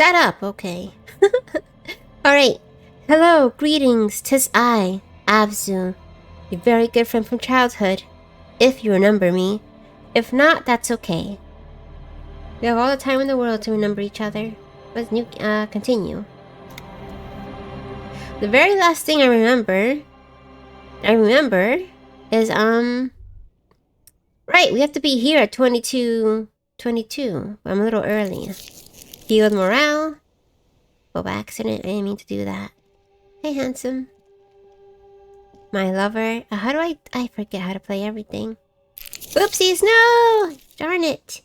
Shut up, okay. Alright. Hello, greetings, 'tis I, Abzu, your very good friend from childhood, if you remember me. If not, that's okay. We have all the time in the world to remember each other. Let's continue. The very last thing I remember is, right, we have to be here at 22. I'm a little early. Healed morale. Oh, by accident, I didn't mean to do that. Hey, handsome. My lover. How do I forget how to play everything. Oopsies, no! Darn it.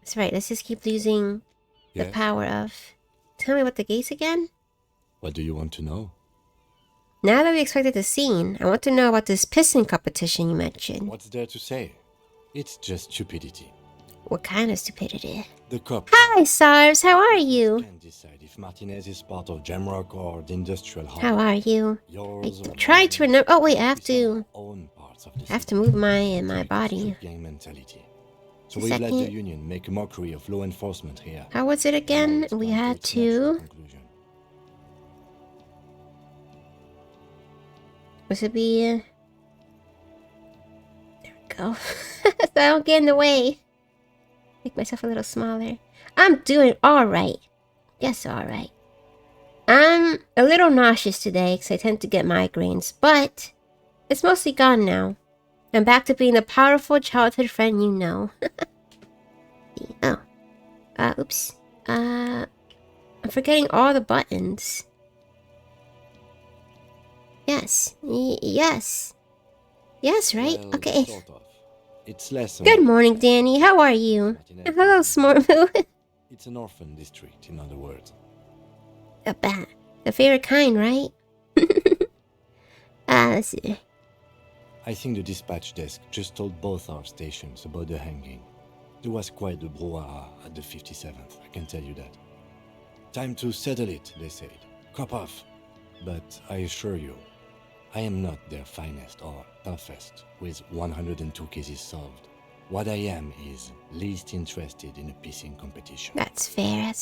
That's right, let's just keep using the power of... Tell me about the gates again? What do you want to know? Now that we expected the scene, I want to know about this pissing competition you mentioned. What's there to say? It's just stupidity. What kind of stupidity? The cop... Hi, Sars, how are you? Can decide if Martinez is part of Jamrock or the industrial hub. How are you? Yours I tried to remember... Oh, wait, I have to city. move my body. Gang mentality. So we let the union make a mockery of law enforcement here. How was it again? We had to... Was it be... There we go. So I don't get in the way. Make myself a little smaller. I'm doing alright. Yes, alright. I'm a little nauseous today because I tend to get migraines, but it's mostly gone now. I'm back to being the powerful childhood friend you know. Oh. Oops. I'm forgetting all the buttons. Yes. Yes. Yes, right? Well, okay. Sort of. It's less Good morning, Danny. How are you? And hello, Smormoo. It's an orphan district, in other words. A bat. The favorite kind, right? Let's see. I think the dispatch desk just told both our stations about the hanging. There was quite the brouhaha at the 57th, I can tell you that. Time to settle it, they said. Cop off. But I assure you, I am not their finest or toughest, with 102 cases solved. What I am is least interested in a pissing competition. That's fair.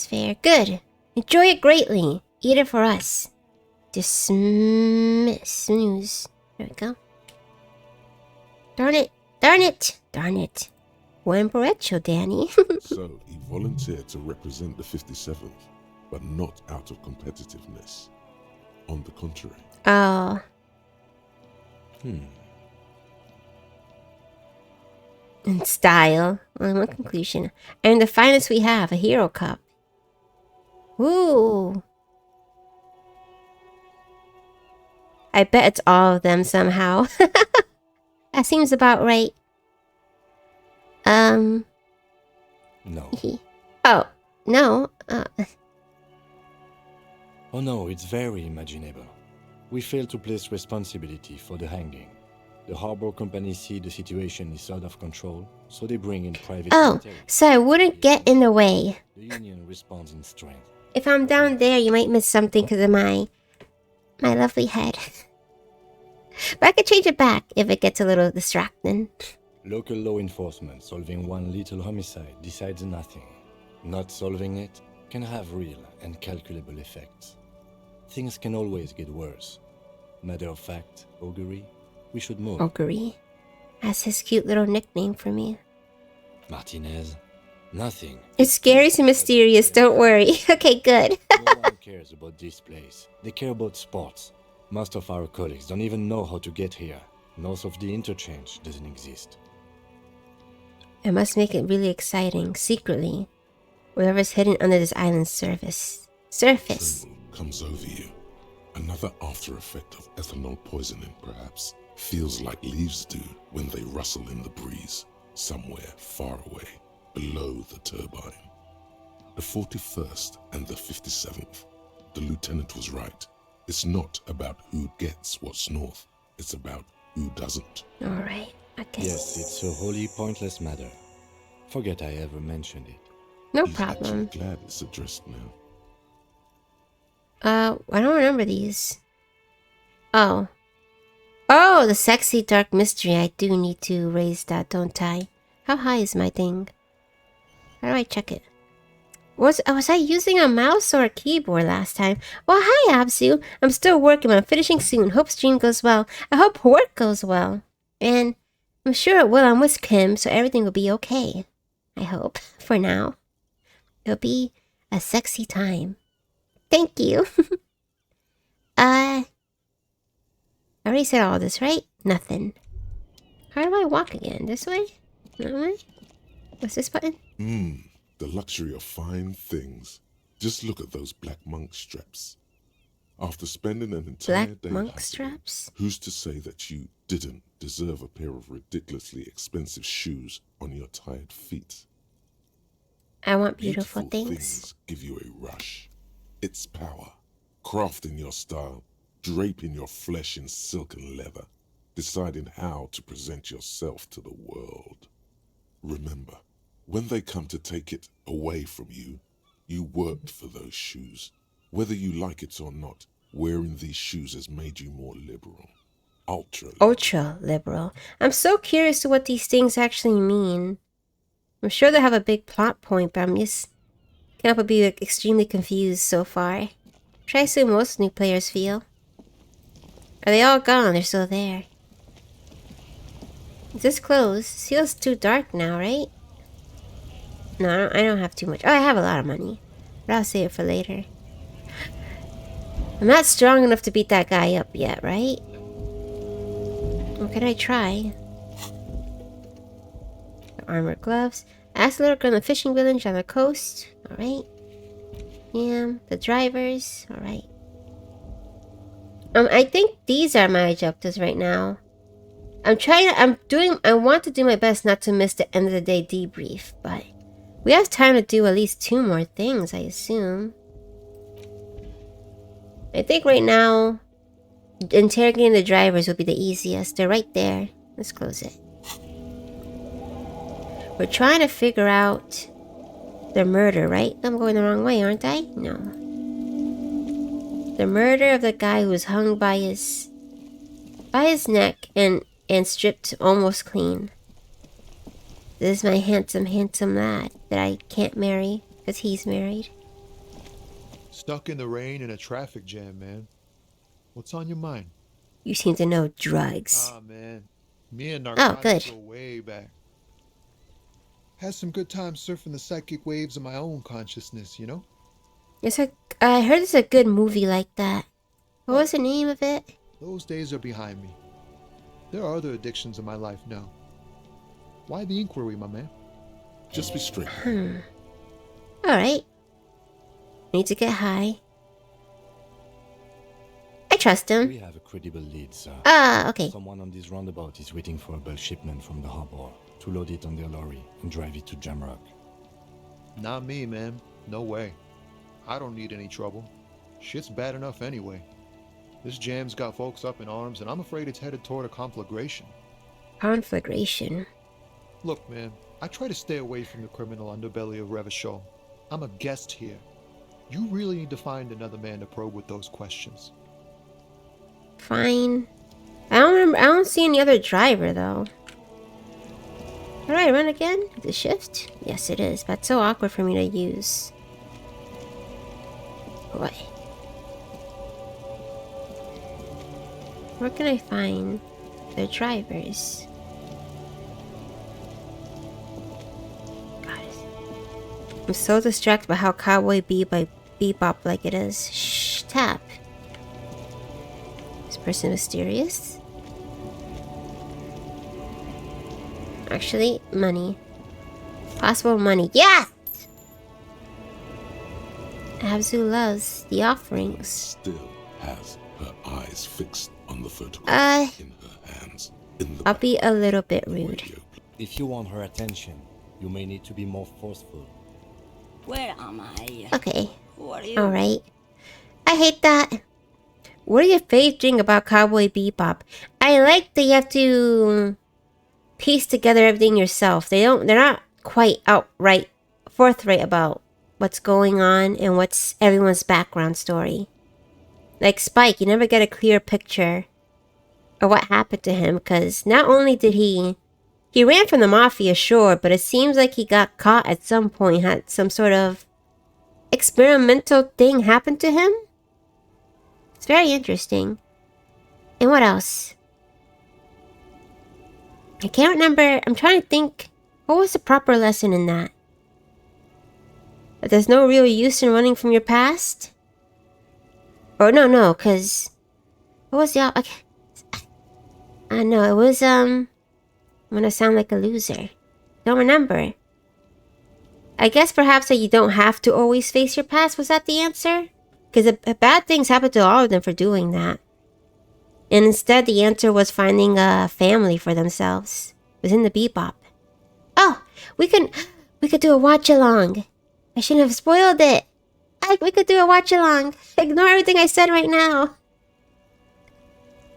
Good. Enjoy it greatly. Eat it for us. Snooze. There we go. Darn it. Buen provecho, Danny. So, he volunteered to represent the 57th, but not out of competitiveness. On the contrary. Oh. In style. Well, one conclusion. And the finest we have, a hero cup. Ooh. I bet it's all of them somehow. That seems about right. No. Oh, no. Oh no, it's very imaginable. We fail to place responsibility for the hanging. The harbor company see the situation is out of control, so they bring in private military. So I wouldn't get in the way. The union responds in strength. If I'm down there, you might miss something because of my lovely head. But I could change it back if it gets a little distracting. Local law enforcement solving one little homicide decides nothing. Not solving it can have real and calculable effects. Things can always get worse. Matter of fact, Augury, we should move. Augury? That's his cute little nickname for me. Martinez, nothing. It's scary and mysterious, don't worry. Okay, good. No one cares about this place. They care about sports. Most of our colleagues don't even know how to get here. North of the interchange doesn't exist. I must make it really exciting, secretly. Whatever's hidden under this island's surface. Tremble comes over you. Another after effect of ethanol poisoning, perhaps. Feels like leaves do when they rustle in the breeze, somewhere far away, below the turbine. The 41st and the 57th. The lieutenant was right. It's not about who gets what's north. It's about who doesn't. Alright, okay. Yes, it's a wholly pointless matter. Forget I ever mentioned it. No He's problem. actually glad it's addressed now. I don't remember these. Oh. Oh, the sexy dark mystery. I do need to raise that, don't I? How high is my thing? How do I check it? Was I using a mouse or a keyboard last time? Well, hi, Absu. I'm still working. I'm finishing soon. Hope stream goes well. I hope work goes well. And I'm sure it will. I'm with Kim, so everything will be okay. I hope. For now. It'll be a sexy time. Thank you. I already said all this, right? Nothing. How do I walk again? This way? That way? What's this button? The luxury of fine things. Just look at those black monk straps. After spending an entire Black day monk hustling, straps? who's to say that you didn't deserve a pair of ridiculously expensive shoes on your tired feet? I want beautiful things. Things give you a rush. It's power. Crafting your style, draping your flesh in silk and leather, deciding how to present yourself to the world. Remember, when they come to take it away from you, you worked for those shoes. Whether you like it or not, wearing these shoes has made you more liberal. Ultra liberal. I'm so curious to what these things actually mean. I'm sure they have a big plot point, but I'm just can't help but be extremely confused so far. Which I assume most new players feel. Are they all gone? They're still there. Is this closed? It feels too dark now, right? No, I don't have too much. Oh, I have a lot of money. But I'll save it for later. I'm not strong enough to beat that guy up yet, right? What can I try? The armored gloves. Ask lurk on the fishing village on the coast. Alright. Yeah, the drivers. Alright. I think these are my objectives right now. I want to do my best not to miss the end of the day debrief, but we have time to do at least 2 more things, I assume. I think right now, interrogating the drivers will be the easiest. They're right there. Let's close it. We're trying to figure out the murder, right? I'm going the wrong way, aren't I? No. The murder of the guy who was hung by his neck and stripped almost clean. This is my handsome lad that I can't marry because he's married. Stuck in the rain in a traffic jam, man. What's on your mind? You seem to know drugs. Ah, man. Me and narcotics go way back. Had some good times surfing the psychic waves of my own consciousness, you know? I heard there's a good movie like that. What was the name of it? Those days are behind me. There are other addictions in my life now. Why the inquiry, my man? Just be straight. Alright. Need to get high. I trust him. We have a credible lead, sir. Ah, okay. Someone on this roundabout is waiting for a bulk shipment from the harbor to load it on their lorry and drive it to Jamrock. Not me, man. No way. I don't need any trouble. Shit's bad enough anyway. This jam's got folks up in arms, and I'm afraid it's headed toward a conflagration. Conflagration? Look, man, I try to stay away from the criminal underbelly of Revachol. I'm a guest here. You really need to find another man to probe with those questions. Fine. I don't see any other driver, though. Alright, run again? The shift? Yes, it is, but it's so awkward for me to use. Boy. Where can I find the drivers? God. I'm so distracted by how Cowboy Bebop like it is. Shh, tap. This person mysterious? Actually, money. Possible money. Yes! Abzu loves the offerings. Still has her eyes fixed on the photograph in her hands. I'll be a little bit rude. If you want her attention, you may need to be more forceful. Where am I? Okay. Who are you? Alright. I hate that. What do your faves think about Cowboy Bebop? I like that you have to piece together everything yourself. They're not quite outright forthright about what's going on and what's everyone's background story. Like Spike, you never get a clear picture of what happened to him, because not only did he ran from the mafia, sure, but it seems like he got caught at some point, had some sort of experimental thing happened to him. It's very interesting. And what else? I can't remember. I'm trying to think. What was the proper lesson in that? That there's no real use in running from your past? Or no, because... What was the... Okay. I know, it was, I'm gonna sound like a loser. Don't remember. I guess perhaps that you don't have to always face your past. Was that the answer? Because bad things happen to all of them for doing that. And instead, the answer was finding a family for themselves. It was in the Bebop. Oh, we could do a watch-along. I shouldn't have spoiled it. We could do a watch-along. Ignore everything I said right now.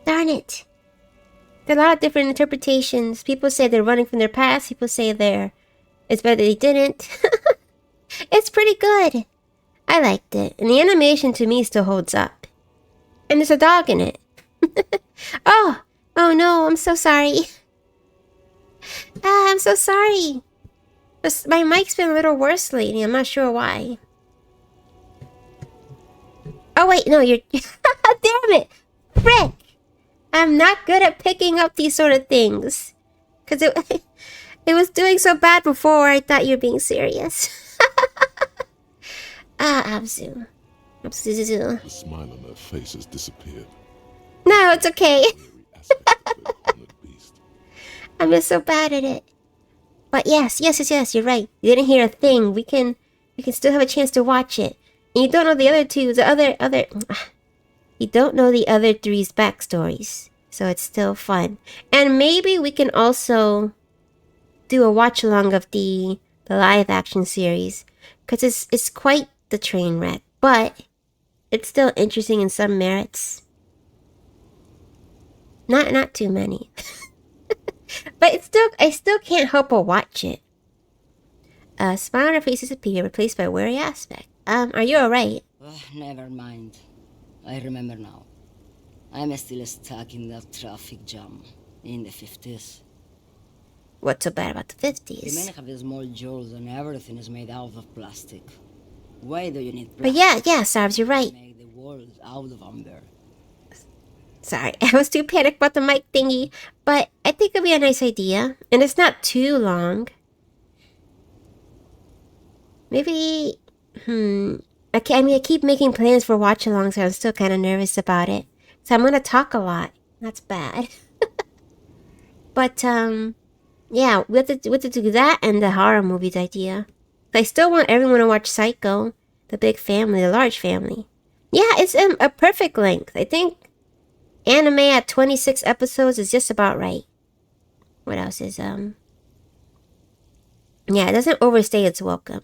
Darn it. There are a lot of different interpretations. People say they're running from their past. People say it's better they didn't. It's pretty good. I liked it. And the animation to me still holds up. And there's a dog in it. Oh no, I'm so sorry. I'm so sorry. My mic's been a little worse lately. I'm not sure why. Oh wait, no, you're... Damn it! Frick! I'm not good at picking up these sort of things. Because it was doing so bad before, I thought you were being serious. Abzu. Abzu. The smile on her face has disappeared. No, it's okay. Every aspect of her honored beast. I'm just so bad at it. But yes, you're right. You didn't hear a thing. We can still have a chance to watch it. And you don't know the other two, you don't know the other three's backstories. So it's still fun. And maybe we can also do a watch along of the live action series. Because it's quite the train wreck. But it's still interesting in some merits. Not too many. But I still can't help but watch it. Smile on her face disappeared, replaced by a wary aspect. Are you alright? Never mind. I remember now. I'm still stuck in that traffic jam in the 50s. What's so bad about the The 50s? men have small jaws and everything is made out of plastic. Why do you need But plastic? yeah, Sarbs, you're right. To make the world out of amber. Sorry, I was too panicked about the mic thingy. But I think it'd be a nice idea. And it's not too long. Maybe... I keep making plans for watch-alongs, so I'm still kind of nervous about it. So I'm gonna talk a lot. That's bad. But, yeah, we have to do that and the horror movies idea. I still want everyone to watch Psycho. The big family, the large family. Yeah, it's a perfect length. I think anime at 26 episodes is just about right. What else is, yeah, it doesn't overstay its welcome.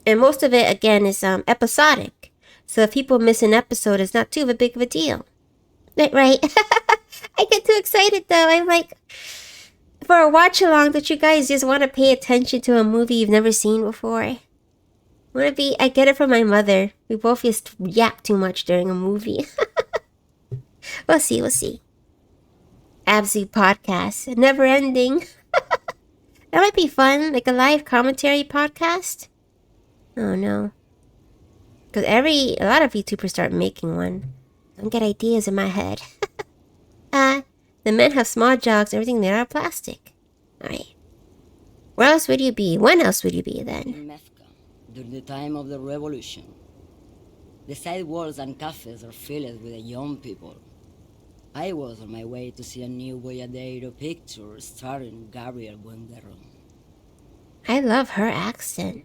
And most of it, again, is episodic. So if people miss an episode, it's not too big of a deal. Right? I get too excited, though. I'm like, for a watch-along, that you guys just want to pay attention to a movie you've never seen before. I get it from my mother. We both just yap too much during a movie. We'll see. Abzu podcast. Never ending. That might be fun. Like a live commentary podcast. Oh no. Because a lot of YouTubers start making one. Don't get ideas in my head. The men have small jogs, everything there are plastic. Alright. Where else would you be? When else would you be then? In Mecca, during the time of the revolution. The sidewalks and cafes are filled with the young people. I was on my way to see a new Boyadero picture starring Gabriel Buendero. I love her accent.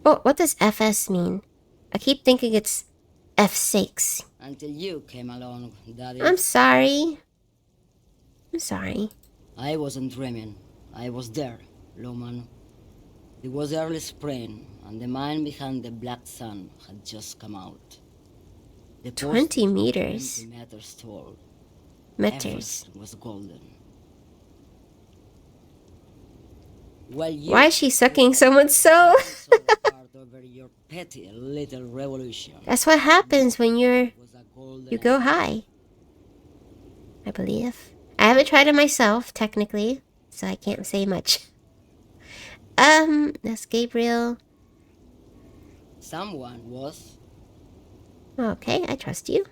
Oh, what does FS mean? I keep thinking it's F6. Until you came along, that is... I'm sorry. I wasn't dreaming. I was there, Loman. It was early spring, and the man behind the black sun had just come out. The 20 post was meters. 20 meters tall. Meters. Everything was golden. Well, you Why is she sucking someone's soul? also a part over your petty little revolution. That's what happens when Was a golden you go high. I believe. I haven't tried it myself, technically, so I can't say much. That's Gabriel. Someone was. Okay, I trust you.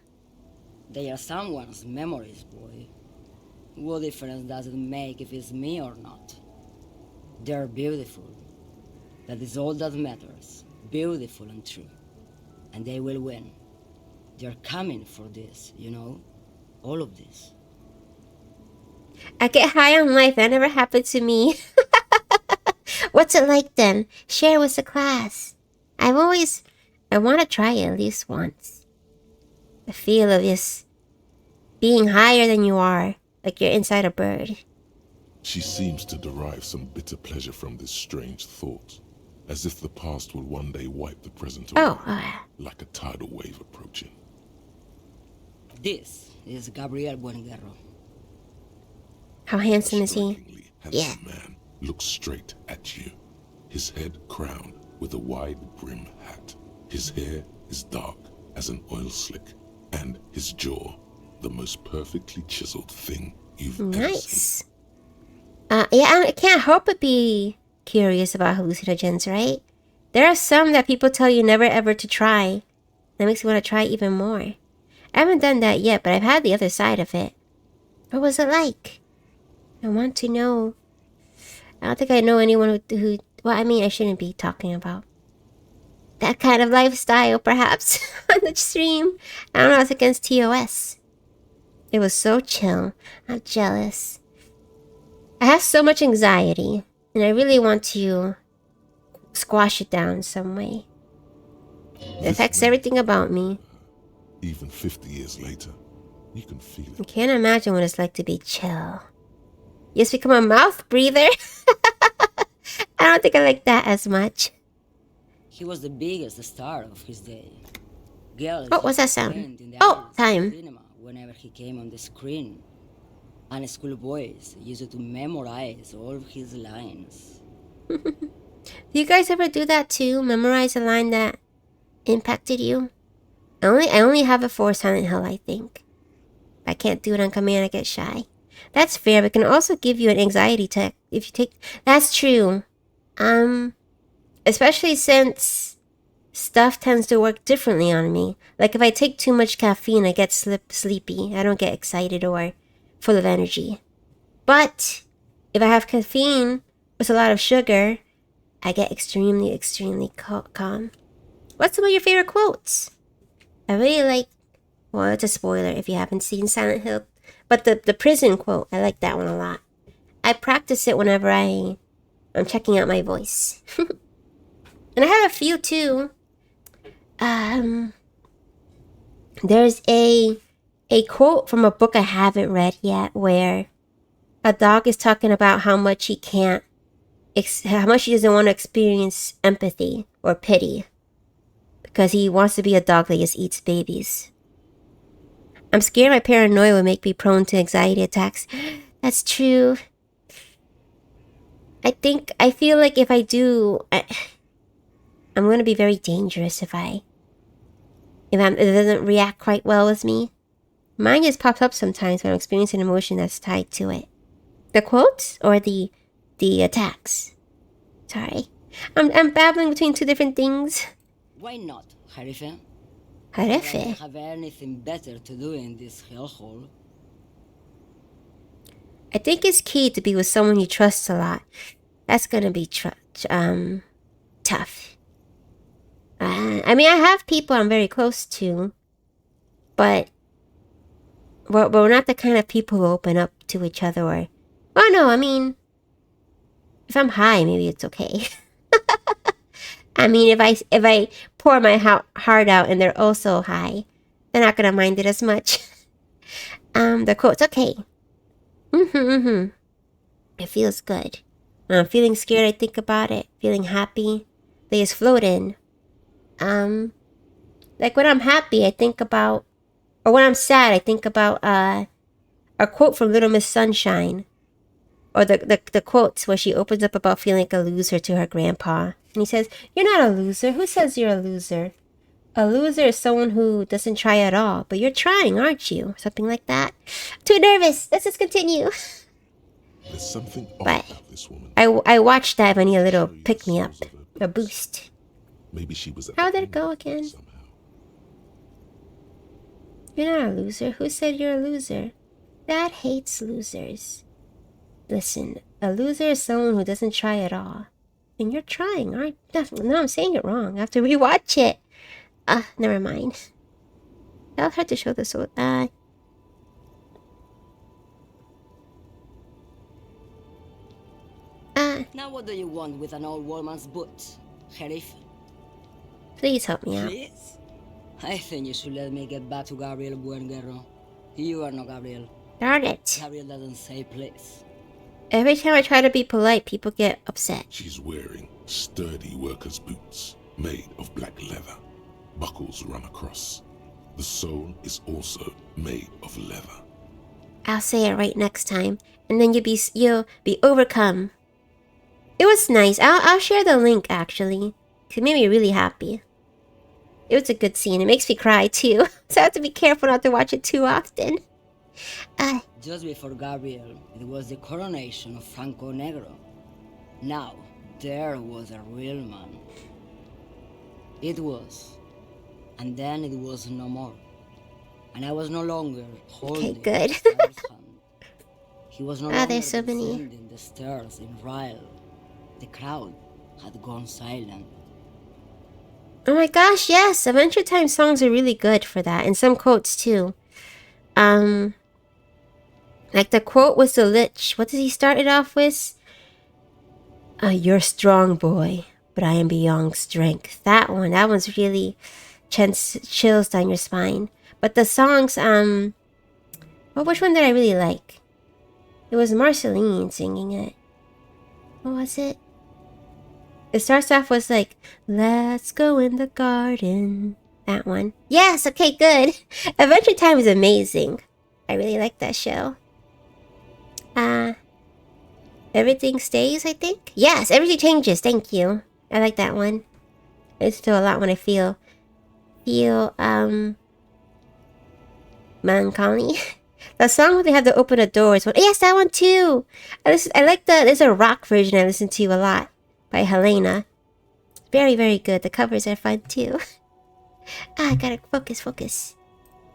They are someone's memories, boy. What difference does it make if it's me or not? They're beautiful. That is all that matters. Beautiful and true. And they will win. They're coming for this, you know? All of this. I get high on life. That never happened to me. What's it like then? Share with the class. I want to try it at least once. The feel of just being higher than you are, like you're inside a bird. She seems to derive some bitter pleasure from this strange thought, as if the past will one day wipe the present away, like a tidal wave approaching. This is Gabriel Buenguerro. How handsome is he? Strikingly handsome man looks straight at you, his head crowned with a wide brim hat. His hair is dark as an oil slick, and his jaw the most perfectly chiseled thing you've ever seen. Nice. I can't help but be curious about hallucinogens, right? There are some that people tell you never ever to try. That makes me want to try even more. I haven't done that yet, but I've had the other side of it. What was it like? I want to know. I don't think I know anyone who well, I mean, I shouldn't be talking about that kind of lifestyle, perhaps, on the stream. I don't know, it's against TOS. It was so chill. I'm jealous. I have so much anxiety, and I really want to squash it down some way. It affects everything about me. Even 50 years later, you can feel I it. can't imagine what it's like to be chill. You just become a mouth breather. I don't think I like that as much. He was the biggest star of his day. Girls Oh, what's that used to sound? faint in the Oh, aisles of time. cinema whenever he came on the screen. And schoolboys used to memorize all of his lines. Do you guys ever do that too? Memorize a line that impacted you? I only have it for Silent Hill, I think. If I can't do it on command, I get shy. That's fair, but it can also give you an anxiety attack if you take. That's true. Especially since stuff tends to work differently on me. Like if I take too much caffeine, I get sleepy. I don't get excited or full of energy. But if I have caffeine with a lot of sugar, I get extremely, extremely calm. What's some of your favorite quotes? I really like, well, it's a spoiler if you haven't seen Silent Hill, but the prison quote, I like that one a lot. I practice it whenever I'm checking out my voice. And I have a few too. There's a quote from a book I haven't read yet where a dog is talking about how much he can't, how much he doesn't want to experience empathy or pity because he wants to be a dog that just eats babies. I'm scared my paranoia will make me prone to anxiety attacks. That's true. I feel like if I do, I'm going to be very dangerous if it doesn't react quite well with me. Mine just pops up sometimes when I'm experiencing an emotion that's tied to it. The quotes or the attacks? Sorry. I'm babbling between two different things. Why not, Harife? I Harife? don't have anything better to do in this hellhole. I think it's key to be with someone you trust a lot. That's gonna be tough. I mean, I have people I'm very close to, but we're not the kind of people who open up to each other or... Oh no, I mean, if I'm high, maybe it's okay. I mean, if I pour my heart out and they're also high, they're not gonna mind it as much. The quote's okay. It feels good. When I'm feeling scared, I think about it. Feeling happy, they just float in. Like when I'm happy, I think about, or when I'm sad, I think about a quote from Little Miss Sunshine, or the quotes where she opens up about feeling like a loser to her grandpa, and he says, "You're not a loser. Who says you're a loser? A loser is someone who doesn't try at all, but you're trying, aren't you?" Something like that. Too nervous. Let's just continue. There's something off But about this woman. I watched that if I need a little pick me up, a boost. Maybe she was at How the did it go end again? somehow. You're not a loser. Who said you're a loser? Dad hates losers. Listen, a loser is someone who doesn't try at all. And you're trying, aren't you? No, I'm saying it wrong. I have to rewatch it. Never mind. I'll have to show this one. Now what do you want with an old woman's boots, Sheriff? Please help me out. Please? I think you should let me get back to Gabriel Buenguerro. You are not Gabriel. Darn it. Gabriel doesn't say please. Every time I try to be polite, people get upset. She's wearing sturdy workers' boots made of black leather. Buckles run across. The sole is also made of leather. I'll say it right next time, and then you'll be overcome. It was nice. I'll share the link actually. It made me really happy. It was a good scene. It makes me cry too, so I have to be careful not to watch it too often. Just before Gabriel, it was the coronation of Franco Negro. Now, there was a real man. It was. And then it was no more. And I was no longer holding good. the star's hand. He was no longer there's so many. descending the stairs in Ryle. The crowd had gone silent. Oh my gosh, yes! Adventure Time songs are really good for that, and some quotes too. Like the quote was the Lich. What did he start it off with? You're a strong boy, but I am beyond strength. That one's really chills down your spine. But the songs, which one did I really like? It was Marceline singing it. What was it? It starts off with like, let's go in the garden. That one. Yes, okay, good. Adventure Time is amazing. I really like that show. Everything stays, I think? Yes, everything changes, thank you. I like that one. I listen to a lot when I feel melancholy. The song where they have to open the doors. Yes, that one too. I like there's a rock version I listen to a lot by Helena. Very, very good. The covers are fun too. I gotta focus.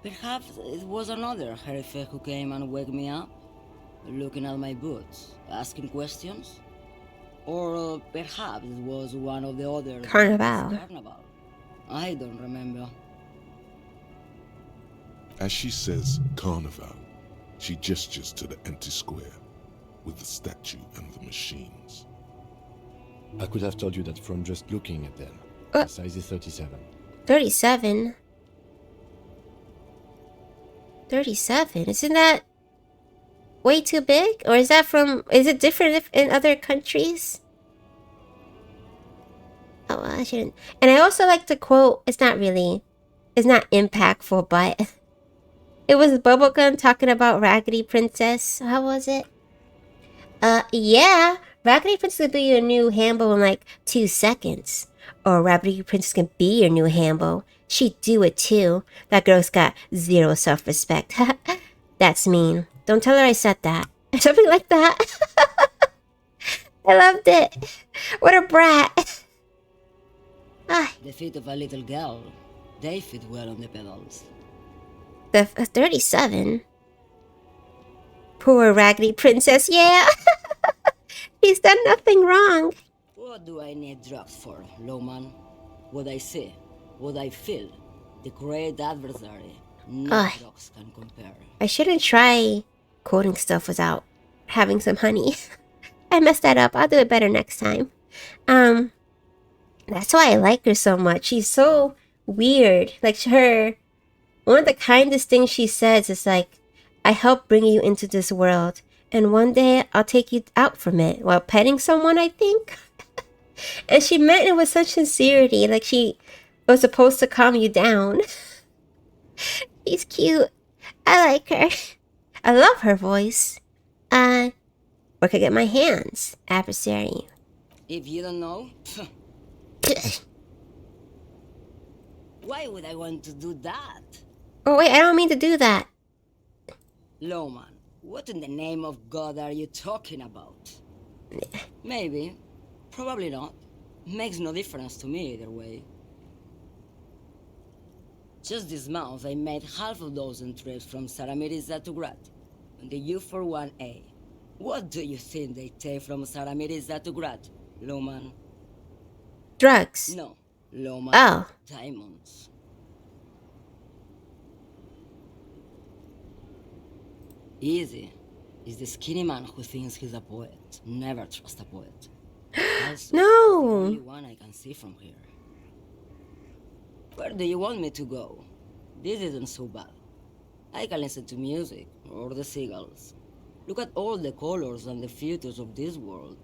Perhaps it was another Sheriff who came and woke me up, looking at my boots, asking questions. Or perhaps it was one of the other Carnival. I don't remember. As she says Carnival, she gestures to the empty square with the statue and the machines. I could have told you that from just looking at them. Uh. The size is 37. 37? 37? Isn't that way too big? Or is it different in other countries? Oh, well, I shouldn't. And I also like the quote, it's not impactful, but it was Bubblegum talking about Raggedy Princess. How was it? Yeah, Raggedy Princess could be your new Hambo in like 2 seconds. Or Raggedy Princess can be your new Hambo. She'd do it too. That girl's got zero self-respect. That's mean. Don't tell her I said that. Something like that. I loved it. What a brat. The feet of a little girl, they fit well on the pedals. The 37? Poor Raggedy Princess, yeah. He's done nothing wrong. What do I need drugs for, Lowman? What I see, what I feel, the great adversary. No drugs can compare. I shouldn't try quoting stuff without having some honey. I messed that up. I'll do it better next time. That's why I like her so much. She's so weird. Like one of the kindest things she says is like, I helped bring you into this world, and one day I'll take you out from it while petting someone, I think. And she meant it with such sincerity, like she was supposed to calm you down. She's cute. I like her. I love her voice. Where can I get my hands? Adversary. If you don't know, why would I want to do that? Oh wait, I don't mean to do that. Lowman, what in the name of God are you talking about? Maybe, probably not. Makes no difference to me either way. Just this month, I made half a dozen trips from Saramiriza to Grat on the U41A. What do you think they take from Saramiriza to Grat, Loman? Drugs. No, Loman. Oh. Diamonds. Easy. Is the skinny man who thinks he's a poet. Never trust a poet. Also, No. the only one I can see from here. Where do you want me to go? This isn't so bad. I can listen to music, or the seagulls. Look at all the colors and the futures of this world.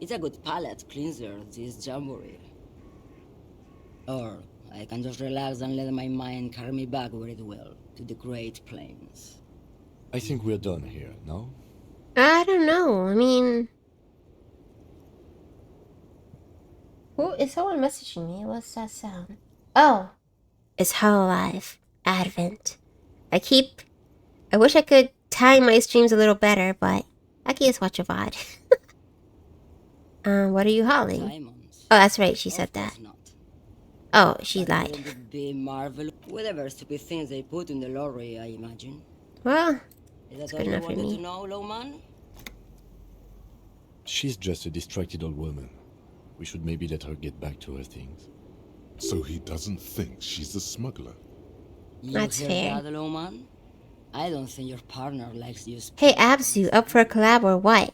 It's a good palate cleanser, this jamboree. Or I can just relax and let my mind carry me back where it will, to the Great Plains. I think we're done here, no? I don't know. I mean... Who is someone messaging me? What's that sound? Oh. It's Hololive. Advent. I wish I could time my streams a little better, but I can just watch a VOD. What are you hauling? Diamonds. Oh, that's right. She said Of that. course not. Oh, she But lied. wouldn't it be marvelous? Whatever stupid things they put in the lorry, I imagine. Well, Is that good all you enough for wanted me. to know, Lowman? She's just a distracted old woman. We should maybe let her get back to her things. So he doesn't think she's a smuggler. You That's hear fair. that, Lowman? I don't think your partner likes you. hey, Absu, up for a collab or what?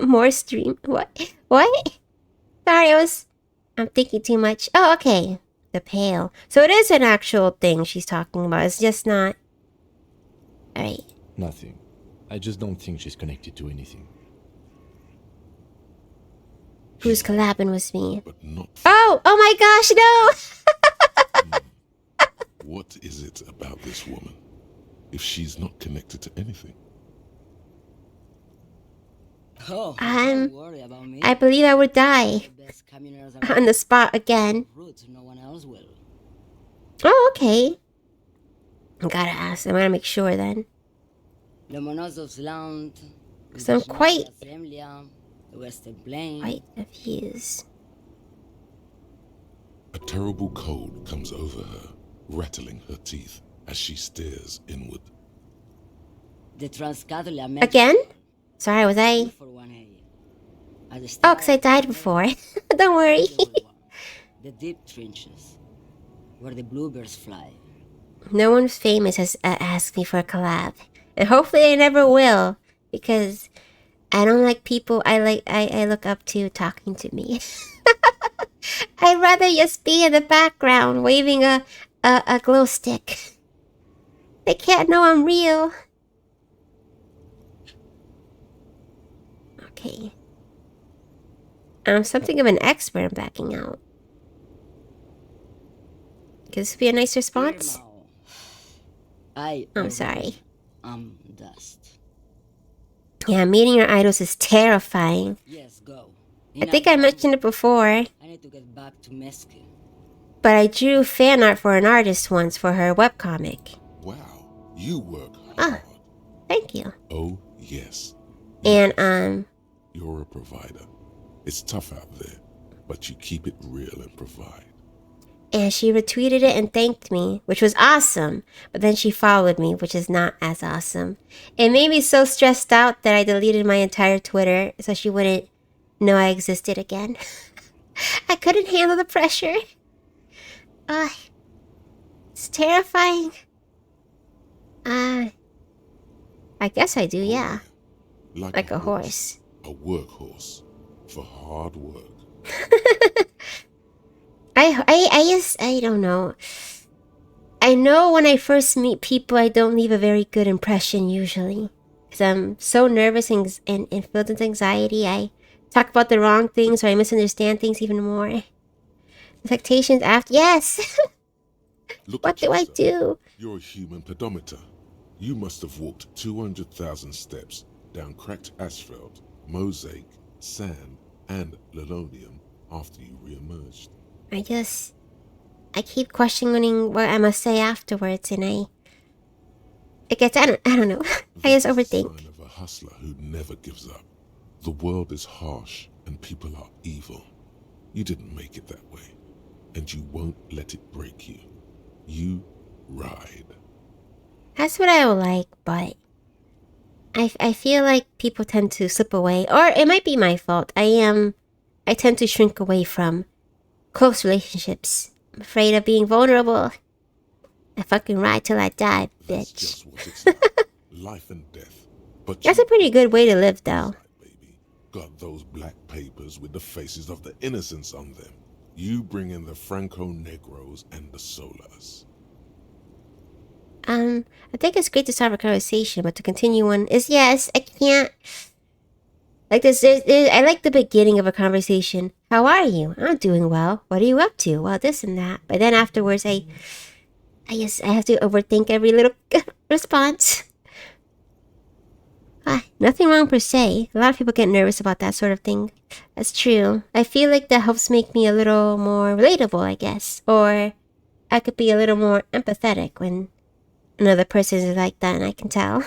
More stream? What? What? Sorry, I'm thinking too much. Oh, okay. The Pale. So it is an actual thing she's talking about. It's just not... Alright. Nothing. I just don't think she's connected to anything. Who's collabing with me? But not. Oh my gosh, no! What is it about this woman? If she's not connected to anything. Oh, I'm- don't worry about me. I believe I would die The best communers on the spot again. Roots, no one else will. Oh, okay. I gotta ask. I'm gonna make sure then. Lomonosov's land. So I'm quite- The Western Plain. Quite confused. A terrible cold comes over her, rattling her teeth as she stares inward. The Transcatholia Again? Sorry, was I... For 1A. At the Oh, start, 'cause I died before. Don't worry. The deep trenches, where the bluebirds fly. No one famous has asked me for a collab. And hopefully I never will. Because I don't like people I look up to talking to me. I'd rather just be in the background waving a glow stick. They can't know I'm real. Okay. I'm something of an expert in backing out. Could this be a nice response? I'm sorry. I'm dust. Yeah, meeting your idols is terrifying. Yes, go. I think I mentioned it before, I need to get back to Meskin. but I drew fan art for an artist once for her webcomic. Wow, you work Ah. hard. Thank you. Oh, yes. And, You're a provider. It's tough out there, but you keep it real and provide. and she retweeted it and thanked me, which was awesome. But then she followed me, which is not as awesome. It made me so stressed out that I deleted my entire Twitter so she wouldn't know I existed again. I couldn't handle the pressure. It's terrifying. I guess I do, yeah. Like a horse. A workhorse for hard work. I don't know. I know when I first meet people, I don't leave a very good impression usually. Because I'm so nervous and filled with anxiety. I talk about the wrong things or I misunderstand things even more. Expectations after... Yes! Look What at do I yourself. do? You're a human pedometer. You must have walked 200,000 steps down cracked asphalt, mosaic, sand, and linoleum after you re-emerged. I keep questioning what I must say afterwards and it gets... I don't know. I just That's a overthink. sign of a hustler who never gives up. The world is harsh and people are evil. You didn't make it that way, and you won't let it break you. You ride. That's what I would like, but I feel like people tend to slip away, or it might be my fault. I tend to shrink away from close relationships. I'm afraid of being vulnerable. I fucking ride till I die, That's bitch. just what it's like. Life and death. But That's you a pretty good way to live, though. baby. Got those black papers with the faces of the innocents on them. You bring in the Franco-Negros and the Solas. I think it's great to start a conversation, but to continue one is yes. I can't. Like this, I like the beginning of a conversation. How are you? I'm doing well. What are you up to? Well, this and that. But then afterwards, I guess I have to overthink every little response. Nothing wrong per se. A lot of people get nervous about that sort of thing. That's true. I feel like that helps make me a little more relatable, I guess. Or I could be a little more empathetic when another person is like that, and I can tell.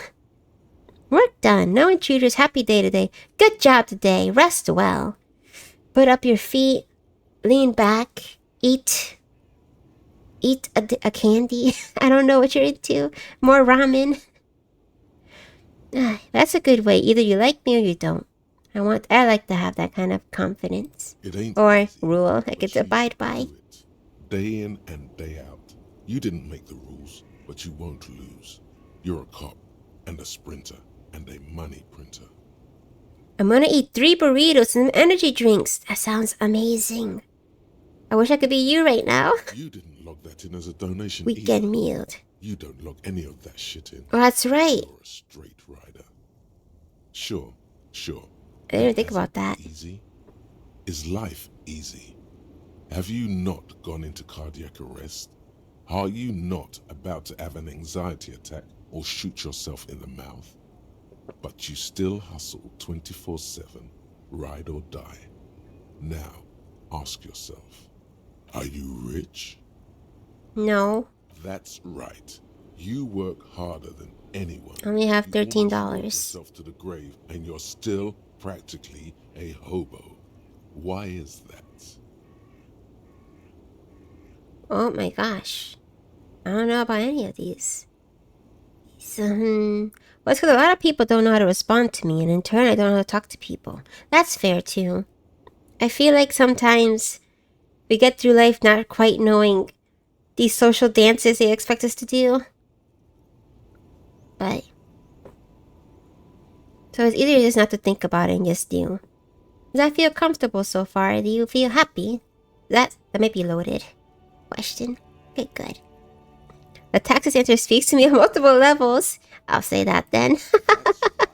Work done. No intruders. Happy day today. Good job today. Rest well. Put up your feet. Lean back. Eat a candy. I don't know what you're into. More ramen. That's a good way. Either you like me or you don't. I like to have that kind of confidence. It ain't Or easy, rule I but could you abide by. do it. Day in and day out. You didn't make the rules, but you won't lose. You're a cop and a sprinter and a money printer. I'm gonna eat 3 burritos and energy drinks. That sounds amazing. I wish I could be you right now. You didn't log that in as a donation Weekend either. meal. You don't log any of that shit in. Oh, that's right. You're a straight rider. Sure. I didn't think Has about it that. been easy? Is life easy? Have you not gone into cardiac arrest? Are you not about to have an anxiety attack or shoot yourself in the mouth? But you still hustle 24/7, ride or die. Now, ask yourself, are you rich? No. That's right. You work harder than anyone. I only have You $13. almost work yourself to the grave, and you're still practically a hobo. Why is that? Oh my gosh. I don't know about any of these. Well, it's because a lot of people don't know how to respond to me, and in turn, I don't know how to talk to people. That's fair, too. I feel like sometimes we get through life not quite knowing these social dances they expect us to do. But so it's easier just not to think about it and just do. Does that feel comfortable so far? Do you feel happy? That might be loaded. Question. Okay, good. The Texas answer speaks to me on multiple levels. I'll say that then. That's right.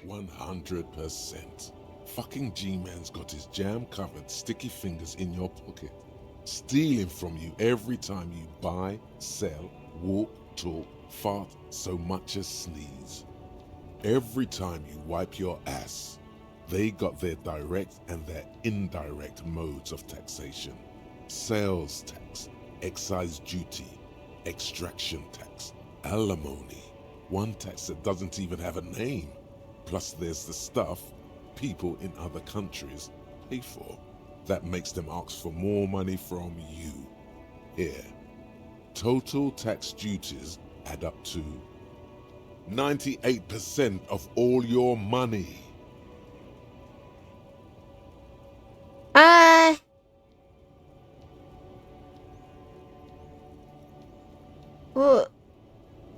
100%. Fucking G-Man's got his jam-covered sticky fingers in your pocket, stealing from you every time you buy, sell, walk, talk, fart, so much as sneeze. Every time you wipe your ass, they got their direct and their indirect modes of taxation. Sales tax, excise duty, extraction tax, alimony, one tax that doesn't even have a name. Plus there's the stuff people in other countries pay for that makes them ask for more money from you. Here, total tax duties add up to 98% of all your money. Well,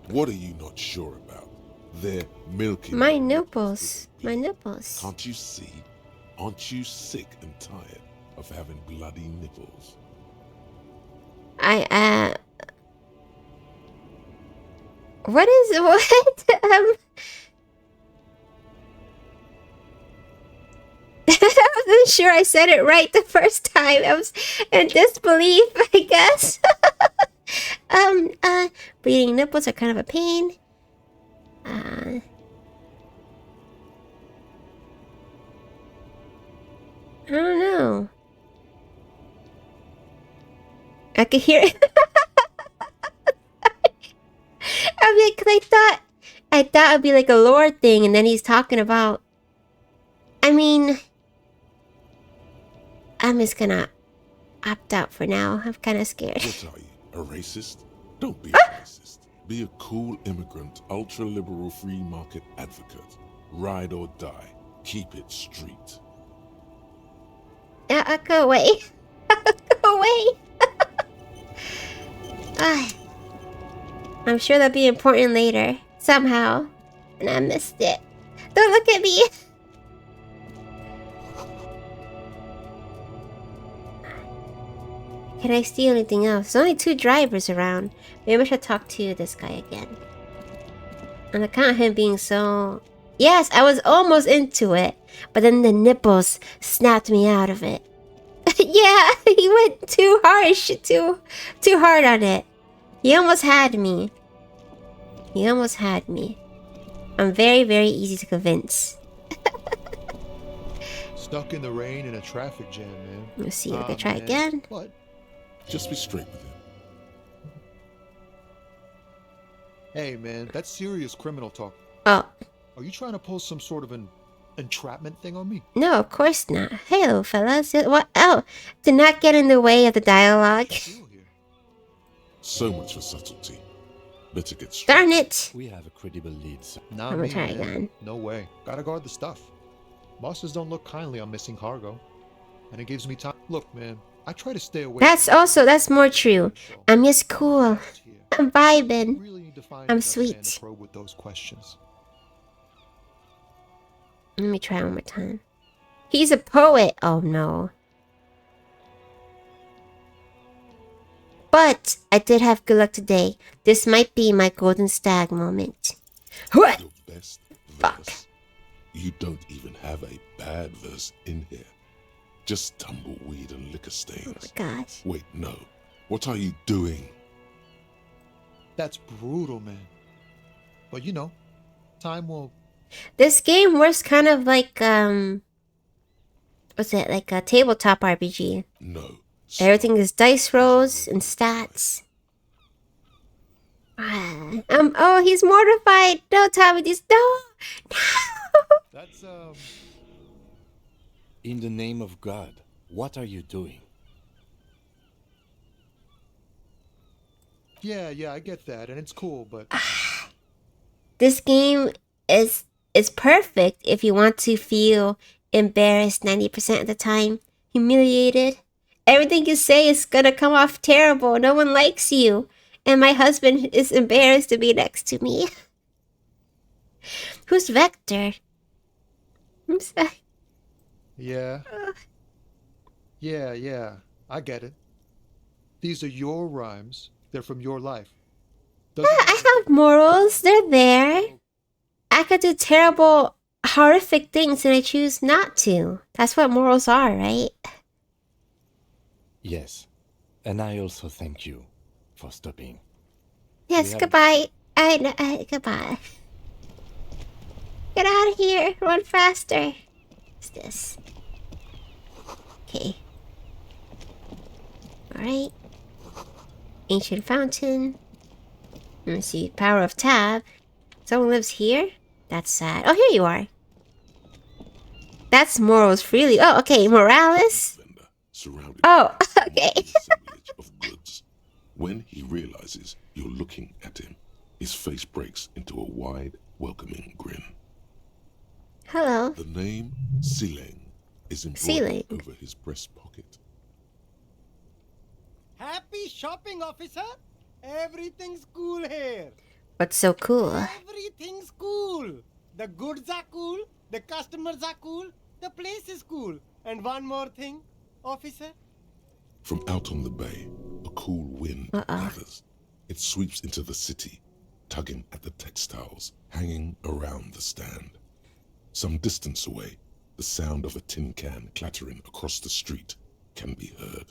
What are you not sure about? They're milking my your nipples. to the My beat. nipples. Can't you see? Aren't you sick and tired of having bloody nipples? What is what? I wasn't sure I said it right the first time. I was in disbelief, I guess. Bleeding nipples are kind of a pain. I don't know. I could hear it. I mean, cause I thought it'd be like a lore thing, and then he's talking about. I mean, I'm just gonna opt out for now. I'm kind of scared. What are you, a racist? Don't be a racist. Be a cool immigrant, ultra-liberal free market advocate. Ride or die. Keep it street. Go away. Go away. I'm sure that'll be important later. Somehow. And I missed it. Don't look at me. Can I steal anything else? There's only 2 drivers around. Maybe I should talk to this guy again. On account of him being so... Yes, I was almost into it. But then the nipples snapped me out of it. Yeah, he went too harsh. Too hard on it. He almost had me. He almost had me. I'm very, very easy to convince. Stuck in the rain in a traffic jam, man. Let's see, we can try again. What? Just be straight with him. Hey, man, that's serious criminal talk. Oh, Are you trying to pull some sort of an entrapment thing on me? no, of course not. Hello, fellas. What? Oh, do not get in the way of the dialogue. Deal here. So much for subtlety. Better get straight. Darn it. We have a credible lead, sir. Not I'm gonna me, try man. again. No way. Gotta guard the stuff. Bosses don't look kindly on missing cargo. And it gives me time. Look, man, I try to stay away. That's more true. I'm just cool. I'm vibing. Really need to find I'm another man sweet. to probe with those questions. Let me try one more time. He's a poet. Oh no. But I did have good luck today. This might be my golden stag moment. What? Your best Fuck. verse. You don't even have a bad verse in here. Just tumbleweed and liquor Oh my stains. gosh. Wait, no. What are you doing? That's brutal, man. But you know, time will... This game works kind of like what's it, like a tabletop RPG. No. Everything is dice rolls and stats. Oh, he's mortified. Don't tell me this. No. That's, In the name of God, what are you doing? Yeah, I get that, and it's cool, but... This game is perfect if you want to feel embarrassed 90% of the time, humiliated. Everything you say is gonna come off terrible. No one likes you. And my husband is embarrassed to be next to me. Who's Vector? I'm sorry. Yeah. Yeah, I get it. These are your rhymes. They're from your life. I have morals. They're there. I could do terrible, horrific things and I choose not to. That's what morals are, right? Yes. And I also thank you for stopping. Yes, We have- goodbye. Goodbye. Get out of here. Run faster. What's this? Okay. Alright. Ancient fountain. Let me see. Power of tab. Someone lives here? That's sad. Oh, here you are. That's morals freely. Oh, okay. Morales? Vendor, surrounded Oh, by a okay. assemblage of goods. When he realizes you're looking at him, his face breaks into a wide, welcoming grin. Hello. The name Sileng is embroidered Sileng. over his breast pocket. Happy shopping, officer! Everything's cool here. What's so cool? Everything's cool. The goods are cool, the customers are cool, the place is cool. And one more thing, officer. From out on the bay, a cool wind gathers. It sweeps into the city, tugging at the textiles hanging around the stand. Some distance away, the sound of a tin can clattering across the street can be heard.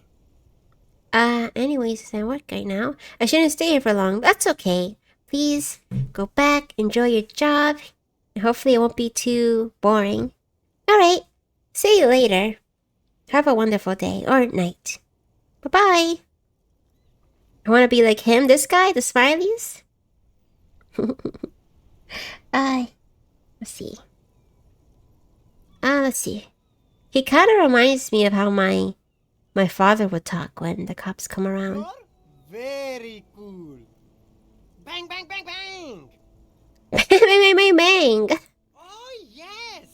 Anyways, I work right now. I shouldn't stay here for long. That's okay. Please, go back, enjoy your job. And hopefully it won't be too boring. Alright, see you later. Have a wonderful day or night. Bye-bye. I want to be like him, this guy, the smileys. Let's see. Let's see. He kind of reminds me of how my My father would talk when the cops come around. You're very cool. Bang, bang, bang, bang. Bang, bang, bang, bang. Oh, yes.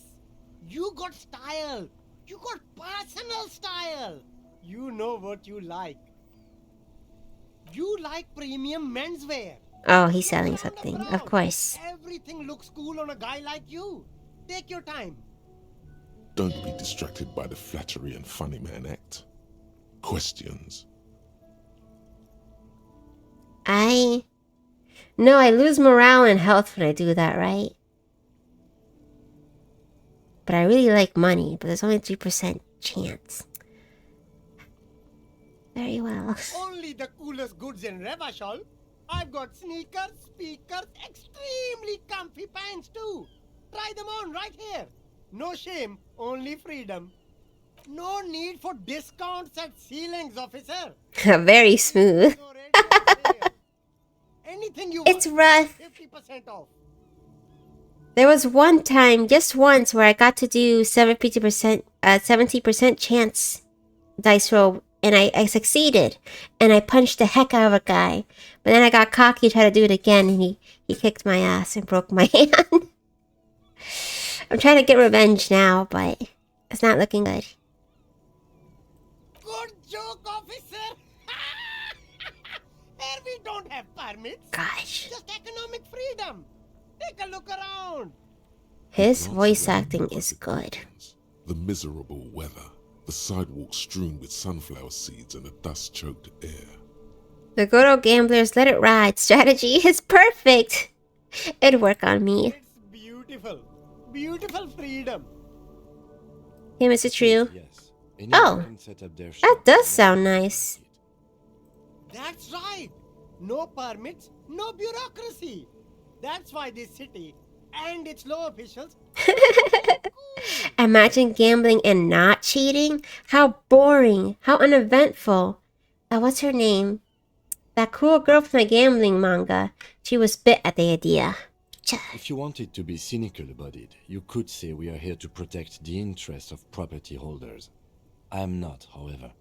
You got style. You got personal style. You know what you like. You like premium menswear. Oh, he's selling Look around the something. Of crowd. course. Everything looks cool on a guy like you. Take your time. Don't be distracted by the flattery and funny man act. Questions. No, I lose morale and health when I do that, right? But I really like money, but there's only 3% chance. Very well. Only the coolest goods in Revachol. I've got sneakers, speakers, extremely comfy pants too. Try them on right here. No shame, only freedom. No need for discounts at ceilings, officer. Very smooth. No radio sale. Anything you It's want, rough. 50% off. There was one time, just once, where I got to do 70% chance dice roll, and I succeeded, and I punched the heck out of a guy. But then I got cocky, tried to do it again, and he kicked my ass and broke my hand. I'm trying to get revenge now, but it's not looking good. Good joke, officer. Here we don't have permits. Gosh. Just economic freedom. Take a look around. His voice acting is good. The miserable weather, the sidewalk strewn with sunflower seeds and a dust-choked air. The good old gambler's let it ride strategy is perfect. It'd work on me. It's beautiful. Beautiful freedom. Hey, Mr. True. Yes. Oh, Anyone can set up their That shop. does sound nice. That's right. No permits, no bureaucracy. That's why this city and its law officials. Imagine gambling and not cheating. How boring. How uneventful. What's her name? That cool girl from the gambling manga. She was bit at the idea. If you wanted to be cynical about it, you could say we are here to protect the interests of property holders. I am not, however.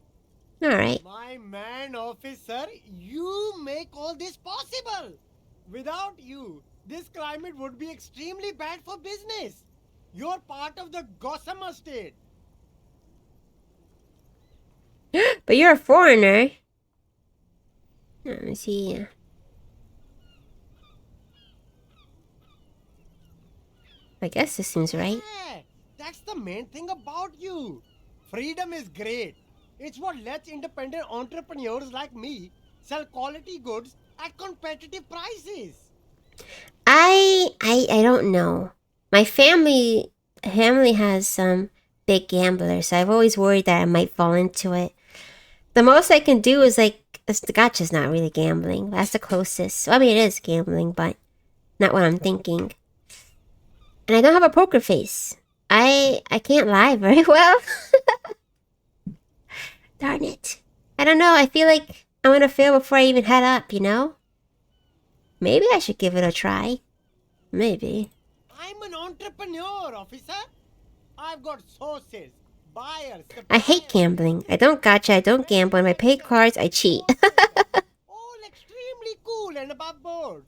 Alright. My man, officer, you make all this possible. Without you, this climate would be extremely bad for business. You're part of the Gossamer state. But you're a foreigner. Let me see. I guess this seems right. Yeah, that's the main thing about you. Freedom is great. It's what lets independent entrepreneurs like me sell quality goods at competitive prices. I don't know. My family has some big gamblers, so I've always worried that I might fall into it. The most I can do is the gotcha's not really gambling. That's the closest. Well, I mean, it is gambling, but not what I'm thinking. And I don't have a poker face. I can't lie very well. Darn it. I don't know. I feel like I'm gonna fail before I even head up, you know? Maybe I should give it a try. Maybe. I'm an entrepreneur, officer. I've got sources, buyers, I hate gambling. I don't gotcha, I don't gamble, and my paid cards, I cheat. all extremely cool and above board.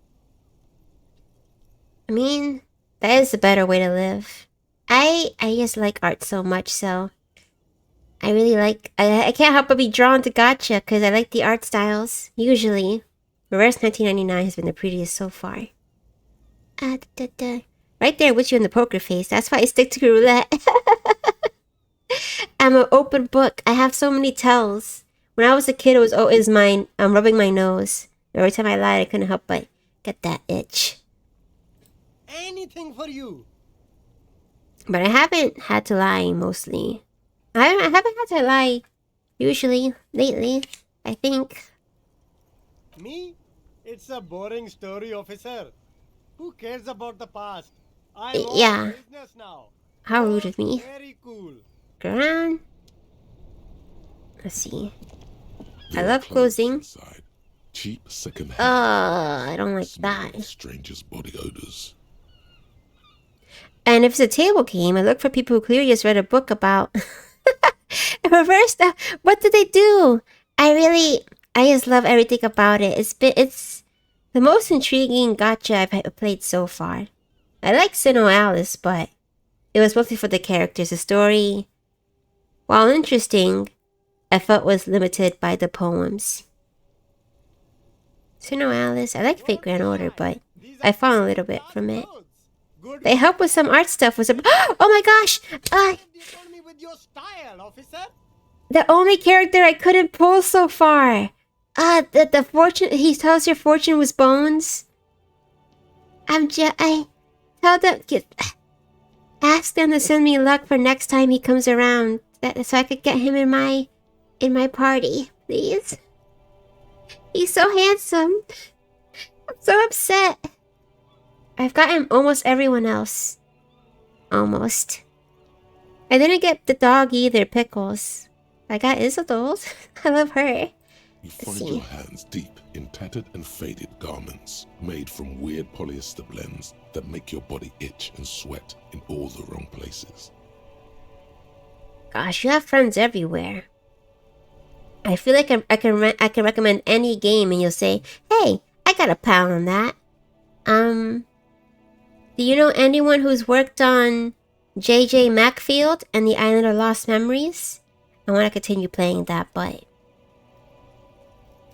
I mean, that is the better way to live. I just like art so much, so I really like. I can't help but be drawn to gotcha because I like the art styles. Usually, Reverse 1999 has been the prettiest so far. Right there with you in the poker face. That's why I stick to roulette. I'm an open book. I have so many tells. When I was a kid, it was always mine. I'm rubbing my nose. Every time I lied, I couldn't help but get that itch. Anything for you. But I haven't had to lie mostly. I haven't had to lie usually lately, I think. Me? It's a boring story, officer. Who cares about the past? I'm all Yeah. business now. How rude of me. Very cool. Girl. Let's see. There I are love clothes closing. inside. Cheap second-hand. I don't like smell that. of strangers' body odors. And if it's a table game, I look for people who clearly just read a book about Reverse that. What did they do? I just love everything about it. It's the most intriguing gacha I've played so far. I like Sinnoh Alice, but it was mostly for the characters. The story, while interesting, I felt was limited by the poems. Sinnoh Alice, I like Fate Grand Order, but I found a little bit from it. They help with some art stuff. Oh my gosh! With your style, officer. The only character I couldn't pull so far. The fortune. He tells your fortune was bones. I tell them, ask them to send me luck for next time he comes around, so I could get him in my party, please. He's so handsome. I'm so upset. I've gotten almost everyone else. Almost. I didn't get the dog either, Pickles. I got Isildold. I love her. You find your hands deep in tattered and faded garments made from weird polyester blends that make your body itch and sweat in all the wrong places. Gosh, you have friends everywhere. I feel like I can recommend any game and you'll say, "Hey, I got a pal on that." Do you know anyone who's worked on J.J. Macfield and the Island of Lost Memories? I want to continue playing that, but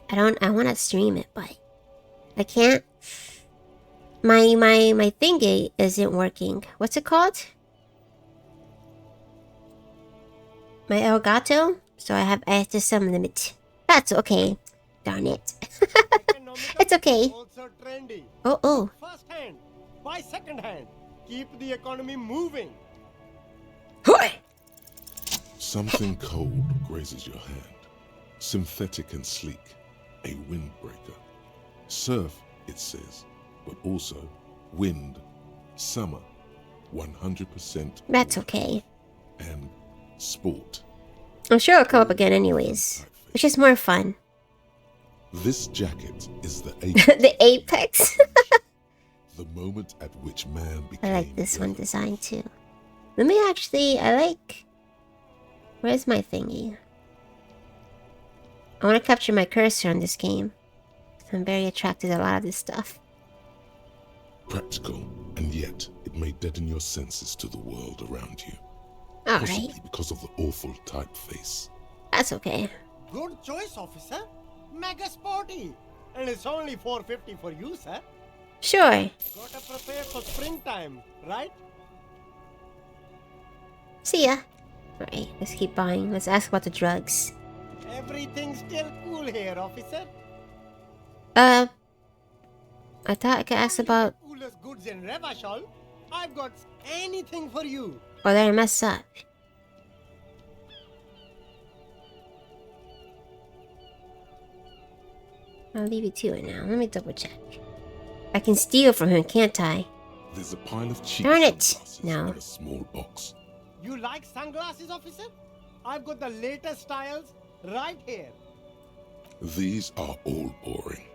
I want to stream it, but I can't. My thingy isn't working. What's it called? My Elgato? So I have to some limit. That's okay. Darn it. It's okay. Also trendy. Oh. First hand, buy second hand. Keep the economy moving. Something cold grazes your hand. Synthetic and sleek. A windbreaker. Surf, it says, but also wind, summer, 100%. That's okay. And sport. I'm sure it'll come up again anyways. It's just more fun. This jacket is the apex. The apex. The moment at which man became. I like this one design too. Let me actually, where's my thingy? I want to capture my cursor on this game. I'm very attracted to a lot of this stuff. Practical, and yet it may deaden your senses to the world around you. Alright. Possibly because of the awful typeface. That's okay. Good choice, officer. Mega sporty. And it's only $4.50 for you, sir. Sure. Gotta prepare for springtime, right? See ya. Alright, let's keep buying. Let's ask about the drugs. Everything's still cool here, officer. I thought I could ask about... Coolest goods in Revachol. I've got anything for you. Oh, did I mess up? I'll leave you to it now. Let me double check. I can steal from him, can't I? There's a pile of cheap Darn it. sunglasses No. in a small box. You like sunglasses, officer? I've got the latest styles right here. These are all boring.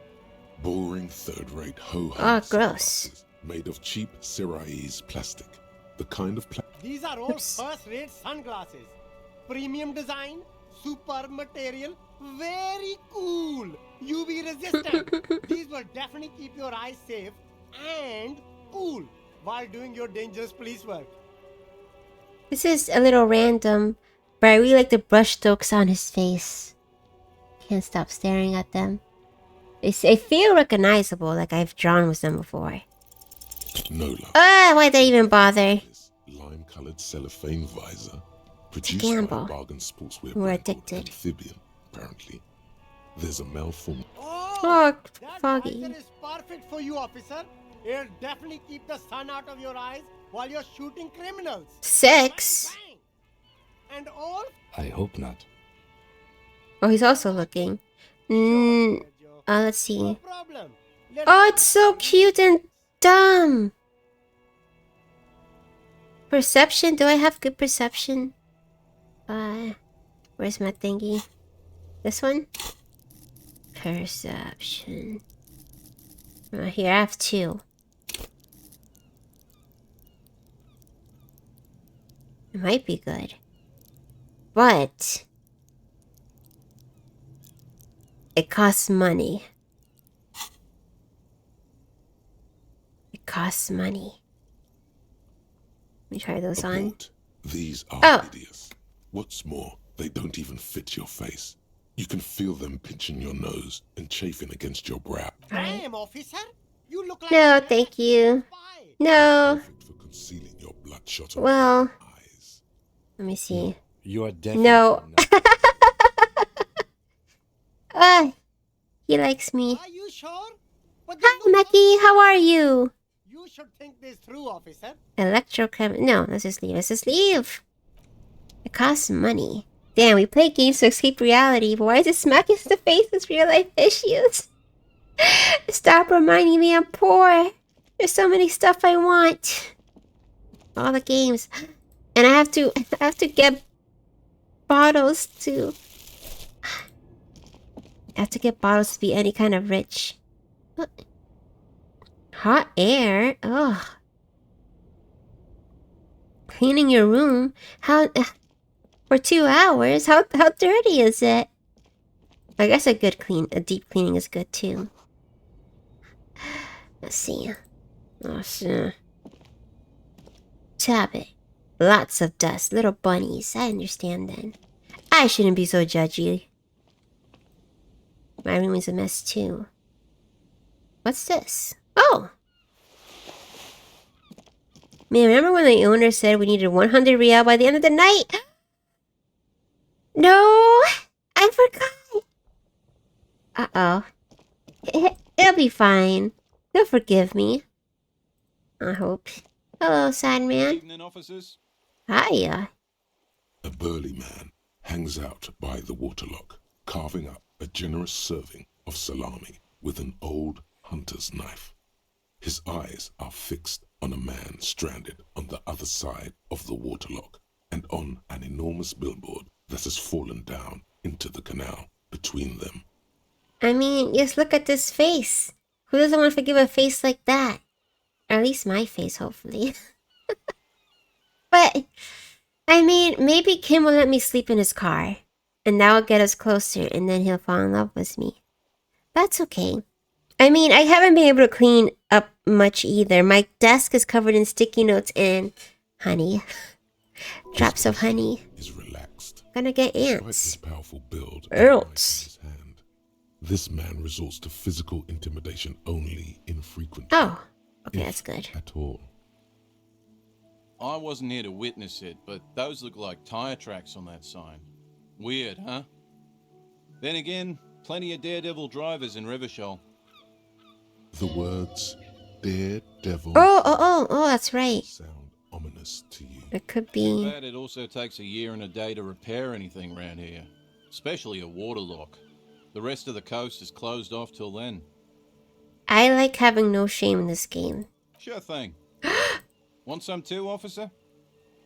Boring third-rate ho-hum Oh, gross. sunglasses made of cheap Syrahese plastic. The kind of These are all Oops. first-rate sunglasses. Premium design, super material, very cool. UV resistant. These will definitely keep your eyes safe and cool while doing your dangerous police work. This is a little random, but I really like the brush strokes on his face. Can't stop staring at them. They feel recognizable, like I've drawn with them before. no luck. Why'd they even bother? This lime-colored cellophane visor, produced by gamble. a bargain sportswear We're brand called addicted. Amphibian, apparently. There's a malformed. Oh, that foggy. visor is perfect for you, officer. It'll definitely keep the sun out of your eyes while you're shooting criminals. 6. Bang, bang. And all. I hope not. Oh, he's also looking. Let's see. No problem. Let's Oh, get it's so cute and dumb. Perception? Do I have good perception? Where's my thingy? This one? Perception. Here, I have 2. It might be good. but it costs money. It costs money. Let me try those on. Abort. These are Oh. hideous. What's more, they don't even fit your face. You can feel them pinching your nose and chafing against your brow. Damn, officer! You look like No, a thank you. spy. No. Perfect for concealing your bloodshot Well, eyes. let me see. You are definitely No. not. He likes me. Are you sure? But they Hi, look Maki. so- How are you? You should think this through, officer. Electrochem. No, let's just leave. Let's just leave. It costs money. Damn, we play games to escape reality, but why is it smacking us in the face with real life issues? Stop reminding me I'm poor. There's so many stuff I want. All the games. And I have to get bottles to... I have to get bottles to be any kind of rich. What? Hot air? Ugh. Cleaning your room? How... for 2 hours? How dirty is it? I guess a deep cleaning is good too. Let's see. Oh, sure. Tap it. Lots of dust. Little bunnies. I understand then. I shouldn't be so judgy. My room is a mess too. What's this? Oh! Man, remember when the owner said we needed 100 real by the end of the night? No! I forgot! Uh-oh. It'll be fine. He'll forgive me. I hope. Hello, sad man. Evening, officers. Hiya. A burly man hangs out by the waterlock, carving up a generous serving of salami with an old hunter's knife. His eyes are fixed on a man stranded on the other side of the waterlock and on an enormous billboard that has fallen down into the canal between them. I mean, just look at this face. Who doesn't want to forgive a face like that? Or at least my face, hopefully. But, I mean, maybe Kim will let me sleep in his car. And that will get us closer, and then he'll fall in love with me. That's okay. I mean, I haven't been able to clean up much either. My desk is covered in sticky notes and honey. Drops of honey. Is relaxed. Gonna get Despite ants. his powerful build and Ants. knife in his hand, this man resorts to physical intimidation only infrequently. Oh, okay, if that's good. At all. I wasn't here to witness it, but those look like tire tracks on that sign. Weird, huh? Then again, plenty of daredevil drivers in Rivershoal. The words daredevil Oh, that's right. sound ominous to you. It could Too be. bad it also takes a year and a day to repair anything around here. Especially a waterlock. The rest of the coast is closed off till then. I like having no shame in this game. Sure thing. Want some too, officer?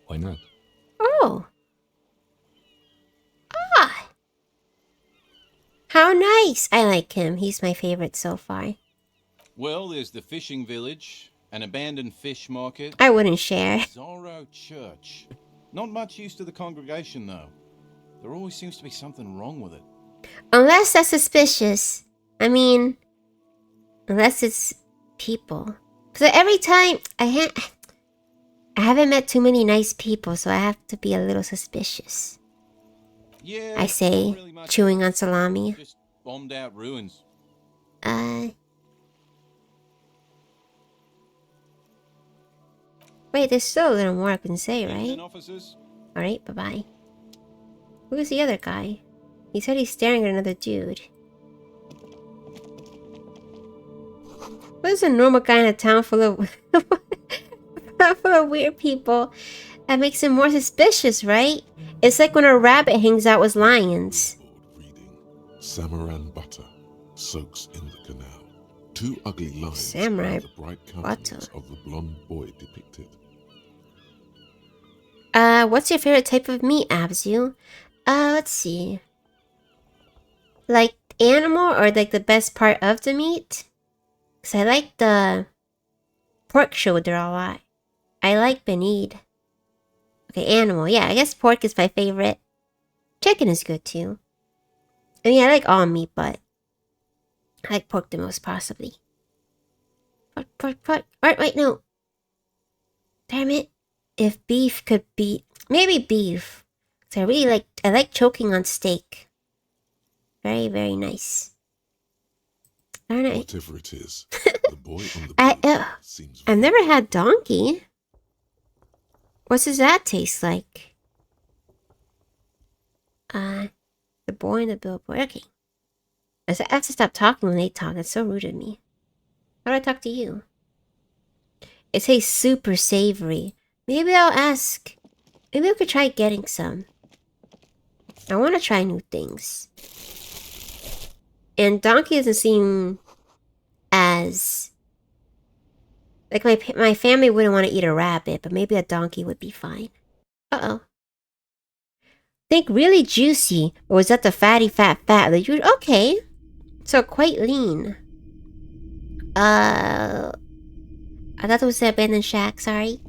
Why not? Oh. Ah. How nice. I like him. He's my favorite so far. Well, there's the fishing village, an abandoned fish market, I wouldn't share. Zorro Church. Not much use to the congregation, though. There always seems to be something wrong with it. Unless that's suspicious. I mean, unless it's people. Because every time I haven't met too many nice people, so I have to be a little suspicious. Yeah, I say, not really much. chewing on salami. Just bombed out ruins. Wait, there's still a little more I can say, right? Evening, officers. Alright, bye-bye. Who's the other guy? He said he's staring at another dude. What's a normal guy in a town full of full of weird people? That makes him more suspicious, right? It's like when a rabbit hangs out with lions. Reading Samaran butter soaks in the canal. Two ugly lines Samurai are the bright countenance of the blonde boy depicted. What's your favorite type of meat, Abzu? Let's see. Like animal or like the best part of the meat? Cause I like the pork shoulder a lot. I like Benid. Okay, animal. Yeah, I guess pork is my favorite. Chicken is good too. I mean, I like all meat, but I like pork the most, possibly. Pork. Alright, wait, no. Damn it. If beef could be... Maybe beef. 'Cause I like choking on steak. Very, very nice. Darn it. Whatever it is, the boy on the I, boat seems I've never had donkey. What does that taste like? The boy in the billboard. Okay. I have to stop talking when they talk. That's so rude of me. How do I talk to you? It tastes super savory. Maybe I'll ask. Maybe we could try getting some. I want to try new things. And donkey doesn't seem as... Like, my family wouldn't want to eat a rabbit, but maybe a donkey would be fine. Uh-oh. Think really juicy. Or was that the fatty fat? Okay. So quite lean. I thought it was the abandoned shack, sorry.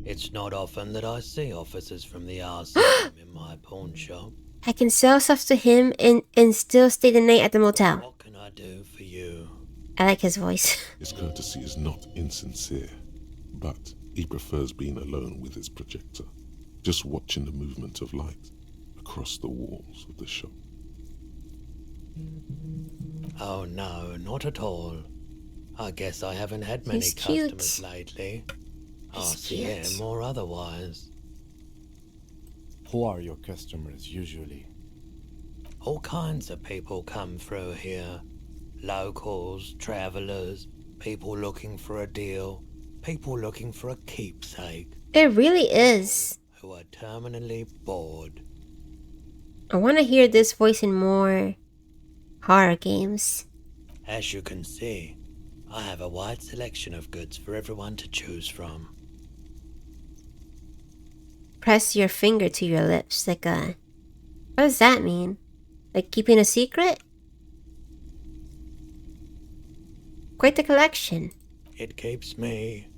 It's not often that I see officers from the RCM in my pawn shop. I can sell stuff to him and still stay the night at the motel. What can I do for you? I like his voice. His courtesy is not insincere, but he prefers being alone with his projector, just watching the movement of light across the walls of the shop. Oh no, not at all. I guess I haven't had many He's cute. customers lately. He's cute. RCM or otherwise. Who are your customers usually? All kinds of people come through here. Locals, travelers, people looking for a deal, people looking for a keepsake. It really is. Who are terminally bored. I want to hear this voice in more horror games. As you can see, I have a wide selection of goods for everyone to choose from. Press your finger to your lips like a... What does that mean? Like keeping a secret? Quite the collection. It keeps me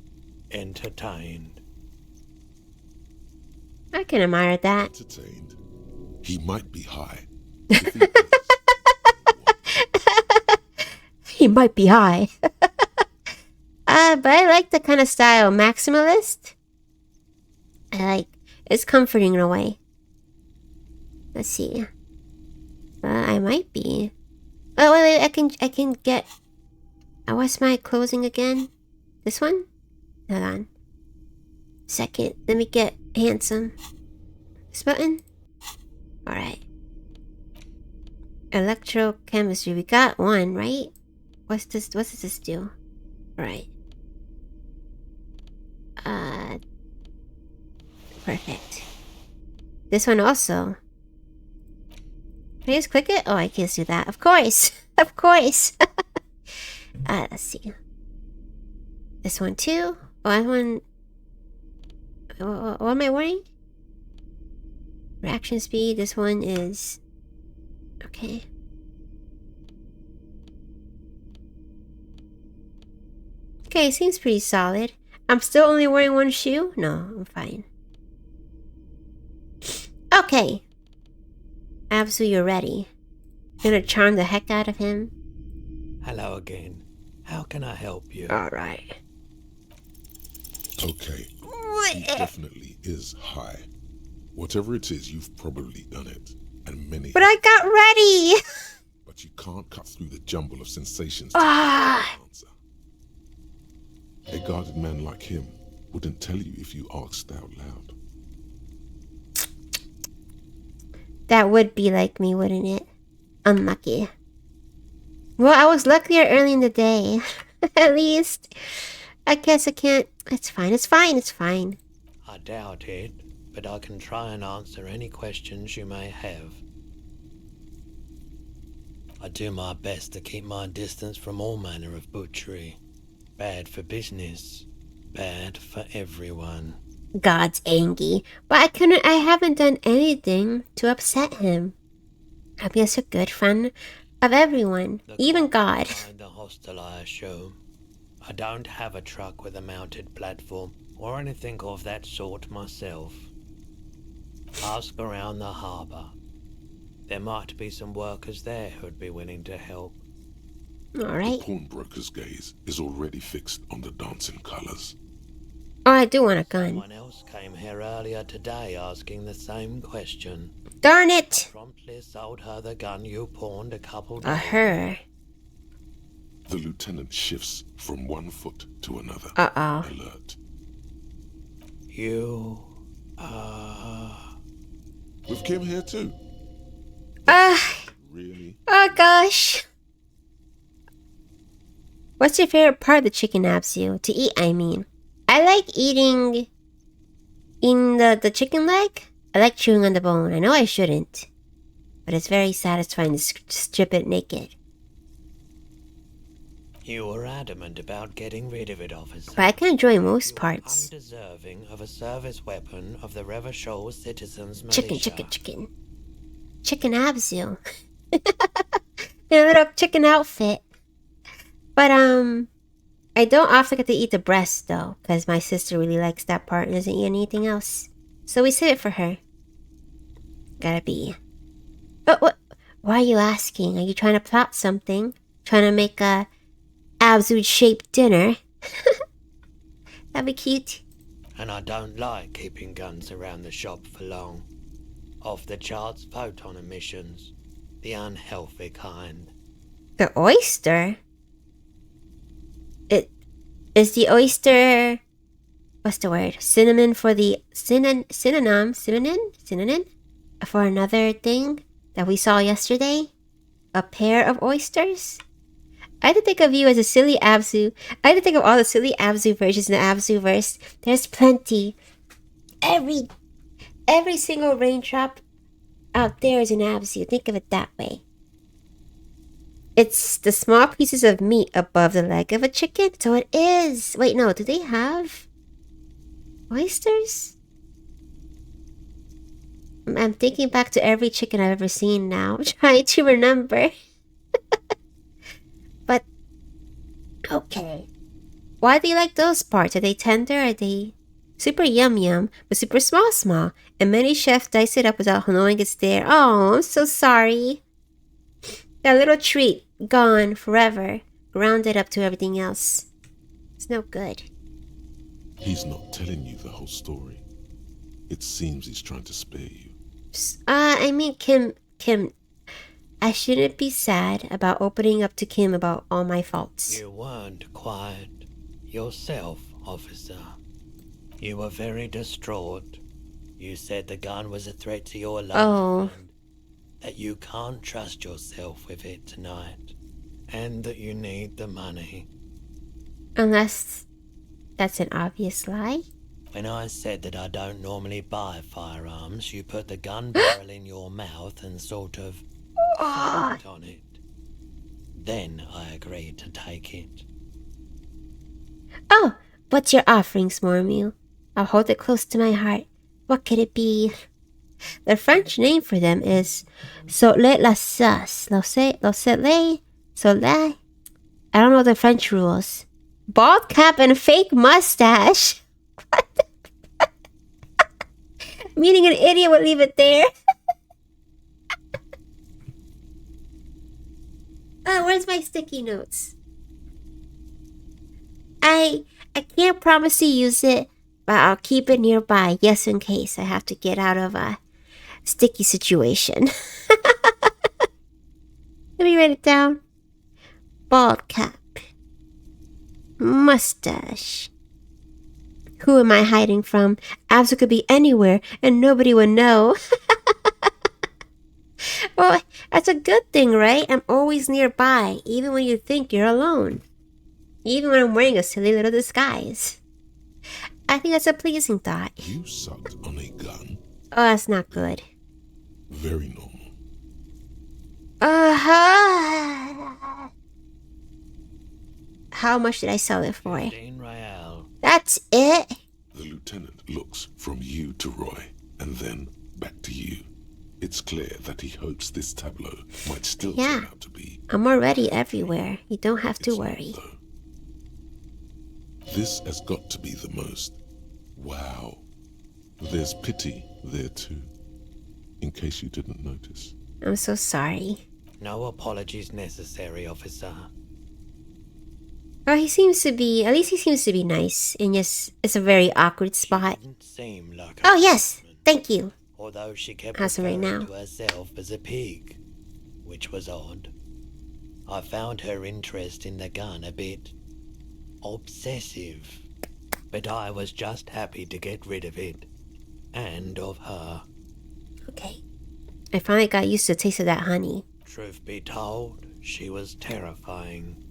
entertained. I can admire that. Entertained. He might be high. He might be high. But I like the kind of style. Maximalist? It's comforting in a way. Let's see. I might be. Oh, wait, I can get... what's my closing again? This one? Hold on. Second. Let me get handsome. This button? Alright. Electrochemistry. We got one, right? What does this do? Alright. Perfect. This one also. Can I just click it? Oh, I can't do that. Of course! Of course! Let's see. This one too? Oh, that one... What am I wearing? Reaction speed. This one is... Okay. Okay, seems pretty solid. I'm still only wearing one shoe? No, I'm fine. Okay. Absolutely, you're ready. Gonna charm the heck out of him. Hello again. How can I help you? Alright. Okay. He definitely is high. Whatever it is, you've probably done it. And many. But I got ready! But you can't cut through the jumble of sensations. Ah! Answer. A guarded man like him wouldn't tell you if you asked out loud. That would be like me, wouldn't it? Unlucky. Well, I was luckier early in the day. At least. I guess I can't... It's fine, it's fine, it's fine. I doubt it, but I can try and answer any questions you may have. I do my best to keep my distance from all manner of butchery. Bad for business. Bad for everyone. God's angry. But I haven't done anything to upset him. I'm just a good friend of everyone. Even God. Behind the hostel, I assume. I don't have a truck with a mounted platform or anything of that sort myself. Ask around the harbour. There might be some workers there who'd be willing to help. Alright. The pawnbroker's gaze is already fixed on the dancing colours. Oh, I do want a gun. Someone else came here earlier today asking the same question. Darn it! Promptly sold her the gun you pawned a couple days. Her. The lieutenant shifts from one foot to another. Uh-oh. Alert. You, With Kim here too. Really? Oh gosh. What's your favorite part of the chicken, Absu? To eat, I mean. I like eating in the chicken leg. I like chewing on the bone. I know I shouldn't, but it's very satisfying to strip it naked. You were adamant about getting rid of it, officer. But I can enjoy most parts. Undeserving of a service weapon of the Revachol Citizens Chicken, Militia. chicken. Chicken Absu. In a little chicken outfit. But, I don't often get to eat the breast, though, because my sister really likes that part and doesn't eat anything else. So we save it for her. Gotta be. But what? Why are you asking? Are you trying to plot something? Trying to make a Absu-shaped dinner? That'd be cute. And I don't like keeping guns around the shop for long. Off-the-charts photon emissions. The unhealthy kind. The oyster? Is the oyster... What's the word? Synonym for the... Synonym? For another thing that we saw yesterday? A pair of oysters? I had to think of you as a silly Absu. I had to think of all the silly Absu versions in the Absu-verse. There's plenty. Every single raindrop out there is an Absu. Think of it that way. It's the small pieces of meat above the leg of a chicken. So it is. Wait, no. Do they have oysters? I'm thinking back to every chicken I've ever seen now. I'm trying to remember. But, okay. Why do you like those parts? Are they tender? Are they super yum, but super small? And many chefs dice it up without knowing it's there. Oh, I'm so sorry. That little treat, gone forever, grounded up to everything else. It's no good. He's not telling you the whole story. It seems he's trying to spare you. I mean, Kim, I shouldn't be sad about opening up to Kim about all my faults. You weren't quiet yourself, officer. You were very distraught. You said the gun was a threat to your life. Oh. And that you can't trust yourself with it tonight. And that you need the money. Unless that's an obvious lie. When I said that I don't normally buy firearms, you put the gun barrel in your mouth and sort of sucked on it. Then I agreed to take it. Oh, what's your offering, Smormew? I'll hold it close to my heart. What could it be? The French name for them is Soleil la Sauce. Soleil. I don't know the French rules. Bald cap and fake mustache. What the Meaning an idiot would leave it there. Oh, where's my sticky notes? I can't promise to use it, but I'll keep it nearby, just in case I have to get out of a sticky situation. Let me write it down. Bald cap. Mustache. Who am I hiding from? Absu could be anywhere, and nobody would know. Well, that's a good thing, right? I'm always nearby, even when you think you're alone. Even when I'm wearing a silly little disguise. I think that's a pleasing thought. You sucked on a gun. Oh, that's not good. Very normal. How much did I sell it for? 15 real. That's it? The lieutenant looks from you to Roy, and then back to you. It's clear that he hopes this tableau might still turn out to be. I'm already everywhere. You don't have to It's worry. not, though. This has got to be the most. Wow. There's pity there too. in case you didn't notice. I'm so sorry. No apologies necessary, officer. Well, he seems to be, at least he seems to be nice. And yes, it's a very awkward spot. Didn't seem like a Oh, yes. sportsman, Thank you. although she kept As of right referring now. to herself as a pig, which was odd. I found her interest in the gun a bit obsessive, but I was just happy to get rid of it, and of her. Okay. I finally got used to the taste of that honey. Truth be told, she was terrifying.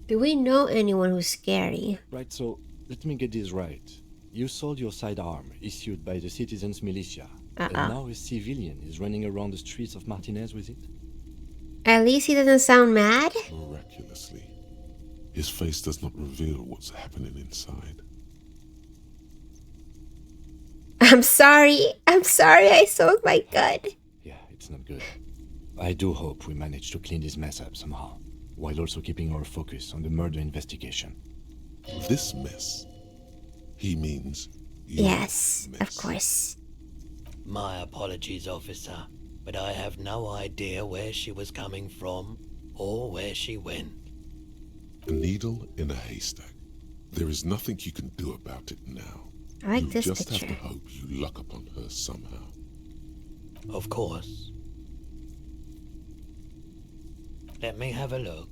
Do we know anyone who's scary? Right, so let me get this right. You sold your sidearm, issued by the citizens' militia, and now a civilian is running around the streets of Martinez with it? At least he doesn't sound mad. Miraculously, his face does not reveal what's happening inside. I'm sorry. I'm sorry I sold my gun. Yeah, it's not good. I do hope we manage to clean this mess up somehow, while also keeping our focus on the murder investigation. This mess, he means your Yes, mess. of course. My apologies, officer, but I have no idea where she was coming from or where she went. A needle in a haystack. There is nothing you can do about it now. I like you this just picture. have to hope you luck upon her somehow. Of course. Let me have a look.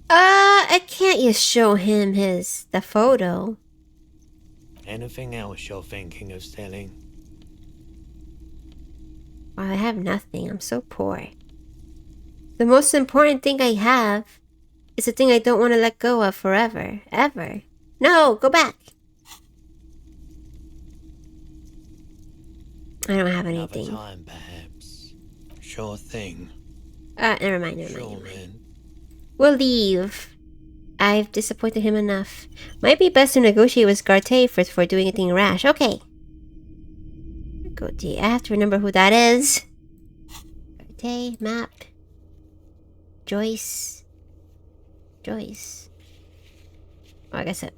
I can't just show him the photo. Anything else you're thinking of selling? Well, I have nothing. I'm so poor. The most important thing I have is the thing I don't want to let go of forever. Ever. No, go back. I don't have Another anything. time, perhaps. Sure thing. Never mind, never Sure, mind. man. We'll leave. I've disappointed him enough. Might be best to negotiate with Garte for doing anything rash. Okay. Garte. I have to remember who that is. Garte, map. Joyce. Joyce. Oh, I guess that.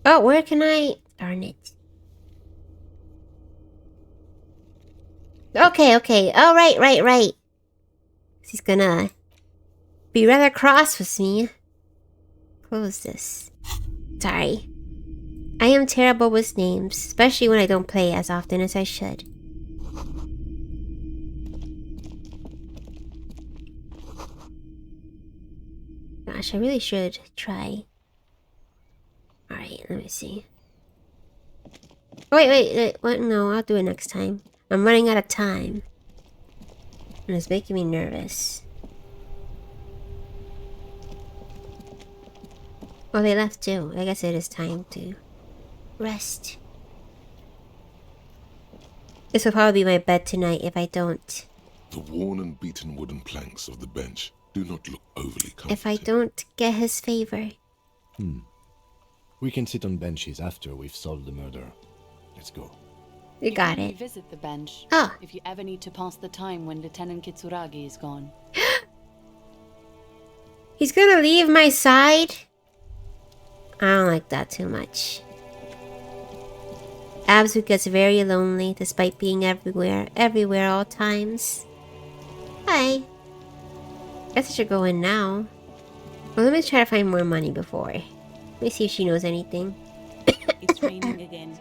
Oh, where can I? Darn it. Okay. Oh, right. He's gonna be rather cross with me. Close this. Sorry. I am terrible with names, especially when I don't play as often as I should. Gosh, I really should try. Alright, let me see. Wait. What? No, I'll do it next time. I'm running out of time. And it's making me nervous. Well, they left too. I guess it is time to rest. This will probably be my bed tonight if I don't. The worn and beaten wooden planks of the bench do not look overly comforting. If I don't get his favor. We can sit on benches after we've solved the murder. Let's go. You got can it. Visit the bench Ah. if you ever need to pass the time when Lieutenant Kitsuragi is gone. He's gonna leave my side? I don't like that too much. Abzu gets very lonely despite being everywhere all times. Hi. Guess I should go in now. Well, let me try to find more money before. Let me see if she knows anything. It's raining again.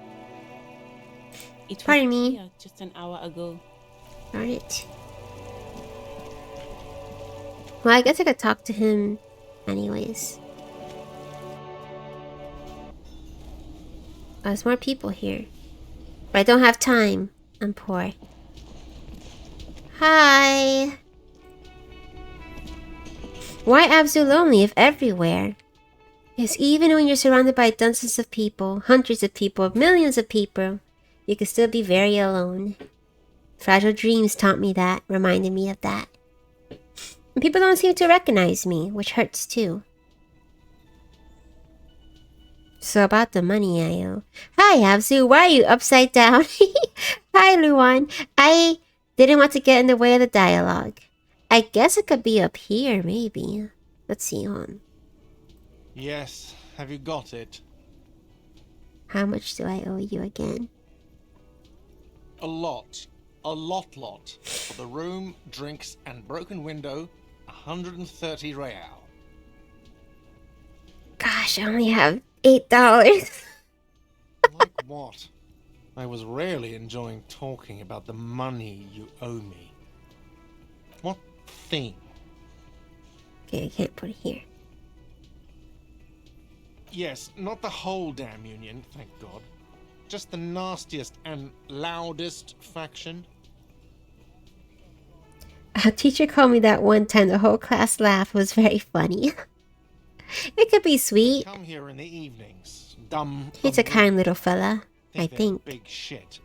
It was Pardon me. clear just an hour ago. Darn it. Well, I guess I could talk to him anyways. There's more people here. But I don't have time. I'm poor. Hi. Why Abzu lonely if everywhere? Yes, even when you're surrounded by dozens of people, hundreds of people, millions of people, you can still be very alone. Fragile Dreams taught me that, reminded me of that. And people don't seem to recognize me, which hurts too. So about the money I owe. Hi, Abzu, why are you upside down? Hi, Luan. I didn't want to get in the way of the dialogue. I guess it could be up here, maybe. Let's see, hold on. Yes, have you got it? How much do I owe you again? A lot. A lot. For the room, drinks, and broken window, 130 real. Gosh, I only have $8. Like what? I was really enjoying talking about the money you owe me. What thing? Okay, I can't put it here. Yes, not the whole damn union, thank God. Just the nastiest and loudest faction. A teacher called me that one time. The whole class laughed. It was very funny. It could be sweet. Come here in the evenings. Dumb. He's a kind little fella, I they're think. Big shit.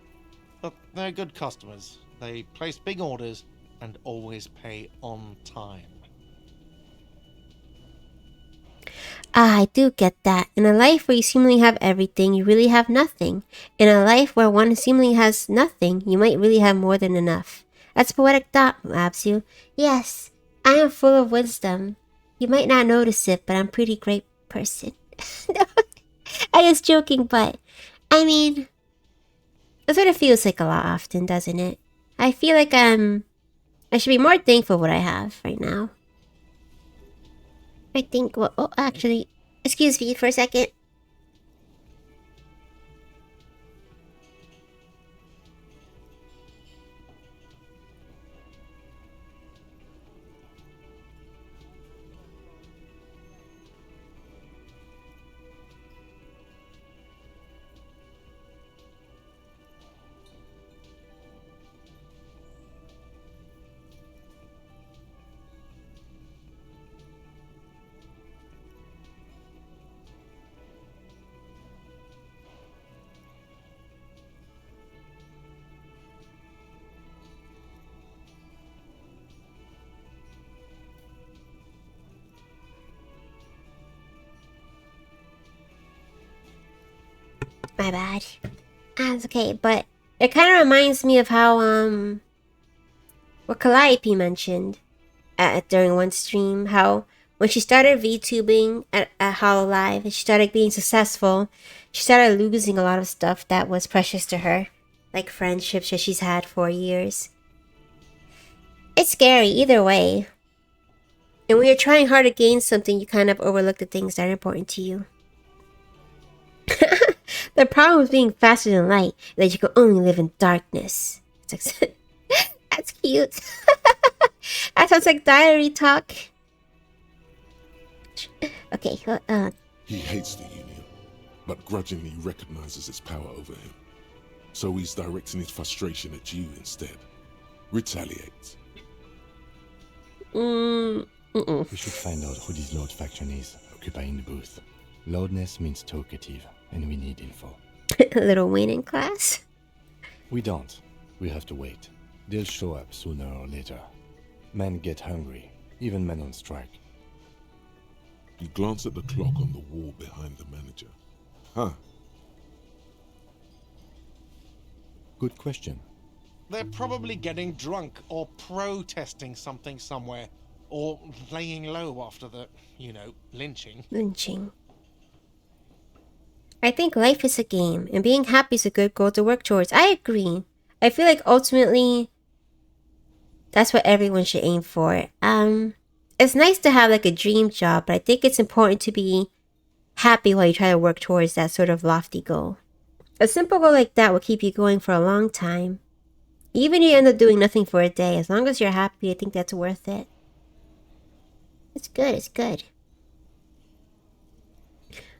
But they're good customers. They place big orders and always pay on time. Ah, I do get that. In a life where you seemingly have everything, you really have nothing. In a life where one seemingly has nothing, you might really have more than enough. That's poetic thought, Absu. Yes, I am full of wisdom. You might not notice it, but I'm a pretty great person. I was joking, but I mean, that's what it feels like a lot often, doesn't it? I feel like I should be more thankful for what I have right now. I think, well, oh, actually, excuse me for a second. My bad. That's okay, but it kind of reminds me of how, what Calliope mentioned during one stream, how when she started VTubing at HoloLive and she started being successful, she started losing a lot of stuff that was precious to her, like friendships that she's had for years. It's scary either way. And when you're trying hard to gain something, you kind of overlook the things that are important to you. The problem with being faster than light is that you can only live in darkness. It's like, that's cute. That sounds like diary talk. Okay, He hates the Union, but grudgingly recognizes its power over him. So he's directing his frustration at you instead. Retaliate. We should find out who this Lord faction is, occupying the booth. Loudness means talkative, and we need info. Little Wayne in class? We don't. We have to wait. They'll show up sooner or later. Men get hungry, even men on strike. You glance at the clock on the wall behind the manager. Huh. Good question. They're probably getting drunk or protesting something somewhere. Or laying low after the, lynching. Lynching. I think life is a game, and being happy is a good goal to work towards. I agree. I feel like ultimately, that's what everyone should aim for. It's nice to have like a dream job, but I think it's important to be happy while you try to work towards that sort of lofty goal. A simple goal like that will keep you going for a long time. Even if you end up doing nothing for a day, as long as you're happy, I think that's worth it. It's good, it's good.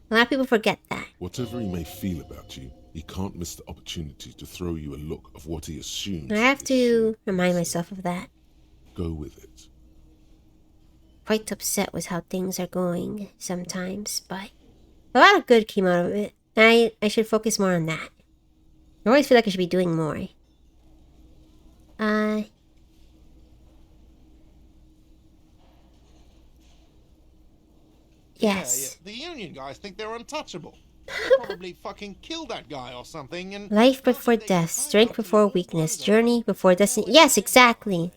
A lot of people forget that. Whatever he may feel about you, he can't miss the opportunity to throw you a look of what he assumes. I have to remind myself of that. Go with it. Quite upset with how things are going sometimes, but a lot of good came out of it. I should focus more on that. I always feel like I should be doing more. Yes. Yeah, the Union guys think they're untouchable. They probably fucking killed that guy or something and... Life before death, strength before weakness, journey before destiny. Yes, exactly.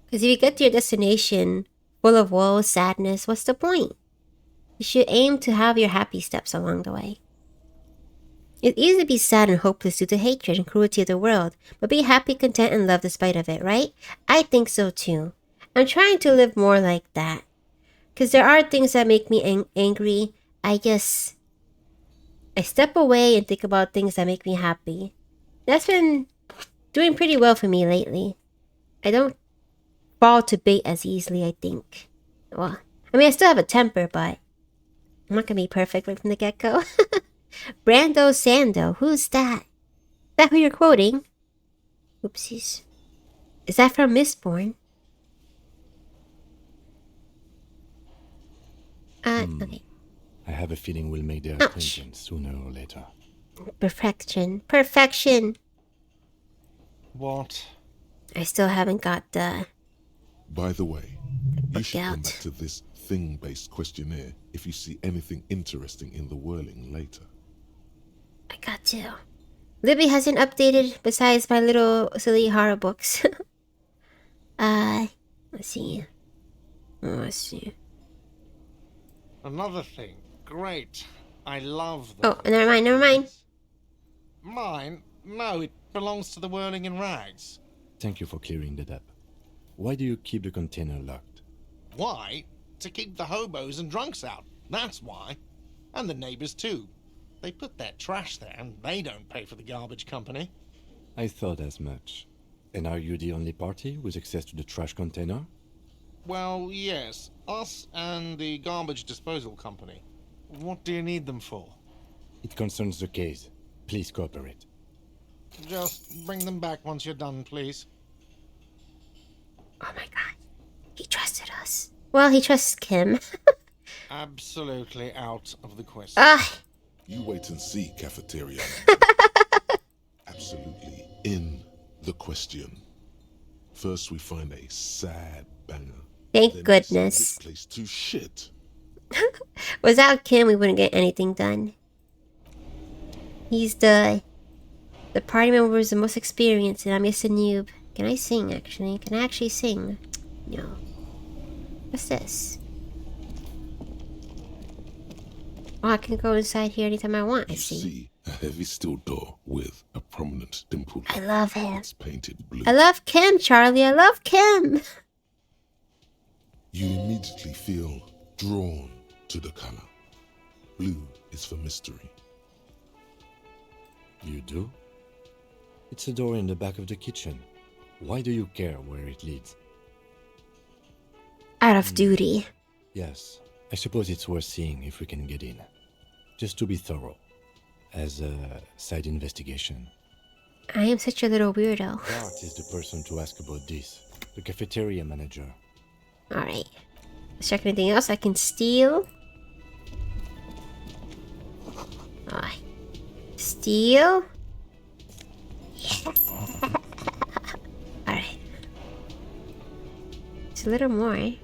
Because if you get to your destination full of woe, sadness, what's the point? You should aim to have your happy steps along the way. It's easy to be sad and hopeless due to hatred and cruelty of the world, but be happy, content, and love despite of it, right? I think so too. I'm trying to live more like that. Because there are things that make me angry. I step away and think about things that make me happy. That's been doing pretty well for me lately. I don't fall to bait as easily, I think. Well, I mean, I still have a temper, but I'm not gonna be perfect right from the get-go. Brando Sando, who's that? Is that who you're quoting? Oopsies. Is that from Mistborn? Okay. I have a feeling we'll make their Ouch. acquaintance sooner or later. Perfection. Perfection! What? I still haven't got the... By the way, you should come out. back to this thing-based questionnaire if you see anything interesting in the whirling later. I got to. Libby hasn't updated besides my little silly horror books. Let's see. Let's see. Another thing. Great. I love Oh, never mind, never mind. Mine? No, it belongs to the Whirling in Rags. Thank you for clearing that up. Why do you keep the container locked? Why? To keep the hobos and drunks out. That's why. And the neighbors too. They put their trash there and they don't pay for the garbage company. I thought as much. And are you the only party with access to the trash container? Well, yes. Us and the garbage disposal company. What do you need them for? It concerns the case. Please cooperate. Just bring them back once you're done, please. Oh my god. He trusted us. Well, he trusts Kim. Absolutely out of the question. Ah, You wait and see, cafeteria. Absolutely in the question. First we find a sad banger. thank Then we send goodness. this place to shit. Without Kim, we wouldn't get anything done. He's the party member who's the most experienced, and I'm just a noob. Can I sing, actually? Can I actually sing? No. What's this? Oh, I can go inside here anytime I want, I You see a heavy steel door with a prominent dimple. I love him. It's painted blue. I love Kim, Charlie. I love Kim. You immediately feel drawn to the color. Blue is for mystery. You do? It's a door in the back of the kitchen. Why do you care where it leads? Out of duty. Yes, I suppose it's worth seeing if we can get in. Just to be thorough. As a side investigation. I am such a little weirdo. Bart is the person to ask about this. The cafeteria manager. Alright. Let's check anything else I can steal. Alright. Steal. Yeah. Alright. It's a little more.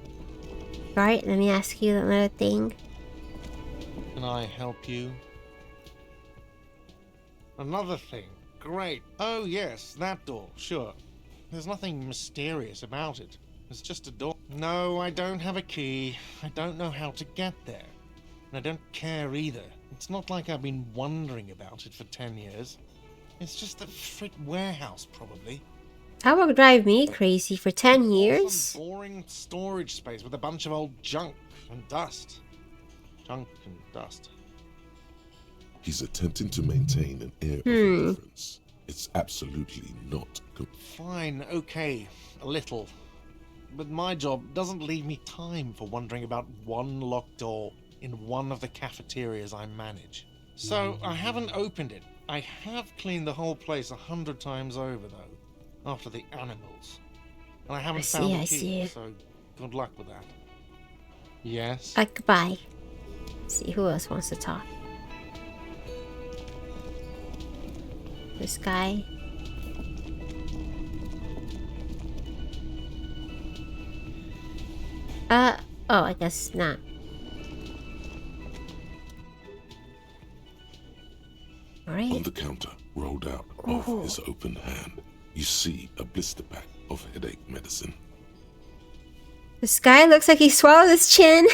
Alright, let me ask you another thing. Can I help you? Another thing. Great. Oh, yes, that door. Sure. There's nothing mysterious about it. It's just a door. No, I don't have a key. I don't know how to get there. And I don't care either. It's not like I've been wondering about it for 10 years. It's just a frick warehouse, probably. That will drive me crazy for 10 Or years. some boring storage space with a bunch of old junk and dust. Junk and dust. He's attempting to maintain an air of indifference. It's absolutely not good. Fine, okay, a little. But my job doesn't leave me time for wondering about one locked door in one of the cafeterias I manage. So I haven't opened it. I have cleaned the whole place 100 times over, though, after the animals. And I haven't found a key, so good luck with that. Yes? Goodbye. Let's see, who else wants to talk? This guy. Oh, I guess not. Alright. On the counter, rolled out of his open hand, you see a blister pack of headache medicine. This guy looks like he swallowed his chin.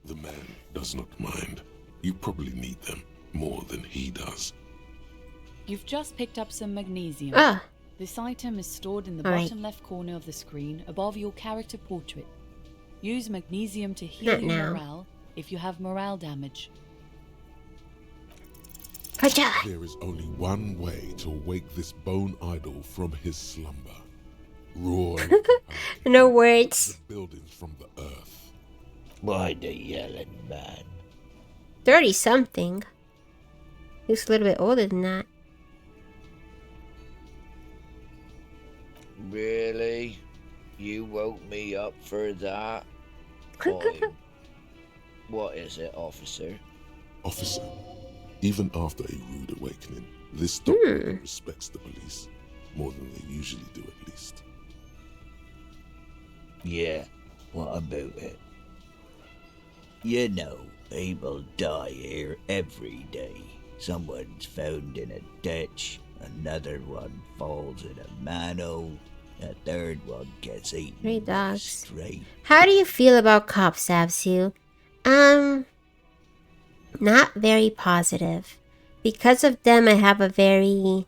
The man does not mind. You probably need them. more than he does. You've just picked up some magnesium. Ah, This item is stored in the All right. bottom left corner of the screen above your character portrait. Use magnesium to heal Not your now. morale if you have morale damage. Kacha. There is only one way to wake this bone idol from his slumber. Roar and compel No words. the buildings from the earth. Why the yelling, man? 30 something. Looks a little bit older than that. Really? You woke me up for that? What is it, officer? Officer, even after a rude awakening, this stockholder respects the police more than they usually do, at least. Yeah, what about it? You know, people die here every day. Someone's found in a ditch, another one falls in a manhole, a third one gets eaten 3 by a dogs. stray. How do you feel about cops, Absu? Not very positive. Because of them, I have a very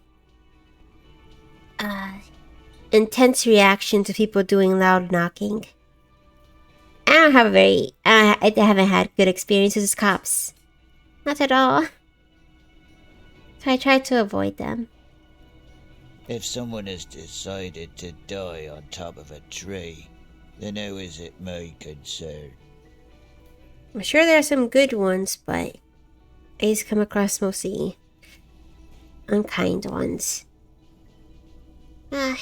intense reaction to people doing loud knocking. I don't have a very, I haven't had good experiences with cops. Not at all. So I try to avoid them. If someone has decided to die on top of a tree, then how is it my concern? I'm sure there are some good ones, but I just come across mostly unkind ones. How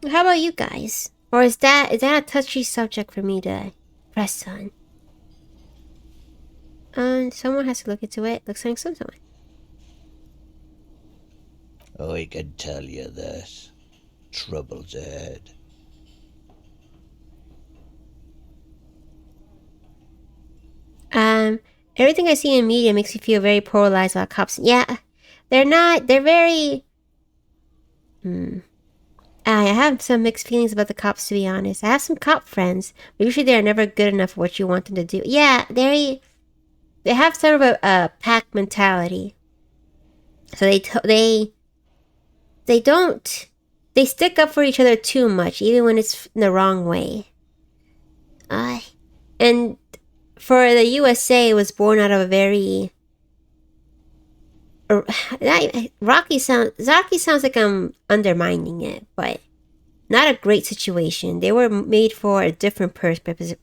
about you guys? Or is that a touchy subject for me to press on? Someone has to look into it. Looks like someone. I can tell you this. Trouble's ahead. Everything I see in media makes me feel very polarized about cops. Yeah, they're very... I have some mixed feelings about the cops, to be honest. I have some cop friends, but usually they're never good enough for what you want them to do. Yeah, they have sort of a pack mentality. So they stick up for each other too much, even when it's in the wrong way. And for the USA, it was born out of a very... Zaki sounds like I'm undermining it, but not a great situation. They were made for a different purpose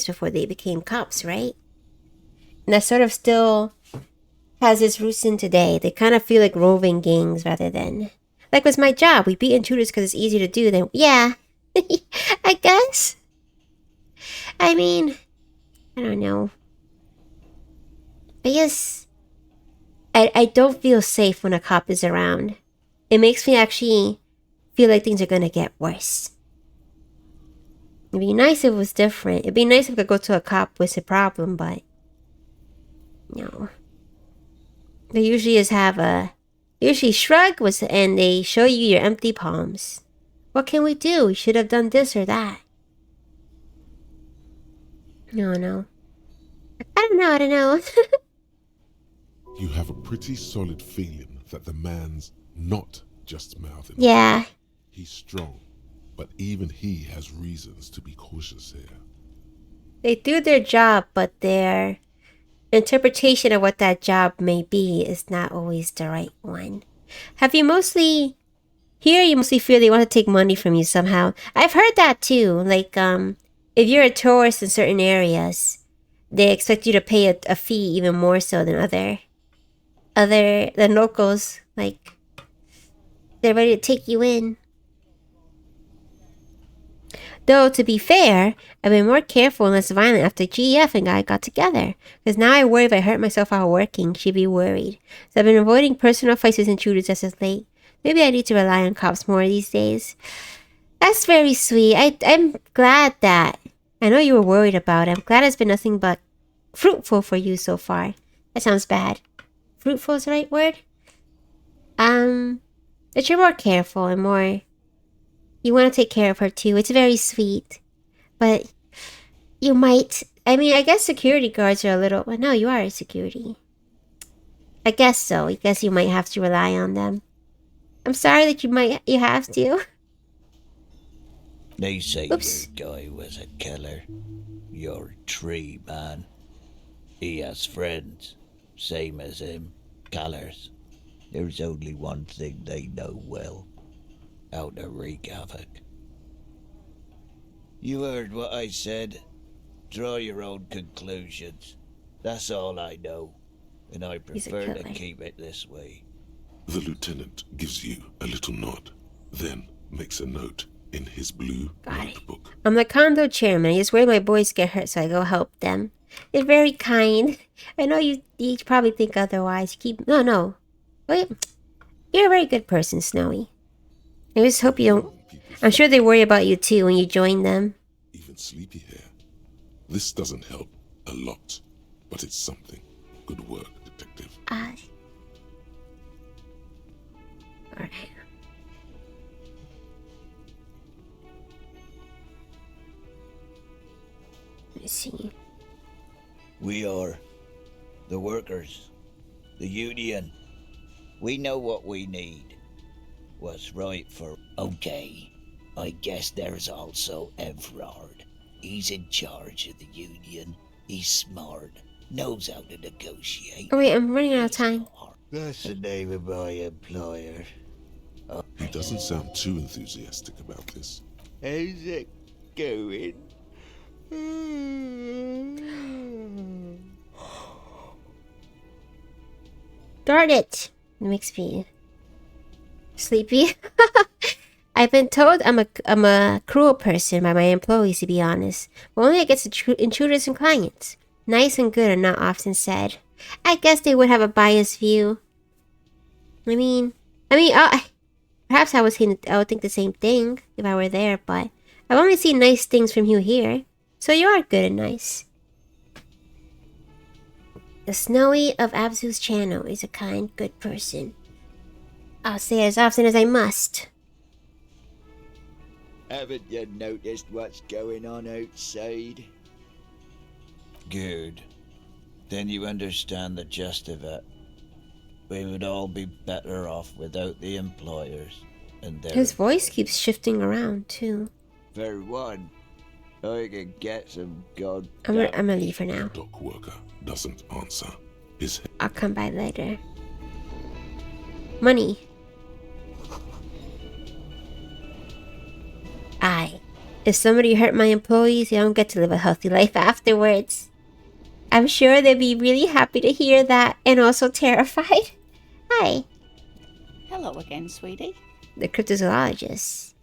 before they became cops, right? And that sort of still has its roots in today. They kind of feel like roving gangs rather than... Like with my job, we beat intruders because it's easier to do than... Yeah, I guess. I mean, I don't know. I guess... I don't feel safe when a cop is around. It makes me actually feel like things are gonna get worse. It'd be nice if it was different. It'd be nice if I could go to a cop with a problem, but... No. They usually just have a... Usually shrug and they show you your empty palms. What can we do? We should have done this or that. No. I don't know. You have a pretty solid feeling that the man's not just mouthing. Yeah. He's strong, but even he has reasons to be cautious here. They do their job, but their interpretation of what that job may be is not always the right one. You mostly feel they want to take money from you somehow. I've heard that too. Like, if you're a tourist in certain areas, they expect you to pay a fee even more so than than locals. Like, they're ready to take you in. Though, to be fair, I've been more careful and less violent after GF and I got together. Because now I worry if I hurt myself while working, she'd be worried. So I've been avoiding personal fights with intruders as of late. Maybe I need to rely on cops more these days. That's very sweet. I'm glad that... I know you were worried about it. I'm glad it's been nothing but fruitful for you so far. That sounds bad. Fruitful is the right word? That you're more careful and more... You want to take care of her too. It's very sweet. But you might... I mean, I guess security guards are a little... Well, no, you are a security. I guess so. I guess you might have to rely on them. I'm sorry that you have to. They say Oops. your guy was a killer. Your tree man. He has friends, same as him, killers. There's only one thing they know well. How to wreak havoc. You heard what I said. Draw your own conclusions. That's all I know. And I prefer to keep it this way. The lieutenant gives you a little nod, then makes a note in his blue notebook. I'm the condo chairman. I just worry my boys get hurt, so I go help them. They're very kind. I know you probably think otherwise. No. Wait. You're a very good person, Snowy. I just hope you don't... I'm sure they worry about you too when you join them. Even sleepy hair. This doesn't help a lot, but it's something. Good work, detective. Alright. Let me see. We are the workers, the union. We know what we need. What's right for... Okay, I guess there's also Everard. He's in charge of the union. He's smart, knows how to negotiate. Oh wait, I'm running out of time. That's the name of my employer. He doesn't sound too enthusiastic about this. How's it going? Darn it! It makes me sleepy. I've been told I'm a cruel person by my employees, to be honest. But only against intruders and clients. Nice and good are not often said. I guess they would have a biased view. I mean, perhaps I would think the same thing if I were there, but I've only seen nice things from you here. So you are good and nice. The Snowy of Abzu's channel is a kind, good person. I'll say it as often as I must. Haven't you noticed what's going on outside? Good. Then you understand the gist of it. We would all be better off without the employers and their... His voice keeps shifting around, too. For one, I can get some god... I'm gonna leave for now. Dock worker doesn't answer. I'll come by later. Money. If somebody hurt my employees, they don't get to live a healthy life afterwards. I'm sure they'd be really happy to hear that and also terrified. Hi. Hello again, sweetie. The cryptozoologist.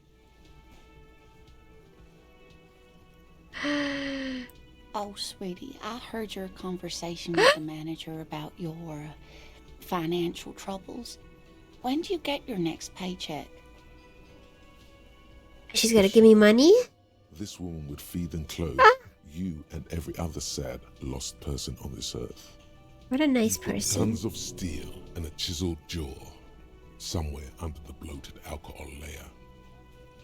Oh, sweetie, I heard your conversation with the manager about your financial troubles. When do you get your next paycheck? She's gonna give me money? This woman would feed and clothe you and every other sad, lost person on this earth. What a nice person. Tons of steel and a chiseled jaw, somewhere under the bloated alcohol layer.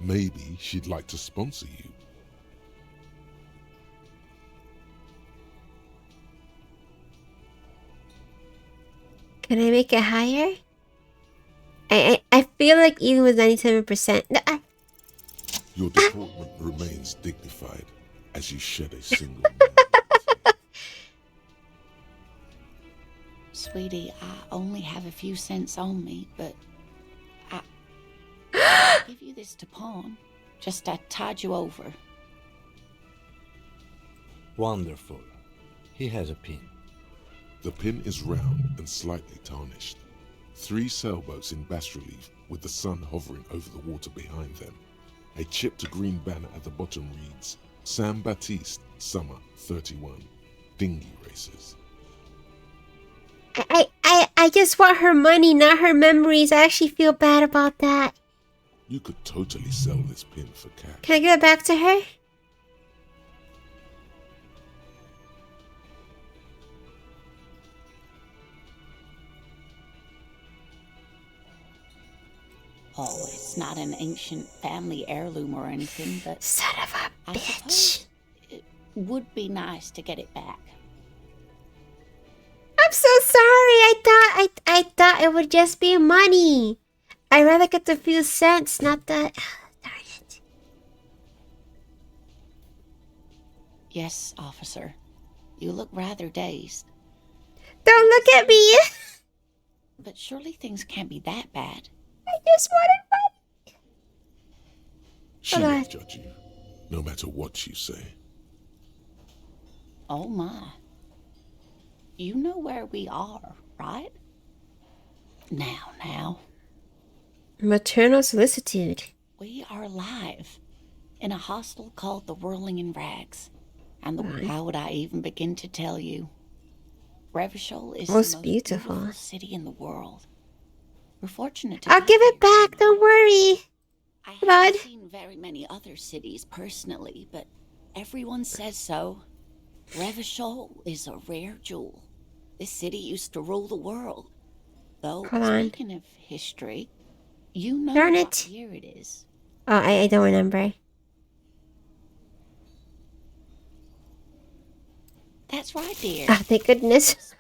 Maybe she'd like to sponsor you. Can I make it higher? I feel like even with 97%... No, Your deportment remains dignified as you shed a single Sweetie, I only have a few cents on me, but I'll give you this to pawn. Just I tide you over. Wonderful. He has a pin. The pin is round and slightly tarnished. 3 sailboats in bas relief with the sun hovering over the water behind them. A chipped green banner at the bottom reads, Sam Baptiste, Summer 31, Dinghy Races. I just want her money, not her memories. I actually feel bad about that. You could totally sell this pin for cash. Can I give it back to her? Oh, it's not an ancient family heirloom or anything, but... Son of a bitch. would be nice to get it back. I'm so sorry. I thought it would just be money. I'd rather get the few cents, not that. Darn it. Yes, officer. You look rather dazed. Don't look at me. But surely things can't be that bad. I just wanted money. She won't judge you, no matter what you say. Oh my. You know where we are, right? Now. Maternal solicitude. We are live in a hostel called the Whirling in Rags. And how would I even begin to tell you? Revachol is the most beautiful city in the world. We're fortunate to I'll give it back, don't worry. I haven't seen very many other cities personally, but everyone says so. Revachol is a rare jewel. This city used to rule the world. Though, speaking of history, you know what year it is. Oh, I don't remember. That's right, dear. Ah, thank goodness.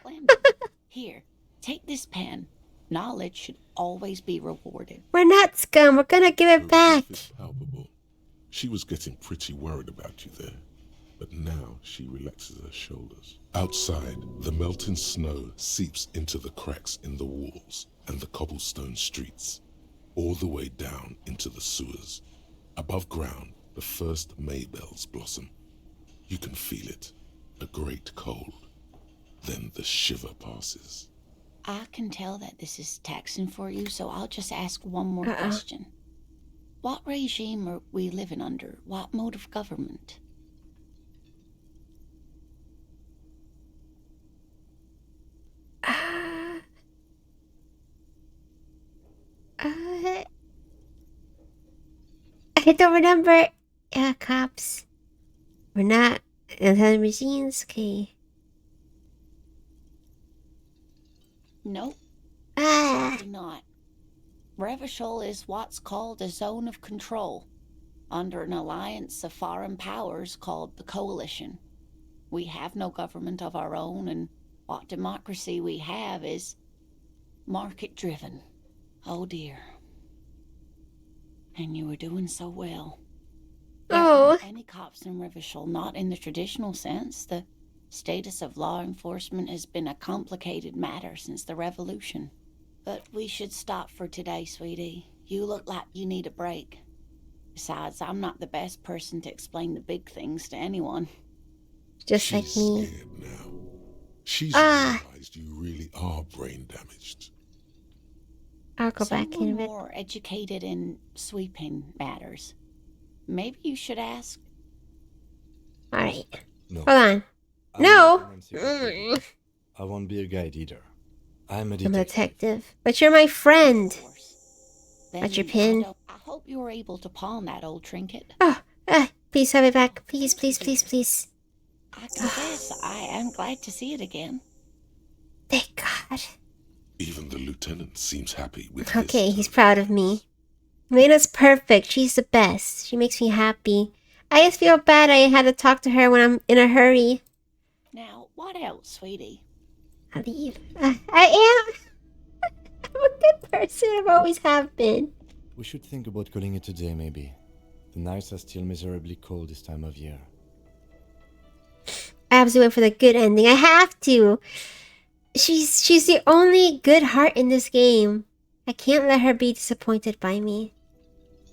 Here, take this pen. Knowledge should always be rewarded. We're not scum. We're gonna give it back. Palpable. She was getting pretty worried about you there, but now she relaxes her shoulders. Outside, the melting snow seeps into the cracks in the walls and the cobblestone streets, all the way down into the sewers. Above ground, the first maybells blossom. You can feel it, a great cold. Then the shiver passes. I can tell that this is taxing for you, so I'll just ask one more question. What regime are we living under? What mode of government? I don't remember. Cops. We're not intelligent machines. Okay. Nope. Certainly not. Revachol is what's called a zone of control, under an alliance of foreign powers called the Coalition. We have no government of our own, and what democracy we have is market-driven. Oh dear. And you were doing so well. There aren't any cops in Revachol, not in the traditional sense. The status of law enforcement has been a complicated matter since the revolution. But we should stop for today, sweetie. You look like you need a break. Besides, I'm not the best person to explain the big things to anyone. Just like me. Scared now. She's realized you really are brain damaged. I'll go back in a bit. More educated in sweeping matters. Maybe you should ask. All right. No. Hold on. No. I won't be a guide either. I'm a I'm detective. a detective. But you're my friend. That's your pin. I hope you were able to pawn that old trinket. Oh, please have it back. Please, please, please, please. I confess, I am glad to see it again. Thank God. Even the lieutenant seems happy with Okay, he's proud of me. Lena's perfect. She's the best. She makes me happy. I just feel bad I had to talk to her when I'm in a hurry. Now, what else, sweetie? I leave. I am. I'm a good person. I've always have been. We should think about calling it a day, maybe. The nights are still miserably cold this time of year. I have to wait for the good ending. I have to. She's the only good heart in this game. I can't let her be disappointed by me.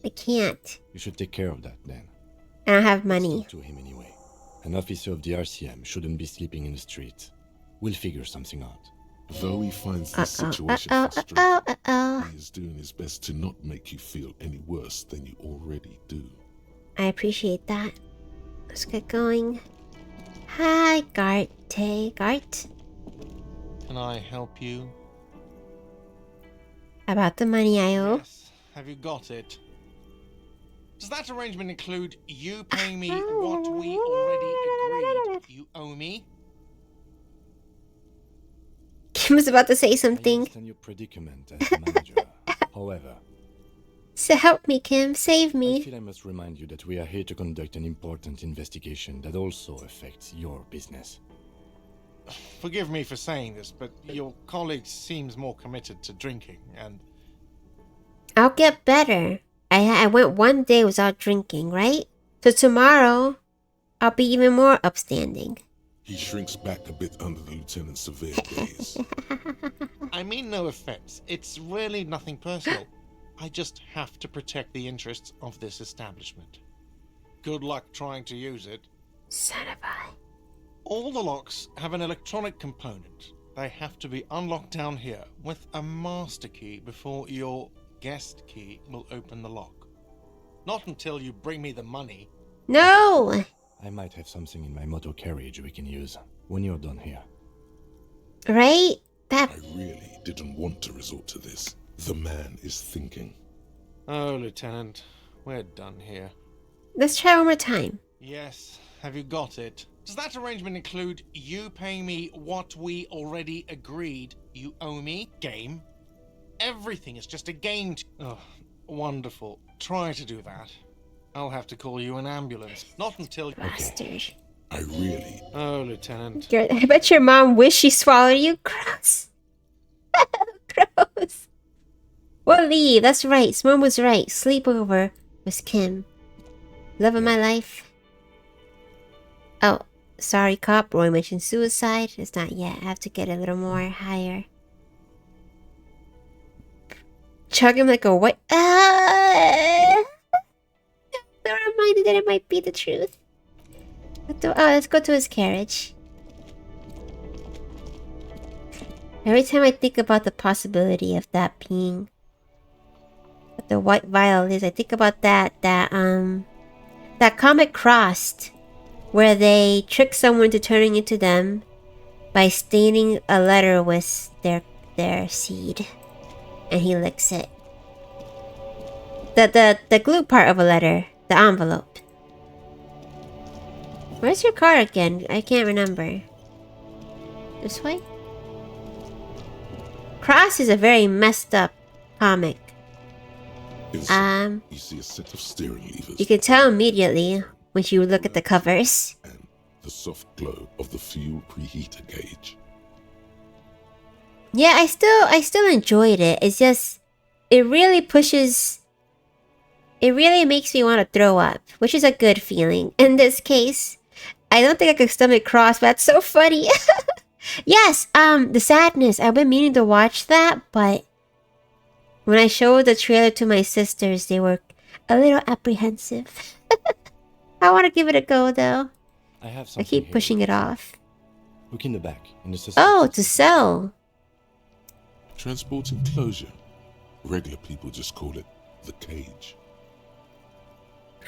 I can't. You should take care of that then. I don't have money. Talk to him anyway. An officer of the RCM shouldn't be sleeping in the street. We'll figure something out. Though he finds this situation frustrating, he is doing his best to not make you feel any worse than you already do. I appreciate that. Let's get going. Hi, Gart. Gart. Can I help you? About the money I owe? Yes. Have you got it? Does that arrangement include you paying me what we already agreed you owe me? Kim was about to say I something. understand your predicament as the manager. However, So help me, Kim. Save I me. feel I must remind you that we are here to conduct an important investigation that also affects your business. Forgive me for saying this, but your colleague seems more committed to drinking, and... I'll get better. I went 1 day without drinking, right? So tomorrow, I'll be even more upstanding. He shrinks back a bit under the lieutenant's severe gaze. I mean no offense. It's really nothing personal. I just have to protect the interests of this establishment. Good luck trying to use it. Son of a... All the locks have an electronic component. They have to be unlocked down here with a master key before your guest key will open the lock. Not until you bring me the money. No! I might have something in my motor carriage we can use when you're done here. Right? I really didn't want to resort to this. The man is thinking. Oh, Lieutenant, we're done here. Let's try one more time. Yes, have you got it? Does that arrangement include you paying me what we already agreed you owe me? Game? Everything is just a game. Oh, wonderful. Try to do that. I'll have to call you an ambulance. Not until... Bastard. I really... Oh, Lieutenant. I bet your mom wished she swallowed you. Gross. Gross. We'll leave. That's right. Mom was right. Sleepover was Kim. Love of my life. Oh, sorry, cop. Roy mentioned suicide. It's not yet. I have to get a little more higher. Chug him like a white... So reminded that it might be the truth. Let's go to his carriage. Every time I think about the possibility of that being what the white vial is, I think about that comic Crossed, where they trick someone to turning into them by staining a letter with their seed, and he licks it. The glue part of a letter, the envelope. Where's your car again? I can't remember. This way? Cross is a very messed up comic. Inside, you see a set of steering levers. You can tell immediately when you look at the covers. And the soft glow of the fuel preheater gauge. Yeah, I still enjoyed it. It's just, it really makes me want to throw up, which is a good feeling. In this case, I don't think I could stomach Cross, but that's so funny. Yes, the sadness. I've been meaning to watch that, but when I showed the trailer to my sisters, they were a little apprehensive. I want to give it a go, though. I keep pushing it off. Look in the back, in the system. Oh, to sell. Transport enclosure. Regular people just call it the cage.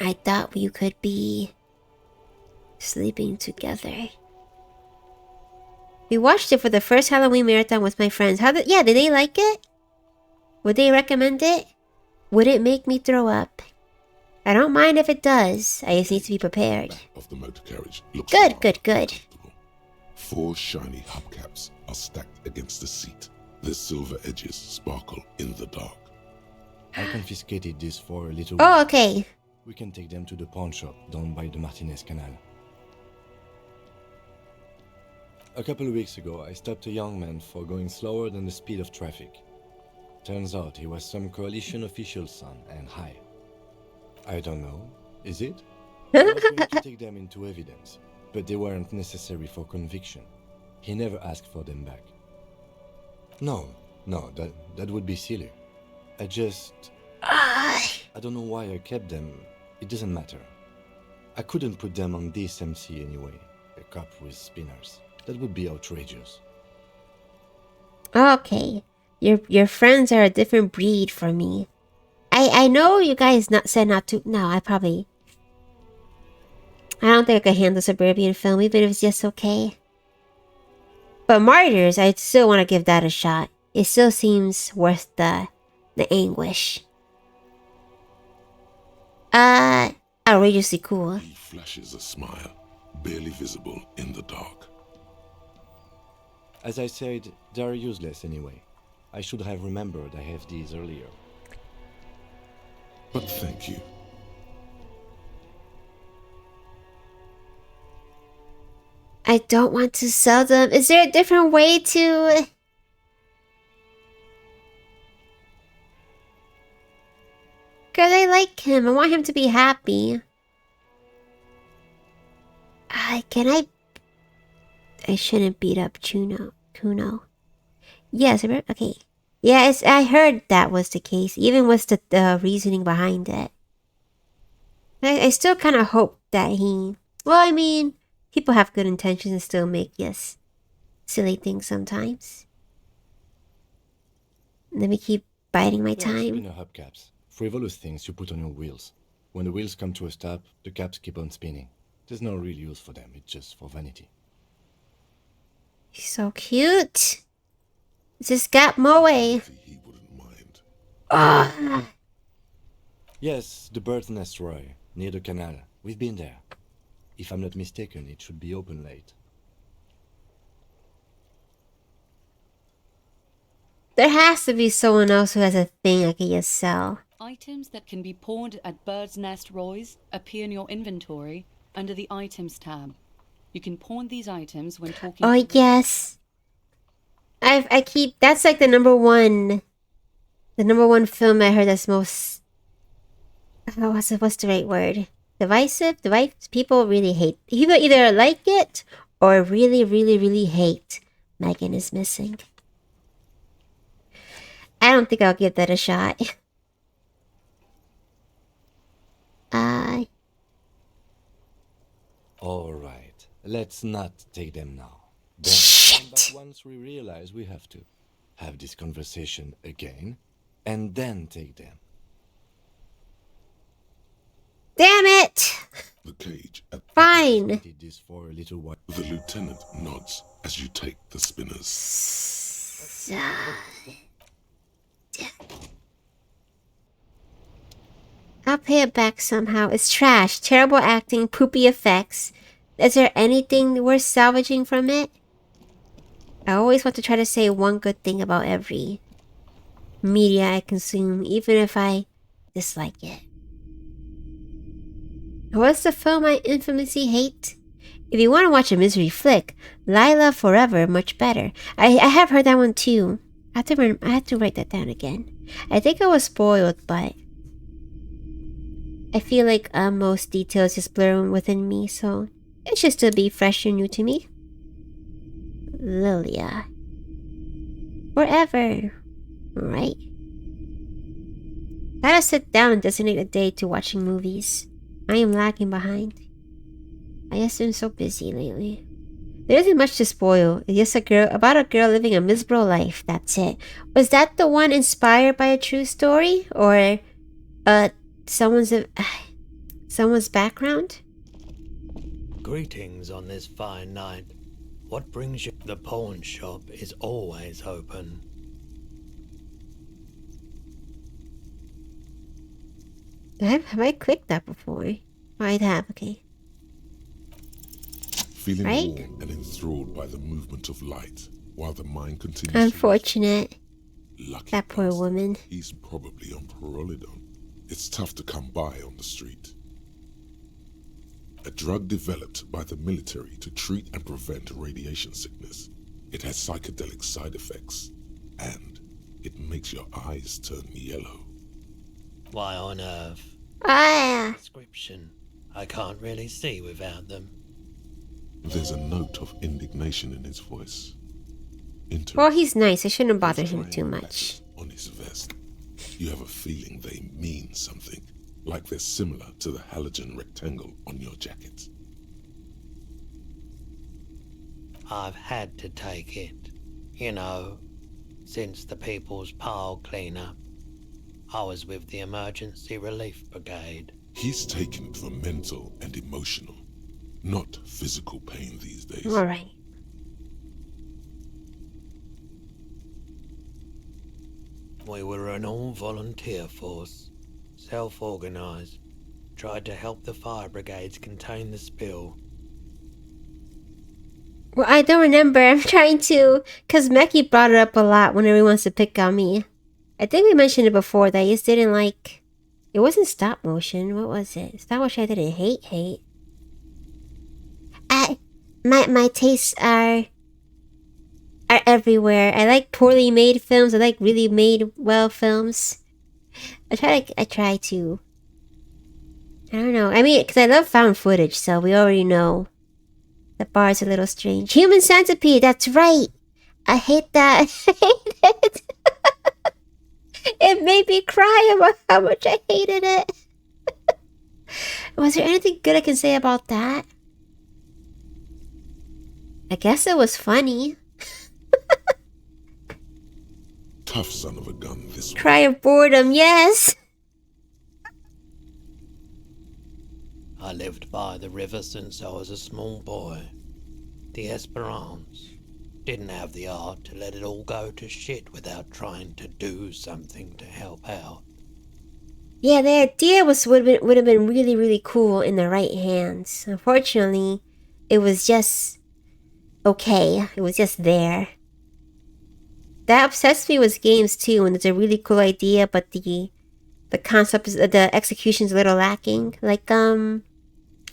I thought we could be sleeping together. We watched it for the first Halloween marathon with my friends. Did they like it? Would they recommend it? Would it make me throw up? I don't mind if it does. I just need to be prepared. Back of the motor carriage looks Good. 4 shiny hubcaps are stacked against the seat. Their silver edges sparkle in the dark. I confiscated this for a little Oh, okay. We can take them to the pawn shop down by the Martinez Canal. A couple of weeks ago, I stopped a young man for going slower than the speed of traffic. Turns out he was some coalition official's son and high. I don't know. Is it? I was going to take them into evidence, but they weren't necessary for conviction. He never asked for them back. No, that would be silly. I don't know why I kept them. It doesn't matter. I couldn't put them on this MC anyway. A cop with spinners. That would be outrageous. Okay. Your friends are a different breed for me. I know you guys said not to. No, I don't think I could handle a suburban film, even if it's just okay. But Martyrs, I still want to give that a shot. It still seems worth the anguish. Outrageously cool. He flashes a smile, barely visible in the dark. As I said, they are useless anyway. I should have remembered I have these earlier. But thank you. I don't want to sell them. Is there a different way to... Because I like him. I want him to be happy. Can I... I shouldn't beat up Kuno. Yes, okay. Yeah, I heard that was the case. Even with the reasoning behind it. I still kind of hope that he... Well, I mean, people have good intentions and still make, yes, silly things sometimes. Let me keep biding my time. Spinner hubcaps. Frivolous things you put on your wheels. When the wheels come to a stop, the caps keep on spinning. There's no real use for them, it's just for vanity. He's so cute. It's his Gap Moe. He wouldn't mind. Ah. Yes, the bird's nest Roy, near the canal. We've been there. If I'm not mistaken, it should be open late. There has to be someone else who has a thing I can just sell. Items that can be pawned at Bird's Nest Roy's appear in your inventory under the Items tab. You can pawn these items when talking... Oh, yes. I keep... That's like the number one film I heard that's most... Oh, what's the right word? Divisive? People really hate... People either like it or really, really, really hate Megan is Missing. I don't think I'll give that a shot. Alright, let's not take them now. Then come back once we realize we have to. Have this conversation again, and then take them. Damn it! The cage. Fine. This for a little while. The lieutenant nods as you take the spinners. I'll pay it back somehow. It's trash. Terrible acting. Poopy effects. Is there anything worth salvaging from it? I always want to try to say one good thing about every media I consume, even if I dislike it. What's the film I infamously hate? If you want to watch a misery flick, Lila Forever, much better. I have heard that one too. I have to write that down again. I think I was spoiled, but I feel like most details just blur within me, so it should still be fresh and new to me. Lilia. Forever. Right. Gotta sit down and designate a day to watching movies. I am lagging behind. I guess I'm so busy lately. There isn't much to spoil. It's just about a girl living a miserable life. That's it. Was that the one inspired by a true story? Or someone's background? Greetings on this fine night. What brings you? The pawn shop is always open. Have I clicked that before? Oh, I have, okay. Feeling right? warm and enthralled by the movement of light, while the mind continues. Unfortunate. Lucky that poor bastard. woman. He's probably on Parolidon. It's tough to come by on the street. A drug developed by the military to treat and prevent radiation sickness. It has psychedelic side effects, and it makes your eyes turn yellow. Why on earth? Description. I can't really see without them. There's a note of indignation in his voice. Well, he's nice. I shouldn't bother him too much. On his vest, you have a feeling they mean something, like they're similar to the halogen rectangle on your jacket. I've had to take it. You know, since the People's Pile cleanup. I was with the Emergency Relief Brigade. He's taken it for mental and emotional, not physical pain these days. All right. We were an all-volunteer force, self-organized, tried to help the fire brigades contain the spill. Well, I don't remember. I'm trying to... Because Meki brought it up a lot whenever he wants to pick on me. I think we mentioned it before that I just didn't like It wasn't stop motion. What was it? Stop motion I didn't hate. My tastes are everywhere. I like poorly made films. I like really made well films. I try to. I don't know. I mean, because I love found footage, so we already know the bar's a little strange. Human Centipede, that's right. I hate that. I hate it. It made me cry about how much I hated it. Was there anything good I can say about that? I guess it was funny. Tough son of a gun, this Cry of boredom, yes. I lived by the river since I was a small boy. The Esperance. Didn't have the art to let it all go to shit without trying to do something to help out. Yeah, the idea would have been really, really cool in the right hands. Unfortunately, it was just okay. It was just there. That obsessed me with games too, when it's a really cool idea, but the concept is the execution's a little lacking. Like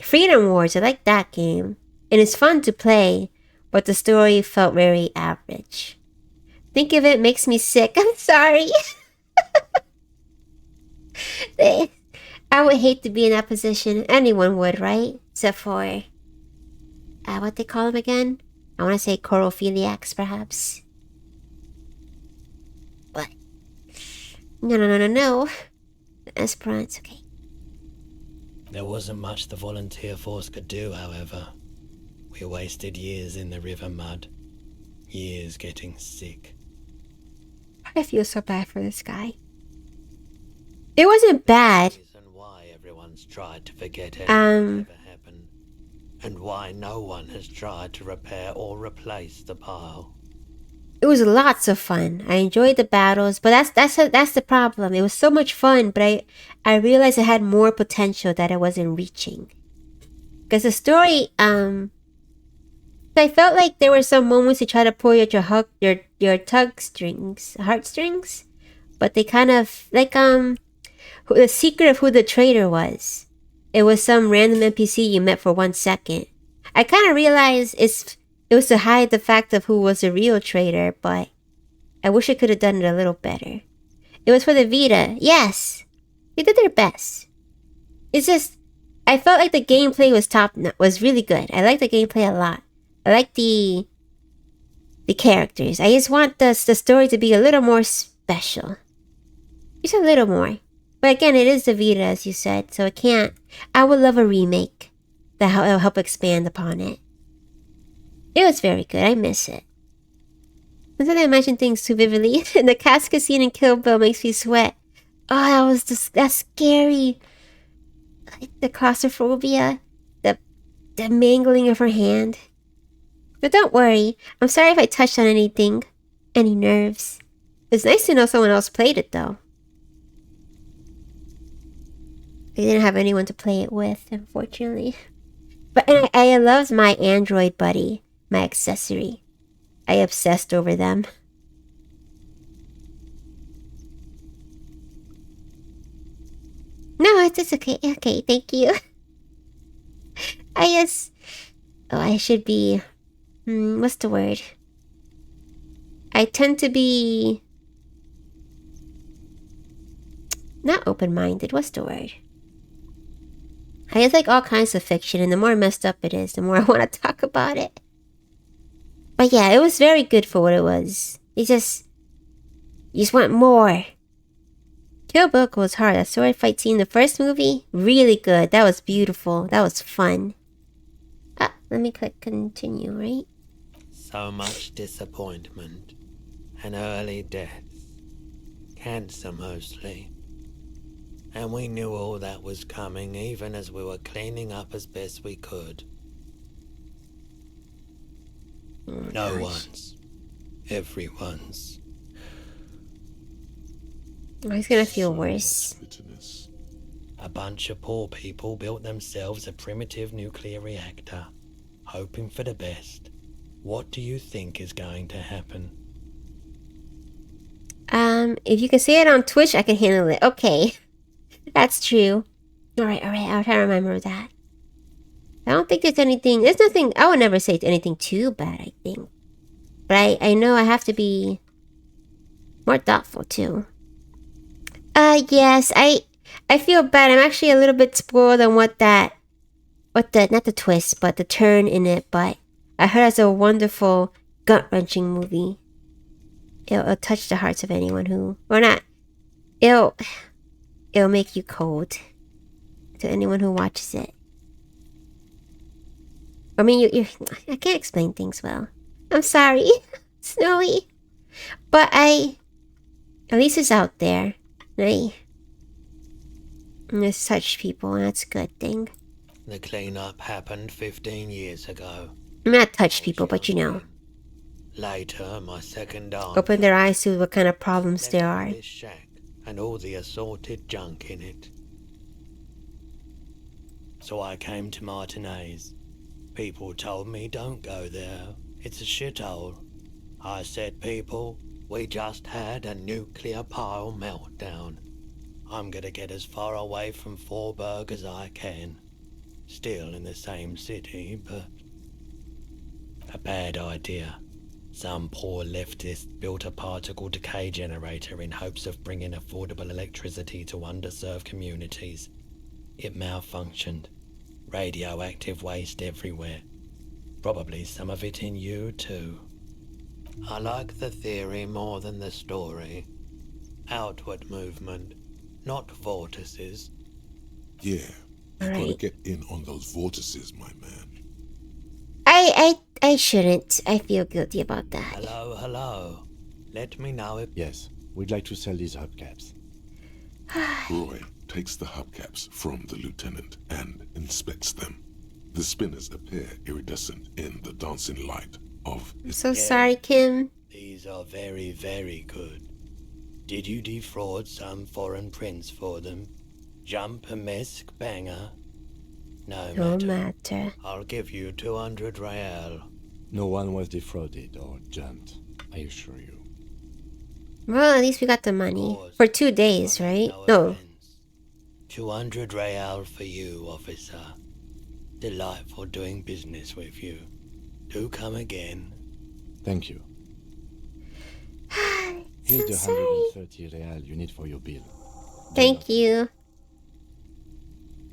Freedom Wars, I like that game, and it's fun to play, but the story felt very average. Think of it makes me sick. I'm sorry. I would hate to be in that position. Anyone would, right? Except for what they call them again? I want to say chorophiliacs, perhaps. But no. The Esperance, okay. There wasn't much the volunteer force could do, however. We wasted years in the river mud. Years getting sick. I feel so bad for this guy. It wasn't bad. Reason why everyone's tried to forget anything ever happened, and why no one has tried to repair or replace the pile. It was lots of fun. I enjoyed the battles, but that's the problem. It was so much fun, but I realized it had more potential that I wasn't reaching. Because the story, I felt like there were some moments you try to pull at your heartstrings, but they kind of like the secret of who the traitor was. It was some random NPC you met for 1 second. I kind of realized it was to hide the fact of who was the real traitor, but I wish I could have done it a little better. It was for the Vita. Yes, they did their best. It's just I felt like the gameplay was really good. I liked the gameplay a lot. I like the characters. I just want the story to be a little more special. Just a little more. But again, it is the Vita, as you said, so I would love a remake that will help expand upon it. It was very good. I miss it. Sometimes I imagine things too vividly. The casket scene in Kill Bill makes me sweat. Oh, that's scary. Like the claustrophobia, the mangling of her hand. But don't worry. I'm sorry if I touched on anything, any nerves. It's nice to know someone else played it, though. I didn't have anyone to play it with, unfortunately. But I loved my android buddy, my accessory. I obsessed over them. No, it's okay. Okay, thank you. I should be... what's the word? I tend to be... not open-minded. What's the word? I just like all kinds of fiction, and the more messed up it is, the more I want to talk about it. But yeah, it was very good for what it was. You just want more. Kill Bill was hard. That sword fight scene in the first movie, really good. That was beautiful. That was fun. Let me click continue, right? So much disappointment and early deaths. Cancer mostly. And we knew all that was coming even as we were cleaning up as best we could. No one's. Everyone's. Oh, he's gonna feel worse. A bunch of poor people built themselves a primitive nuclear reactor, hoping for the best. What do you think is going to happen? If you can say it on Twitch, I can handle it. Okay. That's true. Alright, I'll try to remember that. I don't think there's anything... There's nothing... I would never say it's anything too bad, I think. But I know I have to be more thoughtful, too. Yes, I feel bad. I'm actually a little bit spoiled on what the... Not the twist, but the turn in it. But I heard it's a wonderful, gut-wrenching movie. It'll touch the hearts of anyone who... Or not. It'll make you cold. To anyone who watches it. I mean, I can't explain things well. I'm sorry, Snowy. But at least it's out there. And it's touched people, and that's a good thing. The cleanup happened 15 years ago. I'm not touched people, but you know. Later, my second aunt Open their eyes to what kind of problems there are. this shack and all the assorted junk in it. So I came to Martinez. People told me don't go there. It's a shithole. I said, people, we just had a nuclear pile meltdown. I'm gonna get as far away from Forburg as I can. Still in the same city, but... a bad idea. Some poor leftist built a particle decay generator in hopes of bringing affordable electricity to underserved communities. It malfunctioned. Radioactive waste everywhere. Probably some of it in you too. I like the theory more than the story. Outward movement, not vortices. Yeah, you gotta Right. get in on those vortices, my man. I shouldn't. I feel guilty about that. Hello. Let me know if... Yes, we'd like to sell these hubcaps. Roy takes the hubcaps from the lieutenant and inspects them. The spinners appear iridescent in the dancing light of I'm so sorry, Kim. These are very, very good. Did you defraud some foreign prince for them? Jump a mesk banger? No matter. I'll give you 200 real. No one was defrauded or jumped, I assure you. Well, at least we got the money. For 2 days, right? No. 200 real for you, officer. Delightful doing business with you. Do come again. Thank you. Here's the sorry. 130 real you need for your bill. Thank you.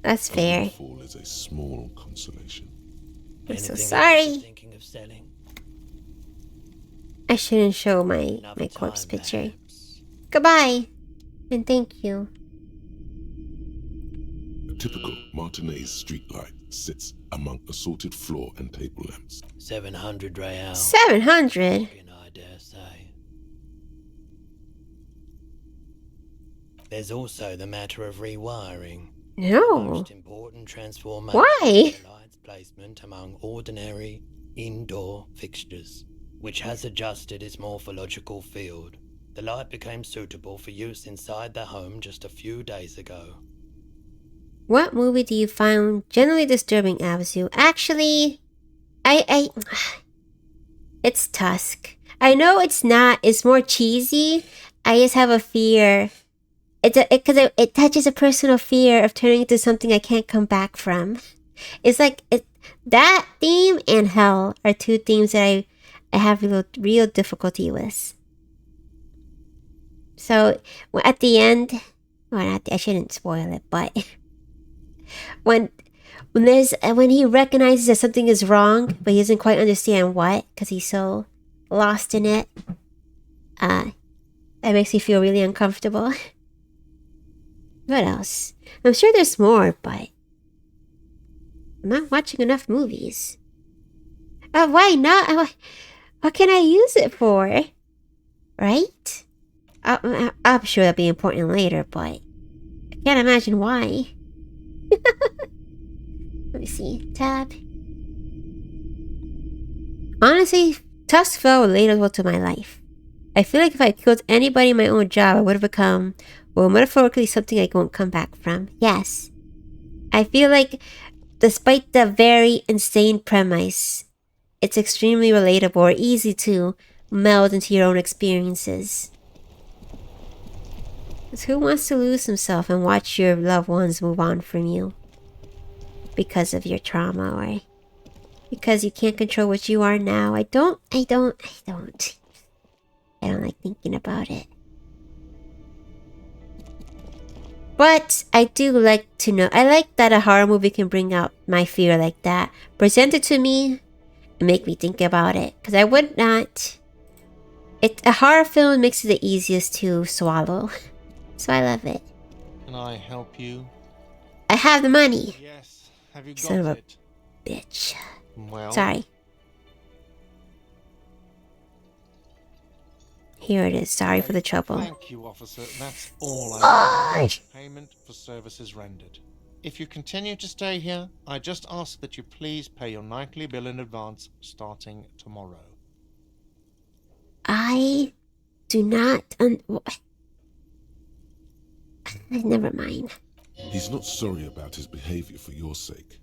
That's A fair. windfall is a small consolation. I'm so Anything else sorry. you're thinking of selling? I shouldn't show my Another corpse time, picture. perhaps. Goodbye. And thank you. A typical Martinez streetlight sits among assorted floor and table lamps. 700 real. 700? I dare say. There's also the matter of rewiring. No. Most important transformation. Why? Is the light's placement among ordinary indoor fixtures, which has adjusted its morphological field. The light became suitable for use inside the home just a few days ago. What movie do you find generally disturbing, Abzu? Actually, it's Tusk. I know it's not. It's more cheesy. I just have a fear. Because it touches a personal fear of turning into something I can't come back from. It's like that theme and hell are two themes that I have real difficulty with. So at the end, well, I shouldn't spoil it, but when he recognizes that something is wrong, but he doesn't quite understand what, because he's so lost in it, that makes me feel really uncomfortable. What else? I'm sure there's more, but I'm not watching enough movies. Why not? What can I use it for? Right? I'm sure that'll be important later, but I can't imagine why. Let me see. Tab. Honestly, Tusk fell relatable to my life. I feel like if I killed anybody in my own job, I would have become, well, metaphorically, something I won't come back from. Yes. I feel like, despite the very insane premise, it's extremely relatable or easy to meld into your own experiences. 'Cause who wants to lose himself and watch your loved ones move on from you? Because of your trauma or because you can't control what you are now. I don't like thinking about it. But I do like to know. I like that a horror movie can bring out my fear like that. Present it to me and make me think about it. Because I would not. A horror film makes it the easiest to swallow. So I love it. Can I help you? I have the money. Yes. Have you got Son of a it? bitch. Well. Sorry. Here it is. Sorry for the trouble. Thank you, officer. That's all I need. Payment for services rendered. If you continue to stay here, I just ask that you please pay your nightly bill in advance starting tomorrow. I do not. Never mind. He's not sorry about his behavior for your sake.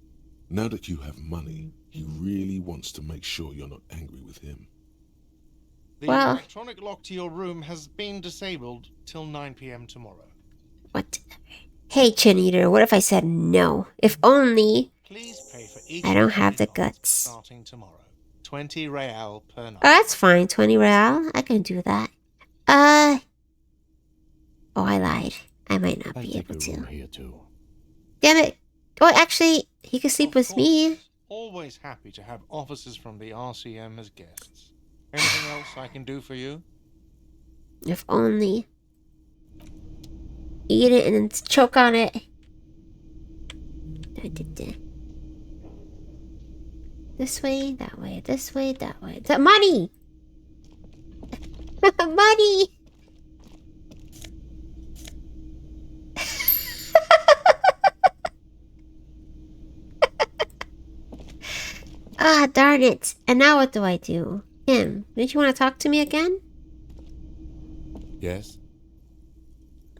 Now that you have money, he really wants to make sure you're not angry with him. The electronic lock to your room has been disabled till 9 p.m. tomorrow. What? Hey, Chin Eater, what if I said no? If only Please pay for each I don't have the guts. starting tomorrow. 20 real per night. Oh, that's fine. 20 real. I can do that. Oh, I lied. I might not be able to. Here too. Damn it. Oh, actually, he could sleep with me. Always happy to have officers from the RCM as guests. Anything else I can do for you? If only. Eat it and then choke on it. This way, that way, this way, that way. The money! Money! Ah, darn it. And now what do I do? Kim, didn't you want to talk to me again? Yes?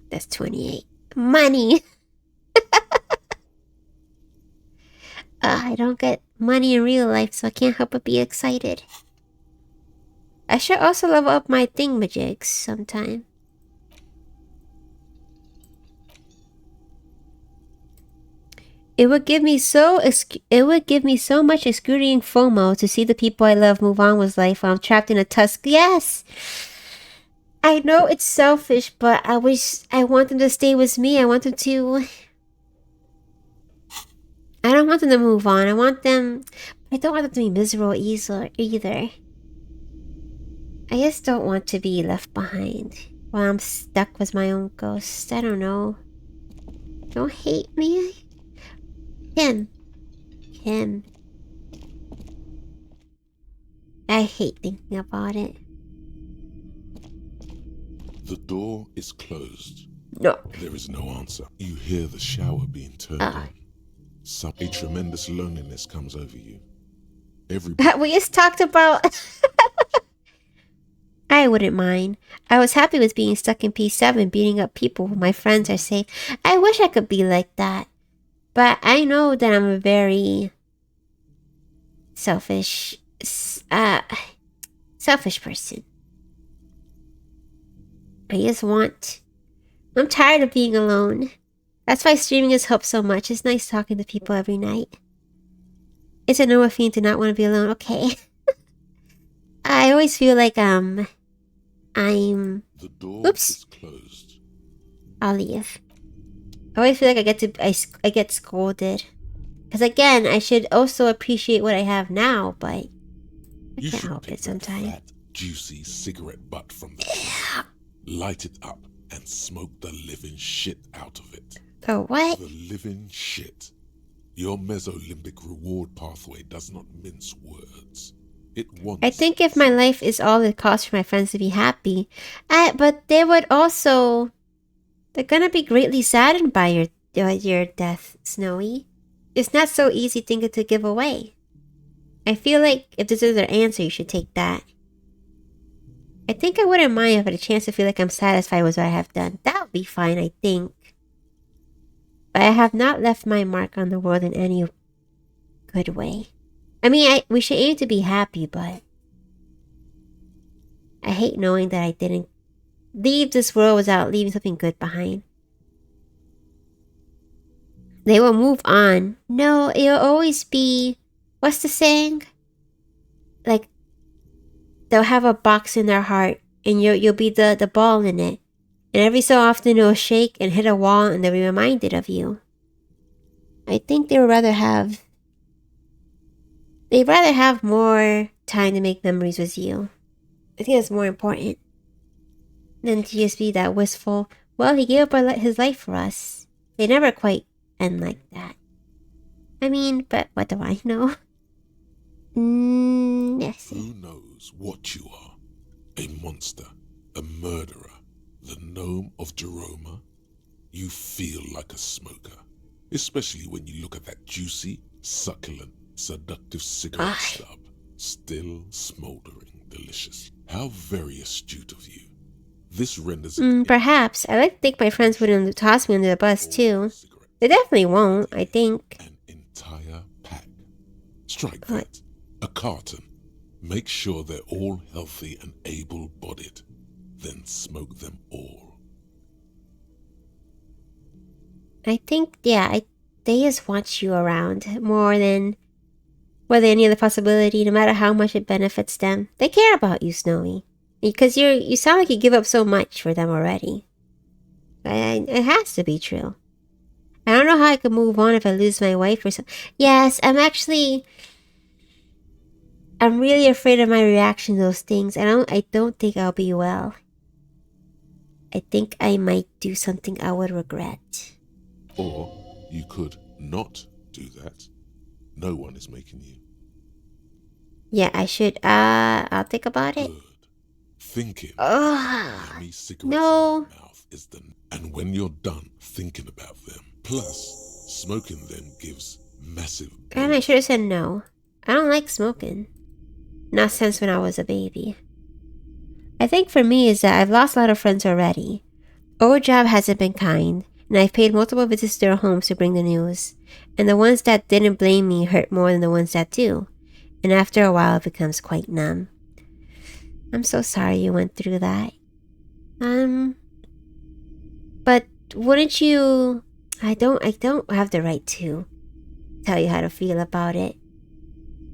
That's 28. Money! I don't get money in real life, so I can't help but be excited. I should also level up my thingamajigs sometime. It would give me so much excruciating FOMO to see the people I love move on with life while I'm trapped in a tusk. Yes, I know it's selfish, but I want them to stay with me. I want them to. I don't want them to move on. I don't want them to be miserable either. I just don't want to be left behind while I'm stuck with my own ghost. I don't know. Don't hate me. Kim. I hate thinking about it. The door is closed. No. There is no answer. You hear the shower being turned on. A tremendous loneliness comes over you. We just talked about... I wouldn't mind. I was happy with being stuck in P7, beating up people when my friends are safe. I wish I could be like that. But I know that I'm a very selfish person. I'm tired of being alone. That's why streaming has helped so much. It's nice talking to people every night. It's a normal feeling to not want to be alone. Okay. I always feel like The door is closed. I'll leave. I always feel like I get scolded. Because again, I should also appreciate what I have now, but I can't help it sometimes. Fat, juicy cigarette butt from the top, light it up and smoke the living shit out of it. The what? The living shit. Your mesolimbic reward pathway does not mince words. It wants. I think if my life is all it costs for my friends to be happy, but they would also. They're gonna be greatly saddened by your death, Snowy. It's not so easy thing to give away. I feel like if this is their answer, you should take that. I think I wouldn't mind if I had a chance to feel like I'm satisfied with what I have done. That would be fine, I think. But I have not left my mark on the world in any good way. I mean, we should aim to be happy, but I hate knowing that I didn't leave this world without leaving something good behind. They will move on. No, it'll always be... What's the saying? Like, they'll have a box in their heart, and you'll be the ball in it. And every so often it'll shake and hit a wall, and they'll be reminded of you. I think they'd rather have more time to make memories with you. I think that's more important than to just be that wistful, well, he gave up his life for us. They never quite end like that. I mean, but what do I know? Yes. Who knows what you are? A monster, a murderer, the gnome of Jeroma? You feel like a smoker, especially when you look at that juicy, succulent, seductive cigarette stub, still smoldering delicious. How very astute of you. This renders it perhaps. I like to think my friends wouldn't toss me under the bus too. They definitely won't, I think. an entire pack. Strike that. A carton. Make sure they're all healthy and able-bodied. Then smoke them all. I think, yeah, they just want you around more than any other possibility, no matter how much it benefits them. They care about you, Snowy. Because you sound like you give up so much for them already. It has to be true. I don't know how I could move on if I lose my wife or something. Yes, I'm really afraid of my reaction to those things. I don't think I'll be well. I think I might do something I would regret. Or you could not do that. No one is making you. Yeah, I should. I'll think about it. Good. Thinking. Cigarettes in your mouth is and when you're done thinking about them, plus smoking them gives massive. And I should have said no. I don't like smoking. Not since when I was a baby. I think for me is that I've lost a lot of friends already. Our job hasn't been kind, and I've paid multiple visits to their homes to bring the news. And the ones that didn't blame me hurt more than the ones that do. And after a while it becomes quite numb. I'm so sorry you went through that. But wouldn't you... I don't have the right to tell you how to feel about it.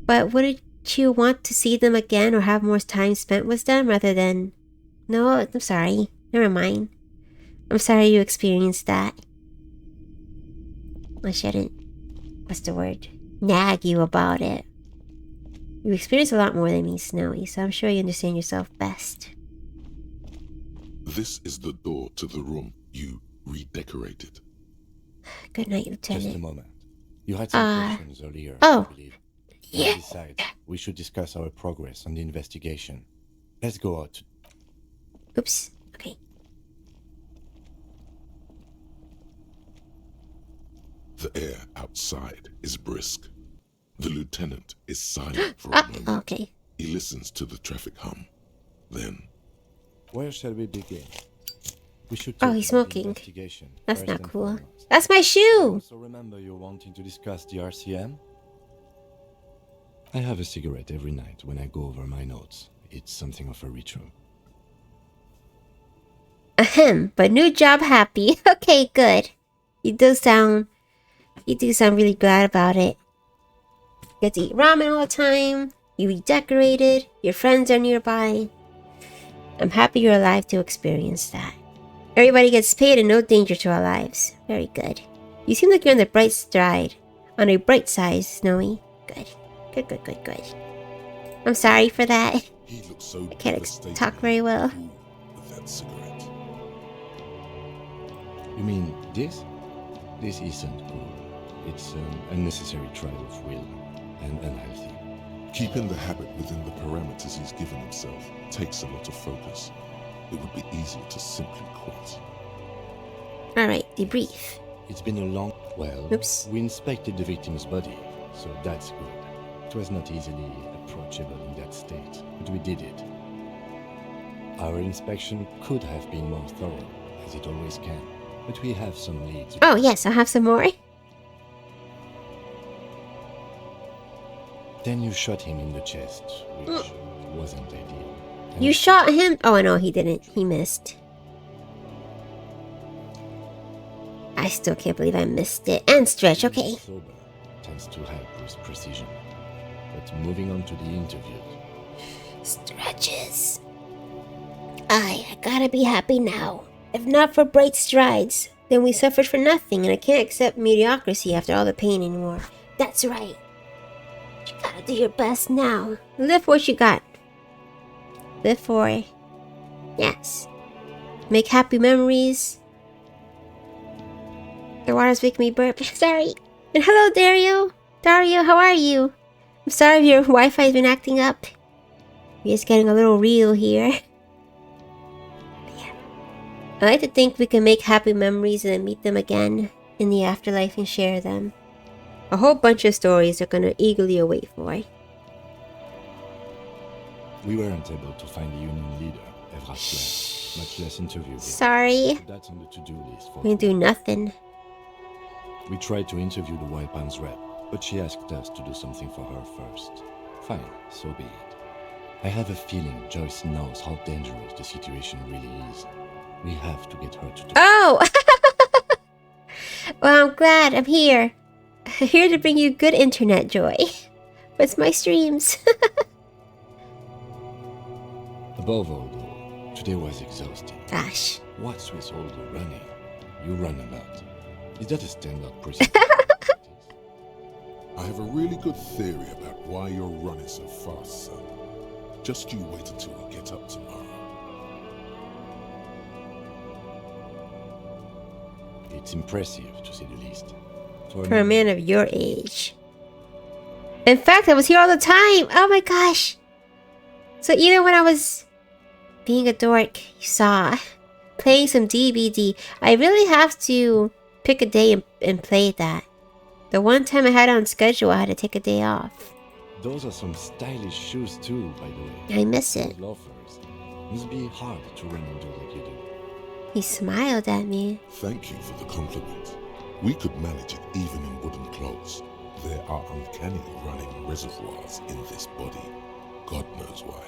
But wouldn't you want to see them again or have more time spent with them rather than... No, I'm sorry. Never mind. I'm sorry you experienced that. I shouldn't... What's the word? Nag you about it. You experience a lot more than me, Snowy, so I'm sure you understand yourself best. This is the door to the room you redecorated. Good night, Lieutenant. Just a moment. You had some questions earlier, oh. I believe. Yeah. Besides, we should discuss our progress on the investigation. Let's go out. Oops. Okay. The air outside is brisk. The lieutenant is silent for a moment. Okay. He listens to the traffic hum. Then... Where shall we begin? We should he's smoking. That's first not and cool. foremost. That's my shoe! So remember you're wanting to discuss the RCM? I have a cigarette every night when I go over my notes. It's something of a ritual. Ahem, but new job happy. Okay, good. You do sound really glad about it. You get to eat ramen all the time. You redecorated. Your friends are nearby. I'm happy you're alive to experience that. Everybody gets paid and no danger to our lives. Very good. You seem like you're on the bright stride. On a bright side, Snowy. Good. Good. I'm sorry for that. he looks so I can't talk very well. With that cigarette. You mean this? This isn't cool. It's an unnecessary trial of will and unhealthy. Keeping the habit within the parameters he's given himself takes a lot of focus. It would be easier to simply quit. Alright, debrief. It's been a long... Well, Oops. We inspected the victim's body, so that's good. It was not easily approachable in that state, but we did it. Our inspection could have been more thorough, as it always can, but we have some leads. Oh, yes, I'll have some more. Then you shot him in the chest, which wasn't ideal. And You shot him? Oh, no, he didn't. He missed. still can't believe I missed it. And stretch, okay. Sober tends to help with precision. But moving on to the interview. Stretches. I gotta be happy now. If not for bright strides, then we suffered for nothing, and I can't accept mediocrity after all the pain anymore. That's right. You gotta do your best now. Live for what you got. Live for... Yes. Make happy memories. The water's making me burp. Sorry. And hello, Dario. Dario, how are you? I'm sorry if your Wi-Fi's been acting up. We're just getting a little real here. Yeah. I like to think we can make happy memories and then meet them again in the afterlife and share them. A whole bunch of stories are gonna eagerly await for. We weren't able to find the union leader, Evra Claire, much less interview him. Sorry. That's on the to-do list for We do nothing. We tried to interview the White Palms rep, but she asked us to do something for her first. Fine, so be it. I have a feeling Joyce knows how dangerous the situation really is. We have to get her to do Oh! Well, I'm glad I'm here. Here to bring you good internet joy. With my streams. Above all, though, today was exhausting. Gosh. What's with all the running? You run a lot. Is that a standard procedure? I have a really good theory about why you're running so fast, son. Just you wait until we get up tomorrow. It's impressive, to say the least. For a man of your age. In fact, I was here all the time. Oh my gosh. So even when I was being a dork, you saw, playing some DBD, I really have to pick a day and play that. The one time I had it on schedule, I had to take a day off. Those are some stylish shoes too, by the way. I miss it. Those loafers. Must be hard to run into like you do. He smiled at me. Thank you for the compliment. We could manage it even in wooden clothes. There are uncanny running reservoirs in this body. God knows why.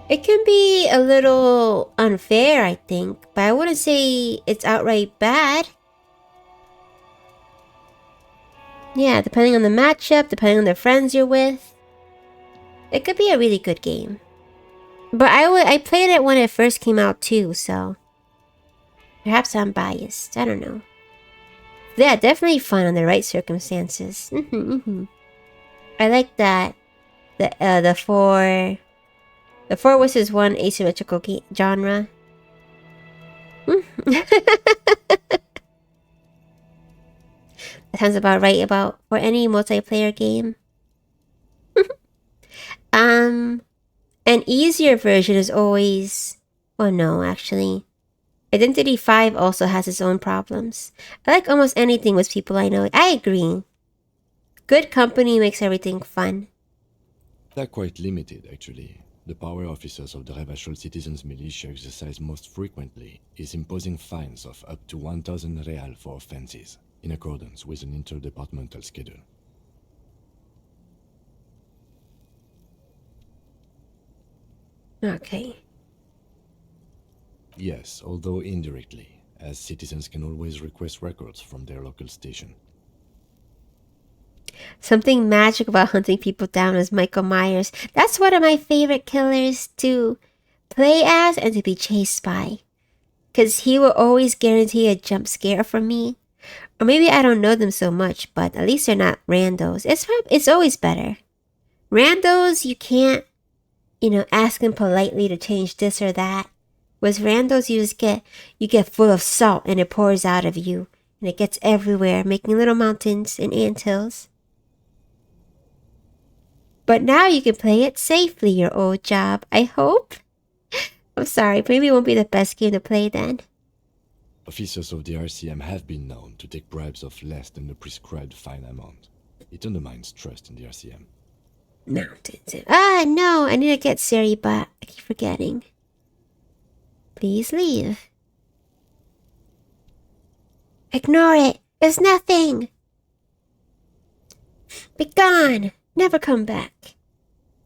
It can be a little unfair, I think, but I wouldn't say it's outright bad. Yeah, depending on the matchup, depending on the friends you're with, it could be a really good game. But I played it when it first came out too, so perhaps I'm biased. I don't know. Yeah, definitely fun under the right circumstances. I like that. The four versus one asymmetrical genre. That sounds about right for any multiplayer game. An easier version is always... Well, no, actually. Identity 5 also has its own problems. I like almost anything with people I know. I agree. Good company makes everything fun. They're quite limited, actually. The power officers of the Revachol Citizens Militia exercise most frequently is imposing fines of up to 1,000 real for offenses, in accordance with an interdepartmental schedule. Okay. Yes, although indirectly, as citizens can always request records from their local station. Something magic about hunting people down as Michael Myers. That's one of my favorite killers to play as and to be chased by. Because he will always guarantee a jump scare from me. Or maybe I don't know them so much, but at least they're not randos. It's always better. Randos, you can't, ask them politely to change this or that. With randos, you get full of salt and it pours out of you. And it gets everywhere, making little mountains and anthills. But now you can play it safely, your old job, I hope. I'm sorry, maybe it won't be the best game to play then. Officers of the RCM have been known to take bribes of less than the prescribed fine amount. It undermines trust in the RCM. Mountains. No, I need to get Siri, but I keep forgetting. Please leave. Ignore it. It's nothing. Be gone. Never come back.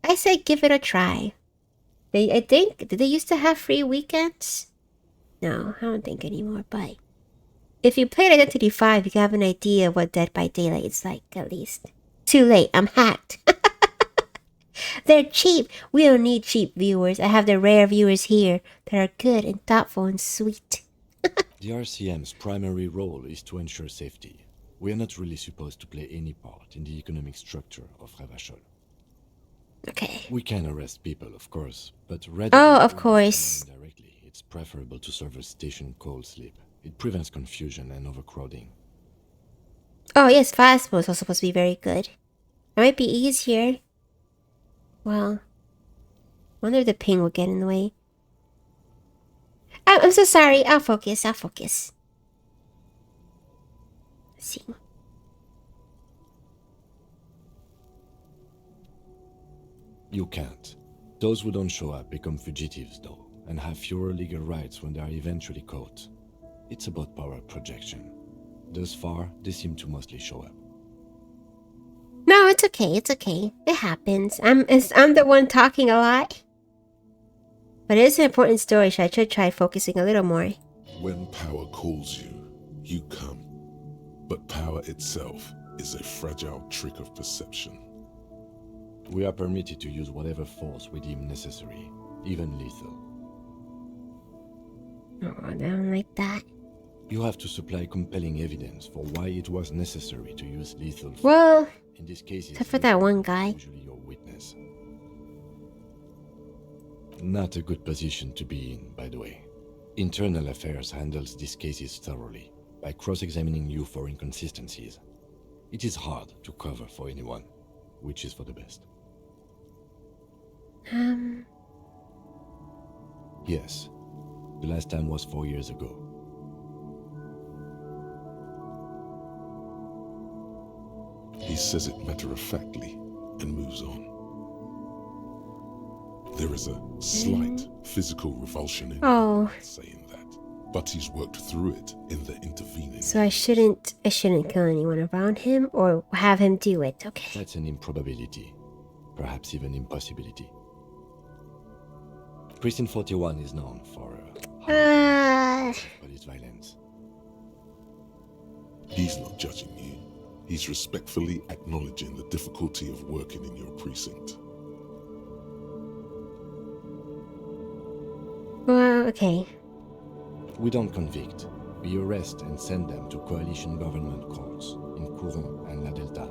I say give it a try. I think, did they used to have free weekends? No, I don't think anymore, but if you played Identity 5, you can have an idea of what Dead by Daylight is like, at least. Too late, I'm hacked. They're cheap. We don't need cheap viewers. I have the rare viewers here that are good and thoughtful and sweet. The RCM's primary role is to ensure safety. We are not really supposed to play any part in the economic structure of Revachol. Okay. We can arrest people, of course, but of course. Directly, it's preferable to serve a station cold sleep. It prevents confusion and overcrowding. Oh yes, fastball is also supposed to be very good. It might be easier. Well, wonder if the ping will get in the way. I'm so sorry. I'll focus. Let's see. You can't. Those who don't show up become fugitives, though, and have fewer legal rights when they are eventually caught. It's about power projection. Thus far, they seem to mostly show up. No, it's okay. It happens. I'm the one talking a lot. But it is an important story, so I should try focusing a little more. When power calls you, you come. But power itself is a fragile trick of perception. We are permitted to use whatever force we deem necessary, even lethal. Oh, I don't like that. You have to supply compelling evidence for why it was necessary to use lethal force. Well, in this case, except for that one guy. Usually your witness. Not a good position to be in, by the way. Internal Affairs handles these cases thoroughly, by cross-examining you for inconsistencies. It is hard to cover for anyone, which is for the best. Yes, the last time was 4 years ago. He says it matter-of-factly and moves on. There is a slight physical revulsion in him saying that, but he's worked through it in the intervening. So I shouldn't kill anyone around him or have him do it. Okay. That's an improbability, perhaps even impossibility. Precinct 41 is known for police violence. He's not judging you. He's respectfully acknowledging the difficulty of working in your precinct. Well, okay. We don't convict. We arrest and send them to coalition government courts in Couron and La Delta.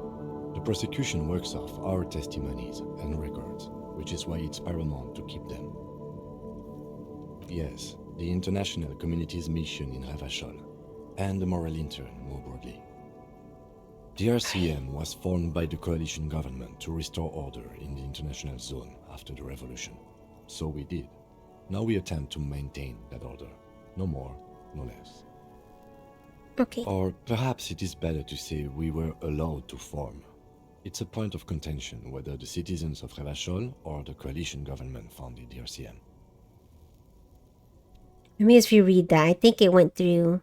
The prosecution works off our testimonies and records, which is why it's paramount to keep them. Yes, the international community's mission in Revachol, and the moral intern more broadly. The RCM was formed by the coalition government to restore order in the international zone after the revolution. So we did. Now we attempt to maintain that order. No more, no less. Okay. Or perhaps it is better to say we were allowed to form. It's a point of contention whether the citizens of Revachol or the coalition government founded the RCM. Let me just reread that. I think it went through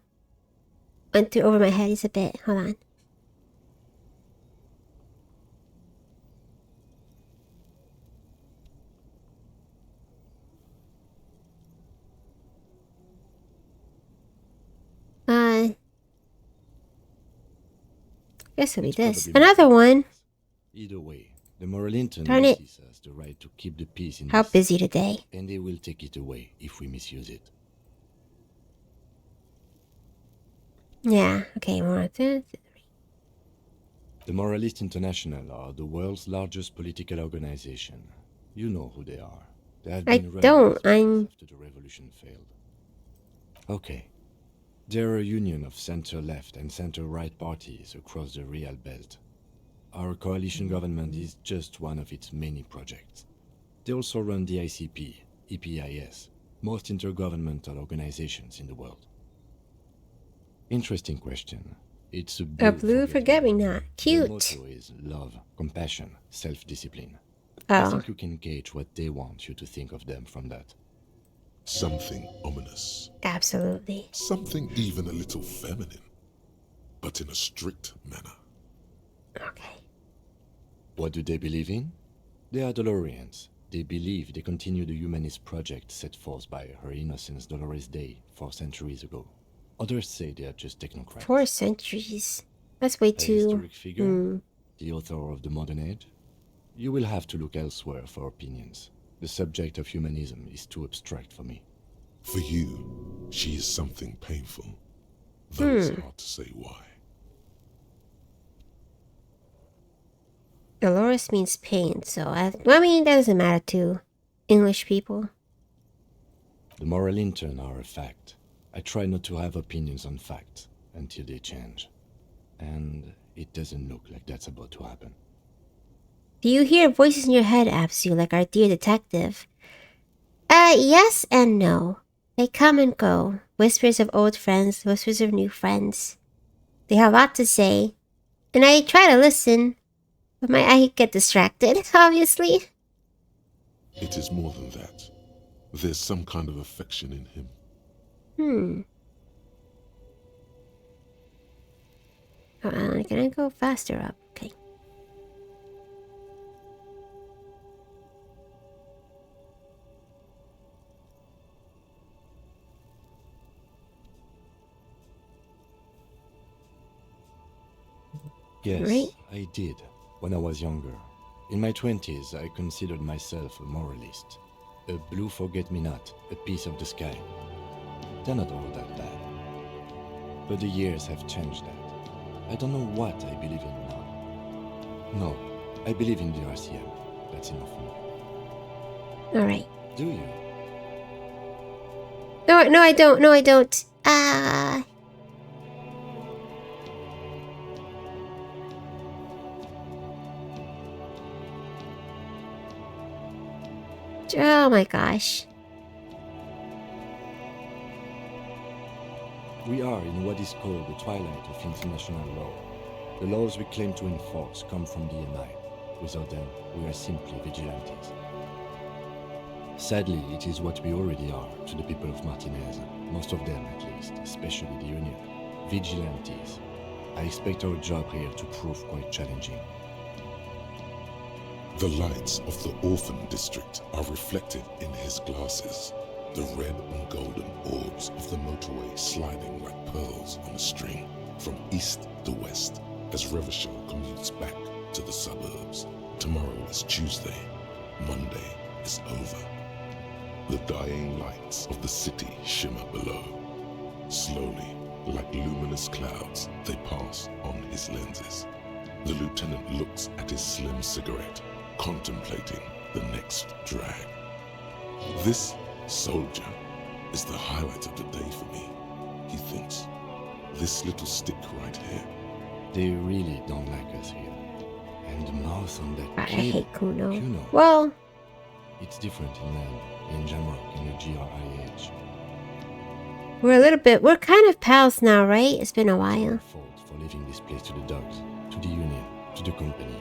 over my head just a bit. Hold on. Guess it'll be this. Another one. Either way, the moral intern Darn it. has the right to keep the peace in How this busy today. and they will take it away if we misuse it. Yeah, okay, more. The Moralist International are the world's largest political organization. You know who they are. They have I been running don't. since after the revolution failed. Okay. They're a union of center-left and center-right parties across the Real Belt. Our coalition government is just one of its many projects. They also run the ICP, EPIS, most intergovernmental organizations in the world. Interesting question. It's a blue forget-me-not. Cute. The motto is love, compassion, self-discipline. Oh. I think you can gauge what they want you to think of them from that. Something ominous. Absolutely. Something even a little feminine, but in a strict manner. Okay. What do they believe in? They are DeLoreans. They believe they continue the humanist project set forth by Her Innocence Dolores Day 4 centuries ago. Others say they are just technocrats. 4 centuries. That's way A too... historic figure, the author of the modern age. You will have to look elsewhere for opinions. The subject of humanism is too abstract for me. For you, she is something painful, though it's hard to say why. Dolores means pain, so I mean, that doesn't matter to English people. The moral intern are a fact. I try not to have opinions on facts until they change. And it doesn't look like that's about to happen. Do you hear voices in your head, Absu, like our dear detective? Yes and no. They come and go. Whispers of old friends, whispers of new friends. They have a lot to say. And I try to listen, but I get distracted, obviously. It is more than that. There's some kind of affection in him. Can I go faster up? Okay. Yes, Right. I did, when I was younger. In my 20s, I considered myself a moralist. A blue forget-me-not, a piece of the sky. They're not all that bad. But the years have changed that. I don't know what I believe in now. No, I believe in the RCM. That's enough for me. Alright. Do you? No, I don't. No, I don't. Oh my gosh. We are in what is called the twilight of international law. The laws we claim to enforce come from the MI. Without them, we are simply vigilantes. Sadly, it is what we already are to the people of Martinez, most of them at least, especially the Union. Vigilantes. I expect our job here to prove quite challenging. The lights of the orphan district are reflected in his glasses, the red and golden orbs of the motorway sliding like pearls on a string from east to west as Revachol commutes back to the suburbs. Tomorrow is Tuesday. Monday is over. The dying lights of the city shimmer below. Slowly, like luminous clouds, they pass on his lenses. The lieutenant looks at his slim cigarette, contemplating the next drag. This soldier is the highlight of the day for me, he thinks. This little stick right here. They really don't like us here. And the mouth on that I kid, hate Kuno. Kuno. Well, It's different in land, in Jamrock, in the GRIH. we're kind of pals now, right? It's been a while. Fault for leaving this place to the dogs, to the Union, to the company.